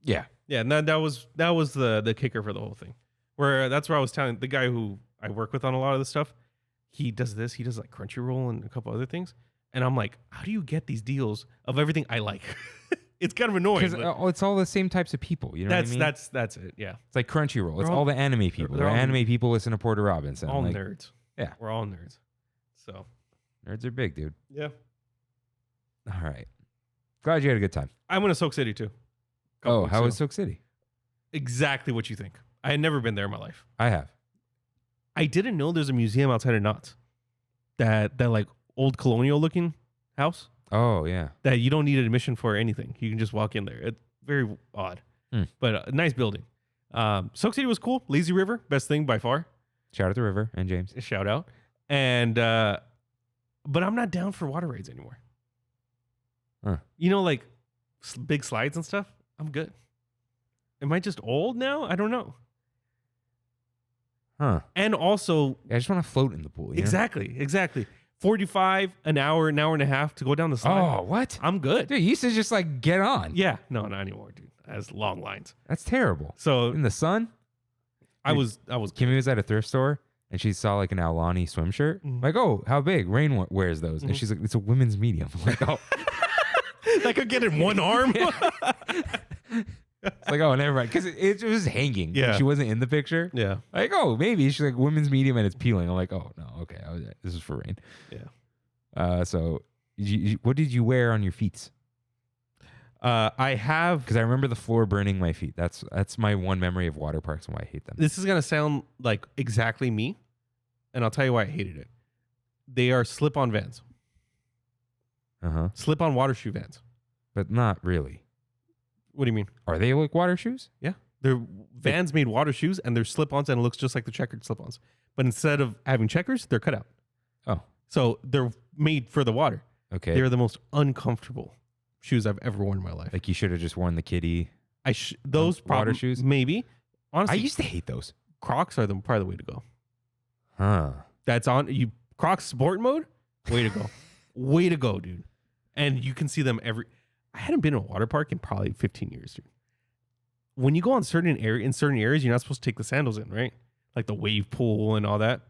Yeah. Yeah, and that was the kicker for the whole thing. That's where I was telling the guy who I work with on a lot of this stuff. He does like Crunchyroll and a couple other things, and I'm like, how do you get these deals of everything I like? It's kind of annoying. Because it's all the same types of people. You know what I mean? That's it. Yeah, It's like Crunchyroll. It's all- all the anime people. they're The all- anime people listen to Porter Robinson. all Like, nerds. yeah. We're all nerds. So nerds are big, dude. yeah, All right. Glad you had a good time. I went to Soak City too. Oh, how was it? Soak City? Exactly what you think. I had never been there in my life. I have. I didn't know there's a museum outside of Knott's. That like old colonial looking house Oh, yeah. that you don't need an admission for anything. You can just walk in there. It's very odd, but a nice building. Soak City was cool. Lazy River, best thing by far. Shout out to River and James. Shout out. And but I'm not down for water rides anymore. Huh. You know, like big slides and stuff. I'm good. Am I just old now? I don't know. Huh. And also, I just want to float in the pool. You know? exactly. 45 an hour and a half to go down the slide. Oh, what? I'm good. Dude, you used to just like get on. Yeah, no, not anymore, dude. That's long lines. That's terrible. So In the sun? I was. Kimmy was at a thrift store and she saw like an Aulani swim shirt. Mhm. Like, oh, how big? Rain wears those. And she's like, it's a women's medium. I'm like, oh. I could get in one arm. It's like, oh, never mind. Because it was hanging. Yeah. She wasn't in the picture. Yeah. Like, oh, maybe. She's like, women's medium and it's peeling. I'm like, oh, no. Okay. This is for rain. Yeah. So what did you wear on your feet? I have. Because I remember the floor burning my feet. That's my one memory of water parks and why I hate them. This is gonna sound like exactly me, and I'll tell you why I hated it. They are slip-on Vans, Uh-huh. slip-on water shoe Vans. But not really. What do you mean? Are they like water shoes? Yeah, they're Vans made water shoes, and they're slip-ons, and it looks just like the checkered slip-ons. But instead of having checkers, they're cut out. Oh. So they're made for the water. Okay. They're the most uncomfortable shoes I've ever worn in my life. Like you should have just worn the kiddie. Those water shoes? maybe. Honestly, I used to hate those. Crocs are probably the way to go. Huh. That's on you. Crocs sport mode. Way to go. Way to go, dude. And you can see them I hadn't been in a water park in probably 15 years, dude. When you go on certain areas, you're not supposed to take the sandals in, right? Like the wave pool and all that.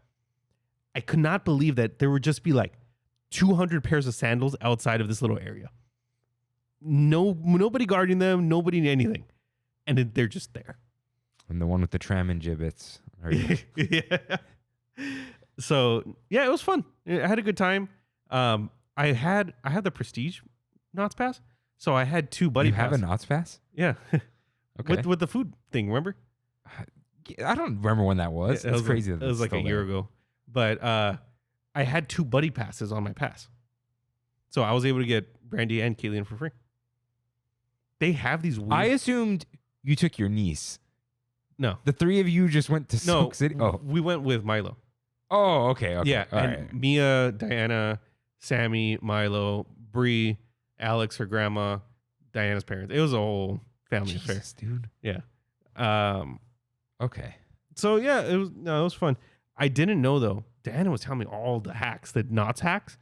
I could not believe that there would just be like 200 pairs of sandals outside of this little area. Nobody guarding them, nobody anything. And they're just there. And the one with the Trammin gibbets. Yeah. So, yeah, it was fun. I had a good time. I had the Prestige Knott's Pass. So I had 2 buddy passes. You have a Knott's Pass? Yeah. Okay. With the food thing, remember? I don't remember when that was. Yeah, It's crazy. It was like a year ago. But I had 2 buddy passes on my pass. So I was able to get Brandy and Kayleen for free. They have these weird... I assumed you took your niece. No. The 3 of you just went to Soak City? Oh. We went with Milo. Oh, okay. Yeah. All and right. Mia, Diana, Sammy, Milo, Bree, Alex, her grandma, Diana's parents. It was a whole family affair. Jesus, dude. Yeah. Okay. So yeah, it was fun. I didn't know though. Diana was telling me all the hacks, the Knott's hacks.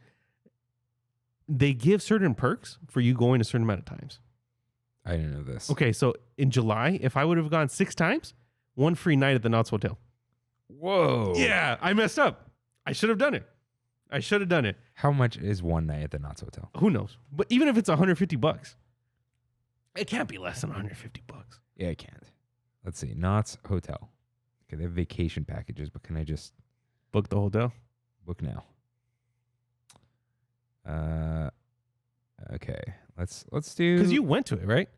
They give certain perks for you going a certain amount of times. I didn't know this. Okay, so in July, if I would have gone 6 times, 1 free night at the Knott's Hotel. Whoa. Yeah, I messed up. I should have done it. How much is one night at the Knott's Hotel? Who knows? But even if it's $150, it can't be less than $150. Yeah, I can't. Let's see. Knott's Hotel. Okay, they have vacation packages, but can I just Book the hotel. book now? Okay. Let's do. Because you went to it, right?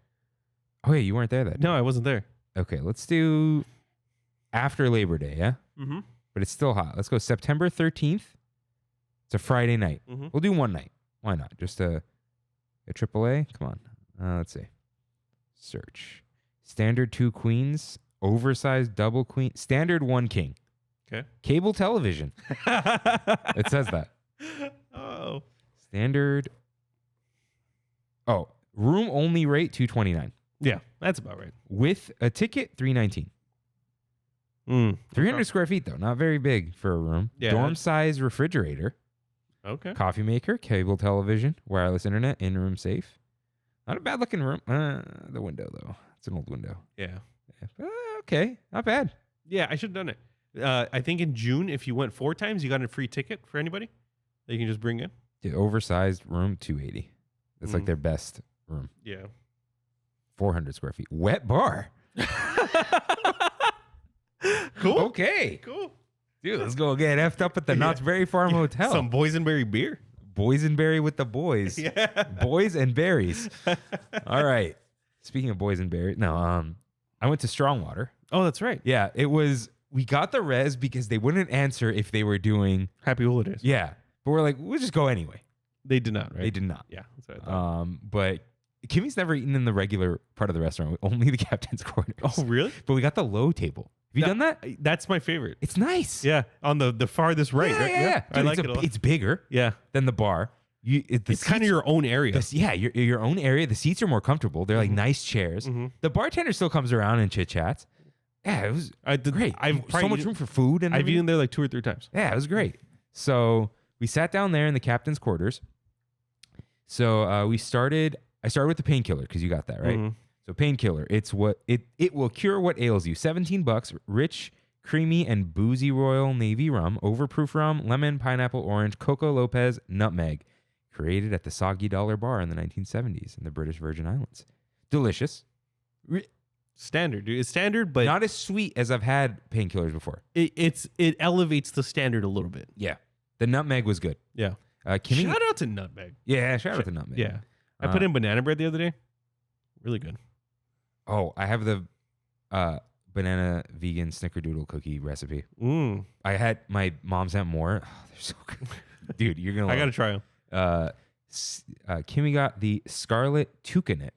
Oh yeah, you weren't there that day. No, I wasn't there. Okay, let's do after Labor Day. Yeah, Mm-hmm. but it's still hot. Let's go September 13th. It's a Friday night. Mm-hmm. We'll do one night. Why not? Just a AAA. Come on. Let's see. Search. Standard 2 queens. Oversized double queen. Standard 1 king. Okay. Cable television. It says that. Oh. Standard. Oh, room only rate $229. Yeah, that's about right. With a ticket $319. 300 square feet though, not very big for a room. Yeah. Dorm size refrigerator, Okay. coffee maker, cable television, wireless internet, in-room safe. Not a bad looking room. The window though, it's an old window. Yeah. Okay, not bad. Yeah, I should have done it. I think in June, if you went 4 times, you got a free ticket for anybody that you can just bring in. The oversized room $280. That's like their best room. Yeah. 400 square feet. Wet bar. Cool. Okay. Cool. Dude, let's go get effed up at the Knott's Berry Farm Hotel. Some boysenberry beer. Boysenberry with the boys. Yeah. Boys and berries. All right. Speaking of boys and berries, I went to Strongwater. Oh, that's right. Yeah, we got the res because they wouldn't answer if they were doing, Happy holidays. yeah. But we're like, we'll just go anyway. They did not, right? They did not. Yeah. That's what I thought. But Kimmy's never eaten in the regular part of the restaurant, only the captain's quarters. Oh, really? But we got the low table. Have you done that? That's my favorite. It's nice. Yeah. On the farthest right, right? Yeah. I Dude, like it a lot. It's bigger Yeah. than the bar. It's kind of your own area. Your own area. The seats are more comfortable. They're like nice chairs. The bartender still comes around and chit chats. Yeah, it was great. So much room for food and I've everything. eaten there like 2 or 3 times. Yeah, it was great. So we sat down there in the captain's quarters. So I started with the painkiller because you got that right. Mhm. So painkiller, it will cure what ails you. $17, rich, creamy, and boozy Royal Navy rum, overproof rum, lemon, pineapple, orange, Coco Lopez, nutmeg. Created at the Soggy Dollar Bar in the 1970s in the British Virgin Islands. Delicious. Standard, dude. It's standard, but Not as sweet as I've had painkillers before. it elevates the standard a little bit. Yeah. The nutmeg was good. Yeah. Kimmy, Shout out to nutmeg. yeah, shout out to nutmeg. Yeah. I put in banana bread the other day. Really good. Oh, I have the banana vegan snickerdoodle cookie recipe. I had my mom sent more. Oh, they're so good. Dude, you're going to I got to try them. Kimmy got the Scarlet Toucanet.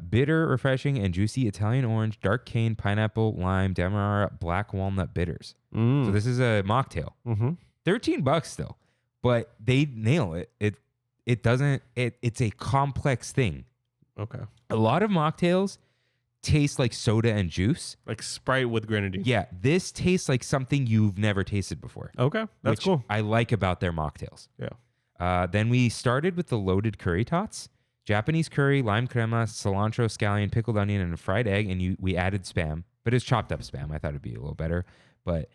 Bitter, refreshing, and juicy Italian orange, dark cane, pineapple, lime, demerara, black walnut bitters. So this is a mocktail. $13 still, but they nail it. It's a complex thing. Okay. A lot of mocktails taste like soda and juice. Like Sprite with grenadine. Yeah, this tastes like something you've never tasted before. Okay. That's which cool. I like about their mocktails. Yeah. Then we started with the loaded curry tots. Japanese curry, lime crema, cilantro, scallion, pickled onion, and a fried egg. And we added Spam, but it's chopped up Spam. I thought it'd be a little better. But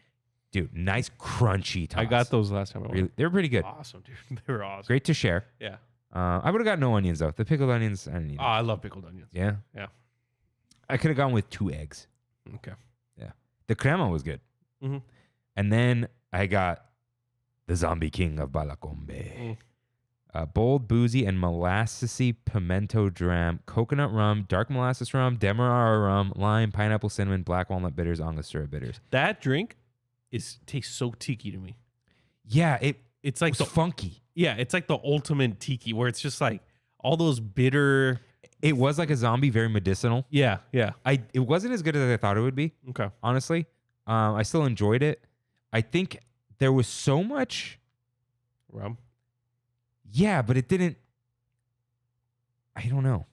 Dude, nice crunchy tots. I got those last time I went. Really, they were pretty good. Awesome, dude. They were awesome. Great to share. Yeah. I would have got no onions though. The pickled onions, I didn't need. Oh, I love pickled onions. Yeah. Yeah. I could have gone with 2 eggs. Okay. Yeah. The crema was good. Mm-hmm. And then I got the Zombie King of Balacombe. Bold, boozy, and molassesy pimento dram, coconut rum, dark molasses rum, demerara rum, lime, pineapple, cinnamon, black walnut bitters, Angostura bitters. That drink tastes so tiki to me. Yeah, It's like the funky. Yeah, it's like the ultimate tiki where it's just like all those bitter. It was like a zombie, very medicinal. Yeah. It wasn't as good as I thought it would be. Okay. Honestly, I still enjoyed it. I think there was so much Rum. Yeah, but it didn't. I don't know.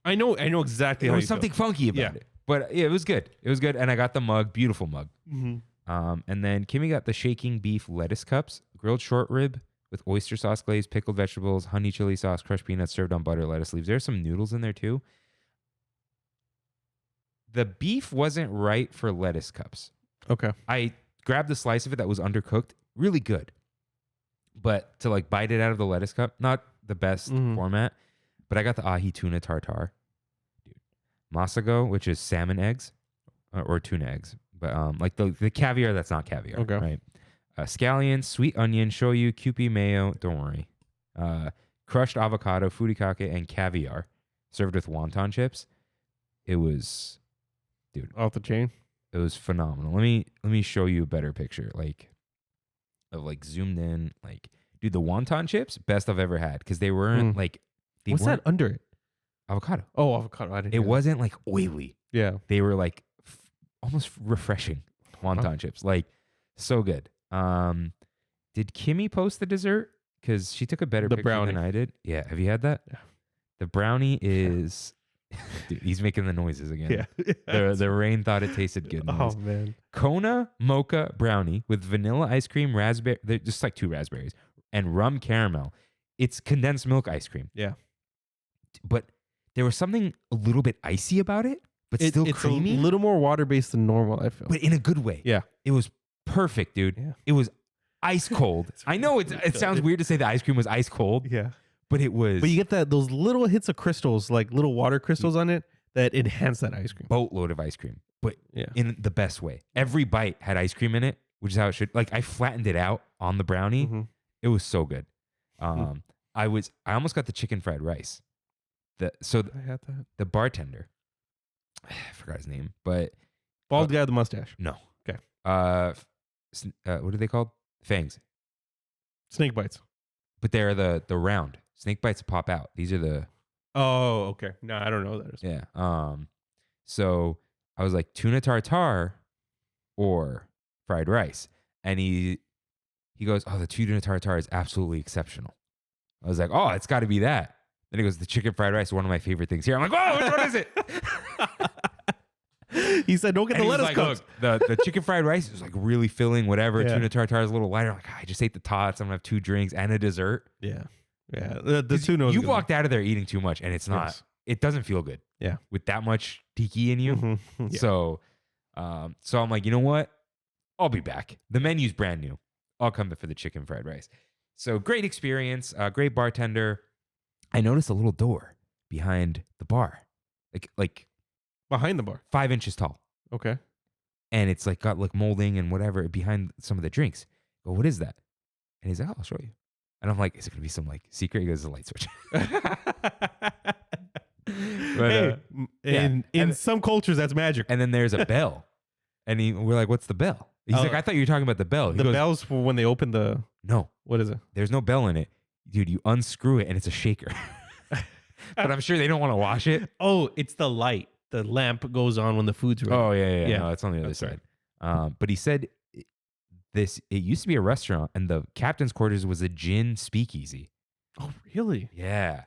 I know exactly. There how was you something feel. funky about it, but yeah, it was good. It was good, and I got the mug, beautiful mug. Mm-hmm. And then Kimmy got the shaking beef lettuce cups, grilled short rib with oyster sauce glaze, pickled vegetables, honey chili sauce, crushed peanuts served on butter lettuce leaves. There's some noodles in there too. The beef wasn't right for lettuce cups. Okay. I grabbed a slice of it that was undercooked, really good. But to like bite it out of the lettuce cup, not the best format. But I got the ahi tuna tartare. Dude. Masago, which is salmon eggs or tuna eggs. But like the caviar that's not caviar. Okay. Right. Scallions, sweet onion, shoyu, Kewpie mayo, don't worry. Crushed avocado, furikake, and caviar served with wonton chips. It was, dude. Off the chain. It was phenomenal. Let me show you a better picture, like of like zoomed in, like dude, the wonton chips, best I've ever had because they weren't like. What's that under it? Avocado. Oh, avocado. I didn't. It wasn't like oily. Yeah. They were like almost refreshing wonton chips, like so good. Did Kimmy post the dessert? Because she took a better picture brownie. than I did. Yeah, have you had that? Yeah. The brownie is. Dude, he's making the noises again. Yeah. The rain thought it tasted good. Oh man. Kona mocha brownie with vanilla ice cream, raspberry, they're just like 2 raspberries, and rum caramel. It's condensed milk ice cream. Yeah. But there was something a little bit icy about it, but still it's creamy. a little more water based than normal, I feel. But in a good way. Yeah. It was perfect, dude. Yeah. It was ice cold. I know it sounds weird to say the ice cream was ice cold. Yeah. But it was But you get those little hits of crystals, like little water crystals on it that enhance that ice cream. boatload of ice cream, but Yeah. in the best way. Every bite had ice cream in it, which is how it should. Like I flattened it out on the brownie. Mhm. It was so good. I almost got the chicken fried rice. I had that. The bartender, I forgot his name, but Bald guy with the mustache. no. Okay. What are they called? Fangs. Snake bites. But they're the round snake bites pop out. These are the Oh, okay. No, I don't know what that is. yeah. So I was like tuna tartare or fried rice, and he goes, "Oh, the tuna tartare is absolutely exceptional." I was like, "Oh, it's got to be that." Then he goes, "The chicken fried rice is one of my favorite things here." I'm like, "Oh, which one is it?" He said, "Don't get And the he was lettuce like, cups." "Look, the chicken fried rice is like really filling, whatever. Yeah. Tuna tartare is a little lighter." I'm like, I just ate the tots. I'm gonna have 2 drinks and a dessert. Yeah. Yeah. The tuna. You walked out of there eating too much, and it's not. Yes. It doesn't feel good. Yeah. With that much tiki in you. Mm-hmm. Yeah. So I'm like, you know what? I'll be back. The menu's brand new. I'll come back for the chicken fried rice. So great experience. Great bartender. I noticed a little door behind the bar, like Behind the bar. 5 inches tall, Okay. and it's like got like molding and whatever behind some of the drinks. I go, what is that? And he's like, oh, I'll show you. And I'm like, is it gonna be some like secret? He goes, it's a light switch. But, hey, in And- some cultures, that's magic. and then there's a bell, and we're like, what's the bell? He's Oh. like, I thought you were talking about the bell. He The goes, bells for when they open the. no, What is it? there's no bell in it. Dude, you unscrew it and it's a shaker. But I'm sure they don't want to wash it. Oh, it's the light. The lamp goes on when the food's ready. Oh, yeah. Yeah. No, it's on the other That's side. But he said it used to be a restaurant, and the captain's quarters was a gin speakeasy. Oh, really? Yeah.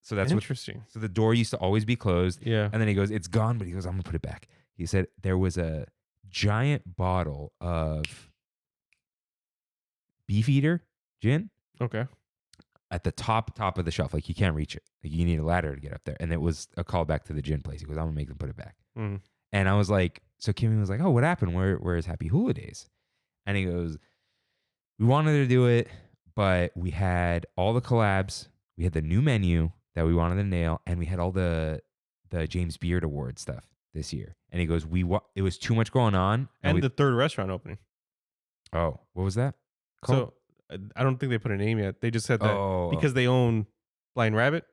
So that's what. Interesting. So the door used to always be closed. Yeah. And then he goes, it's gone, but he goes, I'm going to put it back. He said there was a giant bottle of Beefeater gin Okay. at the top of the shelf. Like you can't reach it. Like you need a ladder to get up there. And it was a callback to the gin place. He goes, I'm going to make them put it back. Mm. And I was like, so Kimmy was like, oh, what happened? Where is Happy Hula Days? And he goes, we wanted to do it, but we had all the collabs. We had the new menu that we wanted to nail, and we had all the James Beard Award stuff this year. And he goes, it was too much going on. And the third restaurant opening. Oh, what was that called? So I don't think they put a name yet. They just said that because they own Blind Rabbit.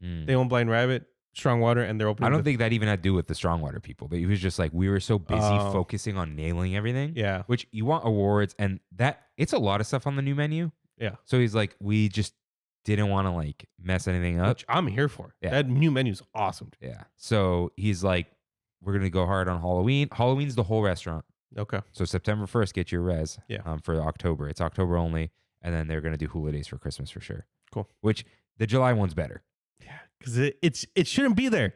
They own Blind Rabbit, Strong Water, and they're opening. I don't think that even had to do with the Strong Water people. He was just like, we were so busy focusing on nailing everything. Yeah. Which you want awards, and that it's a lot of stuff on the new menu. Yeah. So he's like, we just didn't want to like mess anything up. Which I'm here for. Yeah. That new menu's awesome. Yeah. So he's like, we're gonna go hard on Halloween. Halloween's the whole restaurant. Okay. So September 1st, get your res. Yeah. For October. It's October only, and then they're gonna do Hula Days for Christmas for sure. Cool. Which the July one's better. Yeah, because it shouldn't be there,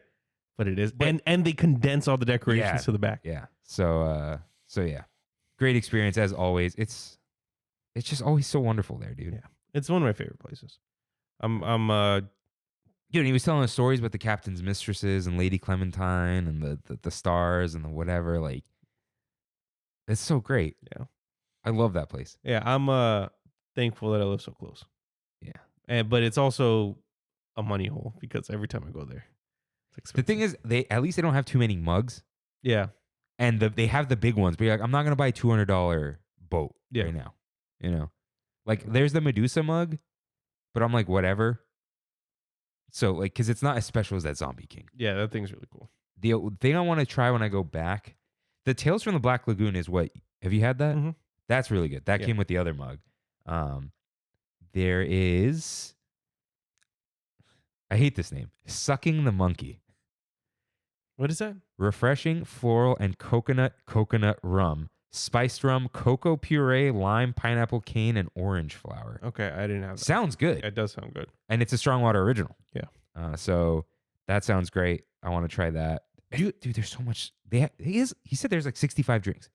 but it is. And they condense all the decorations to the back. Yeah. So yeah, great experience as always. It's just always so wonderful there, dude. Yeah, it's one of my favorite places. Dude, he was telling us stories about the captain's mistresses and Lady Clementine and the stars and the whatever. Like, it's so great. Yeah, I love that place. Yeah, I'm thankful that I live so close. Yeah, but it's also a money hole because every time I go there, it's expensive. The thing is, at least they don't have too many mugs. Yeah, and they have the big ones. But you're like, I'm not gonna buy a $200 boat right now. You know, like there's the Medusa mug, but I'm like, whatever. So like, because it's not as special as that Zombie King. Yeah, that thing's really cool. The thing I want to try when I go back, the Tales from the Black Lagoon is what? Have you had that? Mm-hmm. That's really good. That came with the other mug. There is, I hate this name, Sucking the Monkey. What is that? Refreshing floral and coconut rum, spiced rum, cocoa puree, lime, pineapple, cane, and orange flower. Okay, I didn't have that. Sounds good. It does sound good. And it's a Strong Water original. Yeah. So that sounds great. I want to try that. Dude, there's so much. He said there's like 65 drinks.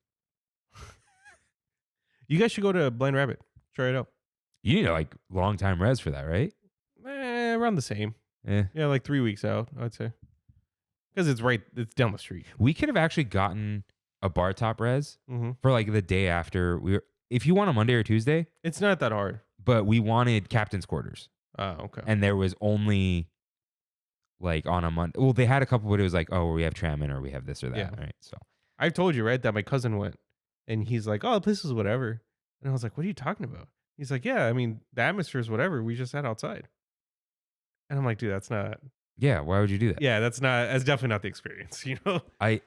You guys should go to Blind Rabbit. Try it out. You need like long time res for that, right? Around the same. Yeah, like 3 weeks out, I'd say. Because it's down the street. We could have actually gotten a bar top res for like the day after if you want a Monday or Tuesday. It's not that hard. But we wanted captain's quarters. Oh, okay. And there was only like on a Monday. Well, they had a couple, but it was like, oh, we have Trammin or we have this or that. Yeah. Right. So I've told you, right, that my cousin went and he's like, oh, this is whatever. And I was like, what are you talking about? He's like, yeah, I mean, the atmosphere is whatever. We just sat outside. And I'm like, dude, that's not. Yeah, why would you do that? Yeah, that's definitely not the experience, you know? I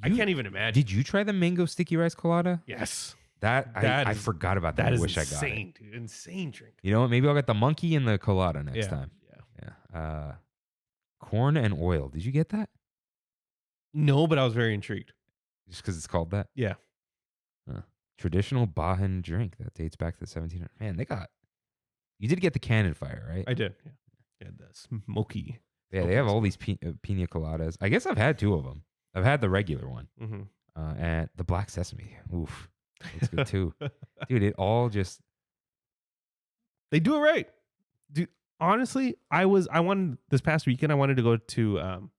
can't even imagine. Did you try the mango sticky rice colada? Yes. I forgot about that. That I is wish insane, I got it. dude. Insane drink. You know what? Maybe I'll get the monkey and the colada next time. Yeah. Corn and oil. Did you get that? No, but I was very intrigued. Just because it's called that? Yeah. Traditional Bajan drink that dates back to the 1700s. Man, you did get the Cannon Fire, right? I did. Yeah, the smoky. Yeah, they have all these pina coladas. I guess I've had two of them. I've had the regular one. Mm-hmm. And the black sesame. Oof. That's good too. Dude, it all just. They do it right. Dude, honestly, this past weekend, I wanted to go to.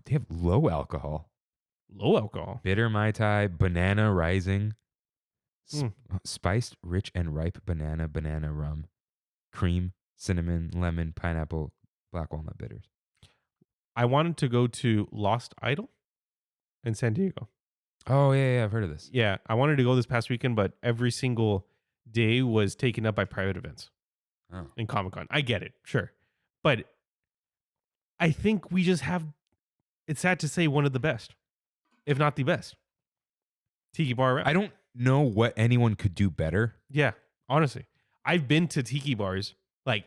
They have low alcohol. Low alcohol. Bitter Mai Tai, Banana Rising. Spiced, rich, and ripe banana rum. Cream, cinnamon, lemon, pineapple, black walnut bitters. I wanted to go to Lost Idol in San Diego. Oh, yeah, I've heard of this. Yeah, I wanted to go this past weekend, but every single day was taken up by private events in Comic-Con. I get it, sure. But I think we just have, it's sad to say, one of the best, if not the best. Tiki bar around. I don't know what anyone could do better. Yeah, honestly. I've been to tiki bars, like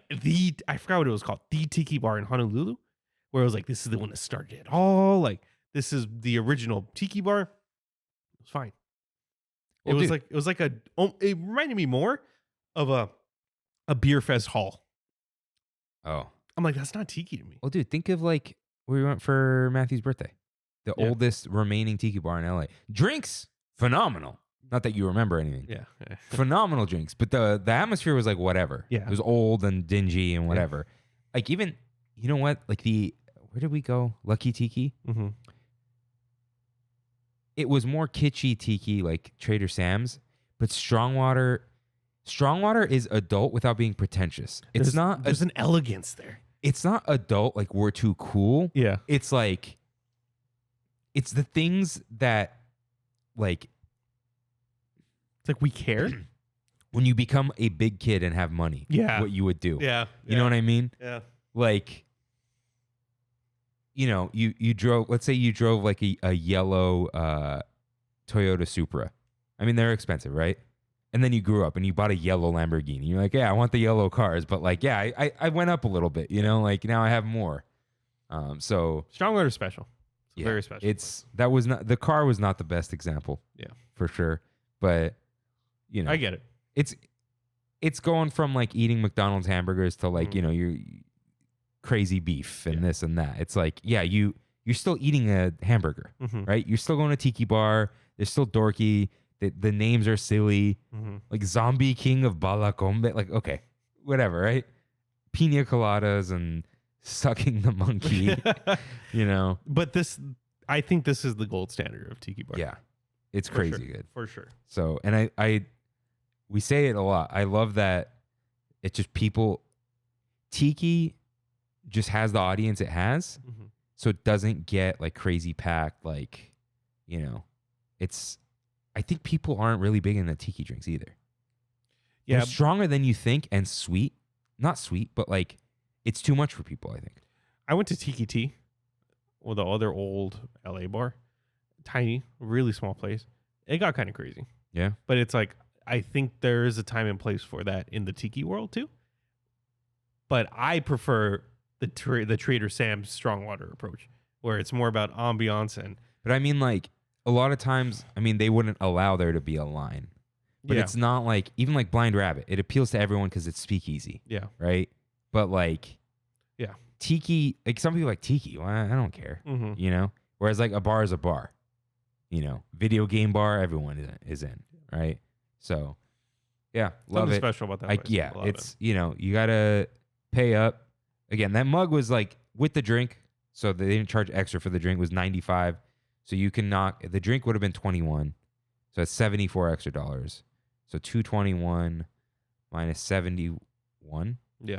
I forgot what it was called, the tiki bar in Honolulu, where it was like, this is the one that started it all. Like, this is the original tiki bar. It was fine. Well, it reminded me more of a beer fest hall. Oh. I'm like, that's not tiki to me. Well, dude, think of like where we went for Matthew's birthday. The oldest remaining tiki bar in LA. Drinks, phenomenal. Not that you remember anything. Yeah. Phenomenal drinks. But the atmosphere was like whatever. Yeah. It was old and dingy and whatever. Yeah. Like even, you know what? Like where did we go? Lucky Tiki? Mm-hmm. it was more kitschy tiki like Trader Sam's, but Strongwater is adult without being pretentious. It's not. There's an elegance there. It's not adult like we're too cool. Yeah. It's like, it's the things that like. It's like we care. When you become a big kid and have money, Yeah. what you would do. Yeah. You know what I mean? Yeah. Like, you know, you drove, let's say you drove like a yellow Toyota Supra. I mean, they're expensive, right? And then you grew up and you bought a yellow Lamborghini. You're like, yeah, I want the yellow cars. But like, yeah, I went up a little bit, you know, like now I have more. So Strongwater special. It's yeah, very special. The car was not the best example. Yeah. For sure. But, you know. I get it. It's going from like eating McDonald's hamburgers to like, you know, your crazy beef and this and that. It's like, yeah, you're still eating a hamburger, right? You're still going to Tiki Bar. They're still dorky. The names are silly. Like Zombie King of Balacombe. Like, okay, whatever, right? Pina coladas and sucking the monkey, you know. But I think this is the gold standard of Tiki Bar. Yeah. It's crazy good. For sure. So, and we say it a lot. I love that it's just people. Tiki just has the audience it has, so it doesn't get like crazy packed. Like, you know, I think people aren't really big into tiki drinks either. Yeah, they're stronger than you think and sweet. Not sweet, but like it's too much for people, I think. I went to Tiki Tea, or the other old LA bar, tiny, really small place. It got kind of crazy. Yeah, but it's like. I think there is a time and place for that in the tiki world too. But I prefer the Trader Sam's Strongwater approach, where it's more about ambiance and. But I mean, like a lot of times, I mean, they wouldn't allow there to be a line, but it's not like even like Blind Rabbit. It appeals to everyone because it's speakeasy. Yeah. Right. But like, yeah, tiki. Like some people like tiki. Well, I don't care. You know. Whereas like a bar is a bar. You know, video game bar. Everyone is in. Right. So, yeah, love Something it. special about that. Yeah, it's you know you gotta pay up. Again, that mug was like with the drink, so they didn't charge extra for the drink. It was $95, so you can knock the drink would have been $21, so it's $74 extra dollars. So $221 minus $71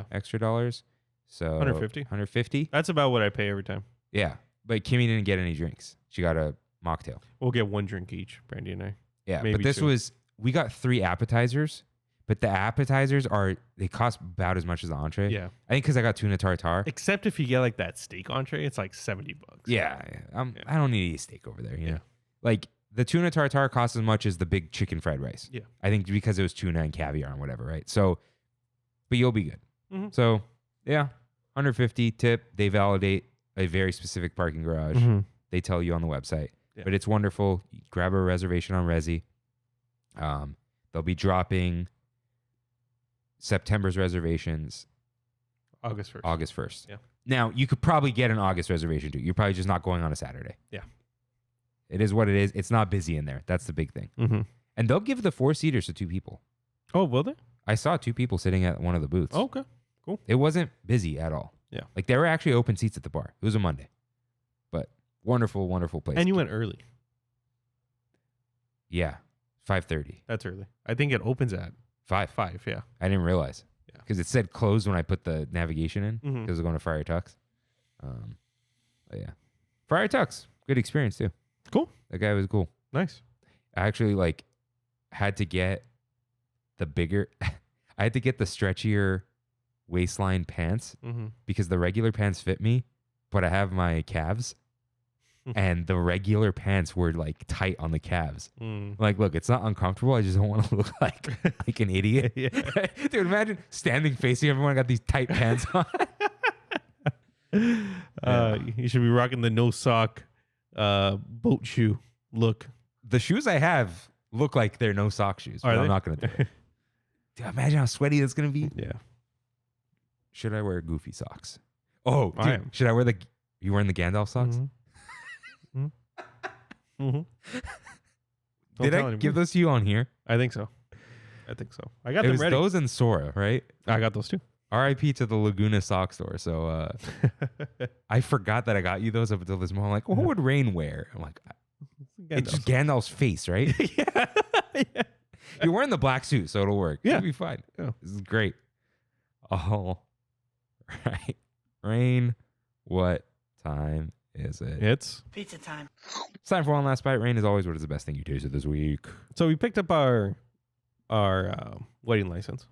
extra dollars. So $150. That's about what I pay every time. Yeah, but Kimmy didn't get any drinks. She got a mocktail. We'll get one drink each, Brandy and I. Yeah, maybe but this was. We got 3 appetizers, but the appetizers they cost about as much as the entree. Yeah. I think because I got tuna tartare. Except if you get like that steak entree, it's like $70. Yeah. I don't need to eat steak over there. You know? Like the tuna tartare costs as much as the big chicken fried rice. Yeah. I think because it was tuna and caviar and whatever, right? So, but you'll be good. So, yeah, $150 tip. They validate a very specific parking garage. They tell you on the website. Yeah. But it's wonderful. You grab a reservation on Resi. They'll be dropping September's reservations August 1st. Yeah. Now, you could probably get an August reservation too. You're probably just not going on a Saturday. Yeah. It is what it is. It's not busy in there. That's the big thing. And they'll give the 4-seaters to 2 people. Oh, will they? I saw 2 people sitting at one of the booths. Oh, okay. Cool. It wasn't busy at all. Yeah. Like there were actually open seats at the bar. It was a Monday. But wonderful, wonderful place. And you went early. Yeah. 5:30. That's early. I think it opens at 5. Yeah. I didn't realize. Yeah. Because it said closed when I put the navigation in. Because it was going to Friar Tuck's. But yeah. Friar Tuck's. Good experience too. Cool. That guy was cool. Nice. I actually like had to get the bigger. I had to get the stretchier waistline pants because the regular pants fit me, but I have my calves. And the regular pants were like tight on the calves. Like, look, it's not uncomfortable. I just don't want to look like an idiot. Dude, imagine standing facing everyone. I got these tight pants on. You should be rocking the no sock boat shoe look. The shoes I have look like they're no sock shoes. But I'm not going to do it. Dude, imagine how sweaty that's going to be. Yeah. Should I wear goofy socks? Oh, dude, should I wear you wearing the Gandalf socks? Did I give those to you on here? I think so. I got them ready. Those and Sora, right? I got those too. RIP to the Laguna sock store. So I forgot that I got you those up until this morning. I'm like, what would Rain wear? I'm like, It's just Gandalf's face, right? Yeah. Yeah. You're wearing the black suit, so it'll work. Yeah. It'll be fine. Yeah. This is great. Oh, right. Rain, what time is it? It's pizza time. It's time for one last bite. Rain, as always, what is the best thing you tasted this week? so we picked up our wedding license,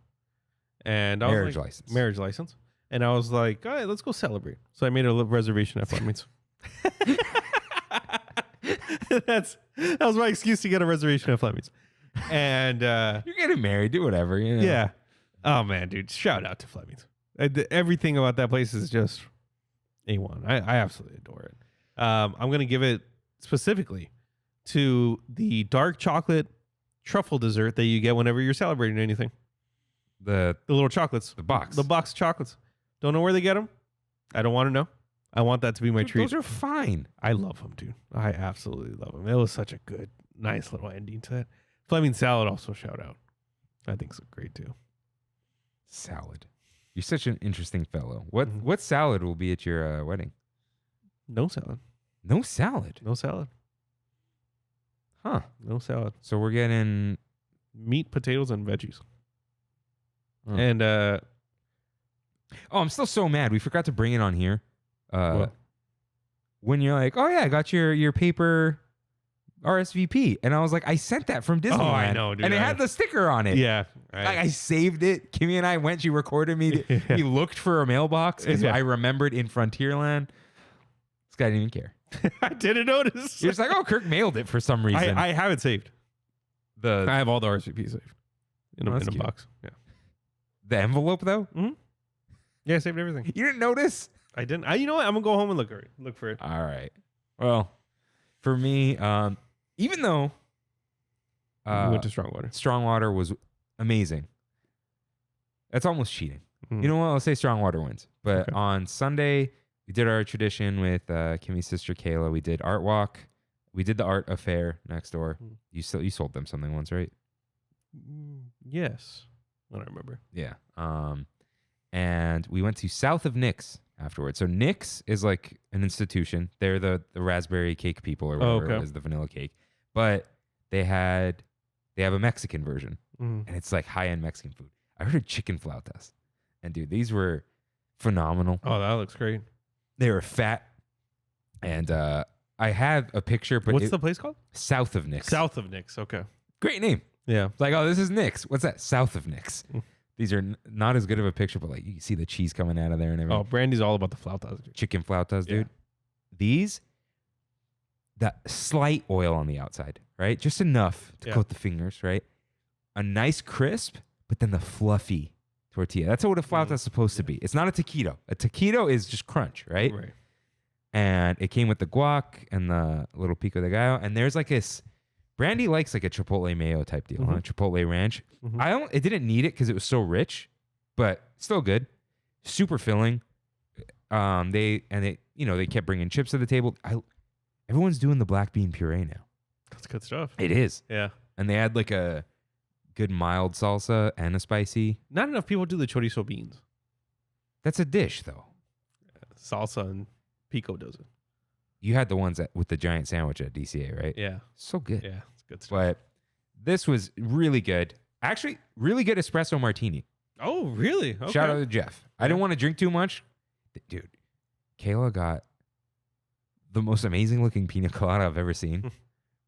and I Marriage was like, license. marriage license, and I was like, all right, let's go celebrate. So I made a reservation at Fleming's. That was my excuse to get a reservation at Fleming's, and You're getting married. Do whatever. You know? yeah. Oh man, dude! Shout out to Fleming's. Everything about that place is just A1. I absolutely adore it. I'm gonna give it specifically to the dark chocolate truffle dessert that you get whenever you're celebrating anything. The The little chocolates, box. the box chocolates. Don't know where they get them. I don't want to know. I want that to be my Dude, treat. those are fine. I love them, dude. I absolutely love them. It was such a good, nice little ending to it. Fleming salad also shout out. I think it's great too. Salad. You're such an interesting fellow. What Mhm. what salad will be at your wedding? No salad. No salad. No salad. Huh. No salad. So we're getting Meat, potatoes, and veggies. Oh. And Oh, I'm still so mad. We forgot to bring it on here. What? When you're like, oh yeah, I got your paper RSVP, and I was like, I sent that from Disneyland. Oh, I know, dude. And it had the sticker on it. yeah, Like I saved it. Kimmy and I went. She recorded me. Yeah. We looked for a mailbox because Yeah. I remembered in Frontierland. This guy didn't even care. I didn't notice. He was like, oh, Kirk mailed it for some reason. I have it saved. I have all the RSVPs saved in Oh, a that's cute. box. Yeah. The envelope though, Yeah, I saved everything. you didn't notice. I didn't. You know what? I'm gonna go home and look for it. All right. Well, for me, even though We went to Strongwater. Strongwater was amazing, that's almost cheating. Mhm. You know what? I'll say Strongwater wins. But Okay. on Sunday, we did our tradition with Kimmy's sister Kayla. We did art walk. We did the art affair next door. Mm. You sold them something once, right? Yes, I don't remember. Yeah. And we went to South of Nick's afterwards. So Nick's is like an institution. They're the raspberry cake people or whatever okay. it was, the vanilla cake. But they have a Mexican version, and it's like high-end Mexican food. I ordered chicken flautas. And dude, these were phenomenal. Oh, that looks great. They were fat. And I have a picture, but What's the place called? South of Nick's. South of Nick's. Okay. Great name. Yeah. It's like, oh, this is Nick's. What's that? South of Nick's. Mm. These are not as good of a picture, but like you can see the cheese coming out of there and everything. Oh, Brandy's all about the flautas. Dude. Chicken flautas, dude. Yeah. These, that slight oil on the outside, right? Just enough to Yeah. coat the fingers, right? A nice crisp, but then the fluffy tortilla. That's what a flauta is supposed to be. It's not a taquito. A taquito is just crunch, right? Right. And it came with the guac and the little pico de gallo. And there's like this. Brandy likes like a chipotle mayo type deal, huh? Chipotle ranch. Mhm. It didn't need it because it was so rich, but still good. Super filling. They kept bringing chips to the table. Everyone's doing the black bean puree now. That's good stuff. It is, Yeah. and they had like a good mild salsa and a spicy. Not enough people do the chorizo beans. That's a dish though. Salsa and pico does it. You had the ones with the giant sandwich at DCA, right? Yeah. So good. Yeah. It's good stuff. But this was really good. Actually, really good espresso martini. Oh, really? Okay. Shout out to Jeff. I didn't want to drink too much. Dude, Kayla got the most amazing looking pina colada I've ever seen.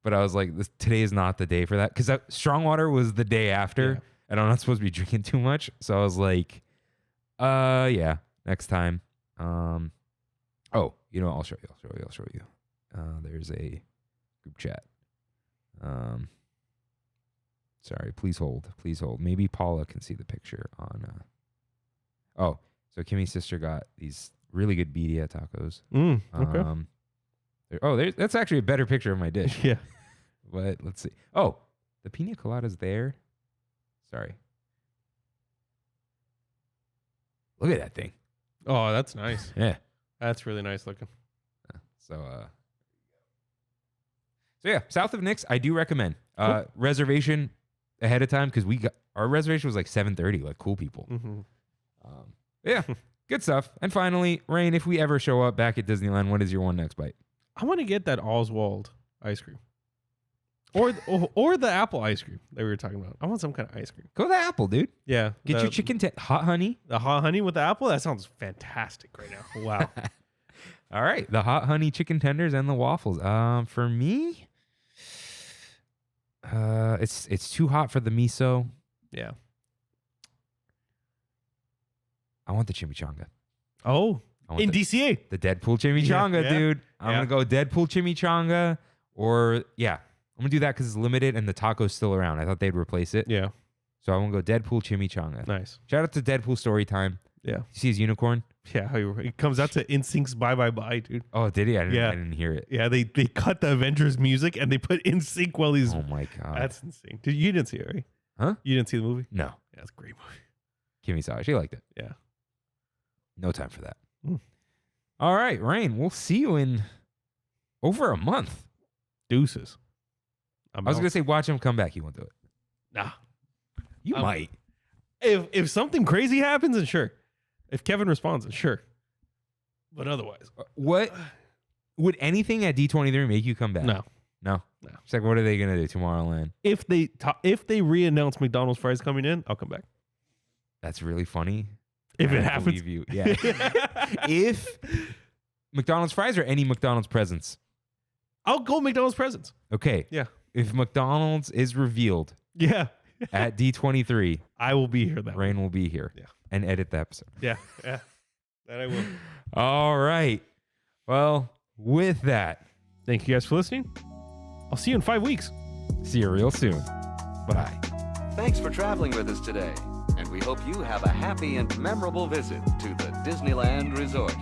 But I was like, today is not the day for that. Because Strongwater was the day after. Yeah. And I'm not supposed to be drinking too much. So I was like, yeah, next time. Oh, you know, I'll show you. There's a group chat. Sorry, please hold. Maybe Paula can see the picture on. Oh, so Kimmy's sister got these really good birria tacos. Okay. That's actually a better picture of my dish. Yeah. But let's see. Oh, the pina colada's there. Sorry. Look at that thing. Oh, that's nice. Yeah. That's really nice looking. So yeah, South of Nick's, I do recommend. Reservation ahead of time because our reservation was like 7:30, like cool people. Mm-hmm. Yeah, good stuff. And finally, Rain, if we ever show up back at Disneyland, what is your one next bite? I want to get that Oswald ice cream. Or the apple ice cream that we were talking about. I want some kind of ice cream. Go with the apple, dude. Yeah. Get your chicken hot honey. The hot honey with the apple? That sounds fantastic right now. Wow. All right. The hot honey chicken tenders and the waffles. For me, it's too hot for the miso. Yeah. I want the chimichanga. Oh, in DCA. The Deadpool chimichanga, dude. I'm going to go Deadpool chimichanga or, I'm going to do that because it's limited and the taco's still around. I thought they'd replace it. Yeah. So I'm going to go Deadpool chimichanga. Nice. Shout out to Deadpool Storytime. Yeah. You see his unicorn? Yeah. He comes out to NSYNC's Bye Bye Bye, dude. Oh, did he? I didn't hear it. Yeah, they cut the Avengers music and they put NSYNC while he's... Oh, my God. That's insane. Dude, you didn't see it, right? Huh? You didn't see the movie? No. Yeah, it's a great movie. Kimmy saw it. She liked it. Yeah. No time for that. All right, Rain, we'll see you in over a month. Deuces. I was going to say watch him come back. He won't do it. Nah. You might. If something crazy happens, then sure. If Kevin responds, then sure. But otherwise. What? Would anything at D23 make you come back? No. It's like, what are they going to do Tomorrowland? If they re-announce McDonald's fries coming in, I'll come back. That's really funny. If it happens. You. Yeah. If McDonald's fries or any McDonald's presents. I'll go McDonald's presents. Okay. Yeah. If McDonald's is revealed at D23, I will be here. That Rain will be here and edit the episode. Yeah. That I will. All right. Well, with that, thank you guys for listening. I'll see you in 5 weeks. See you real soon. Bye. Thanks for traveling with us today, and we hope you have a happy and memorable visit to the Disneyland Resort.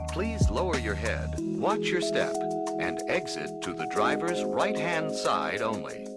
Please lower your head, watch your step, and exit to the driver's right-hand side only.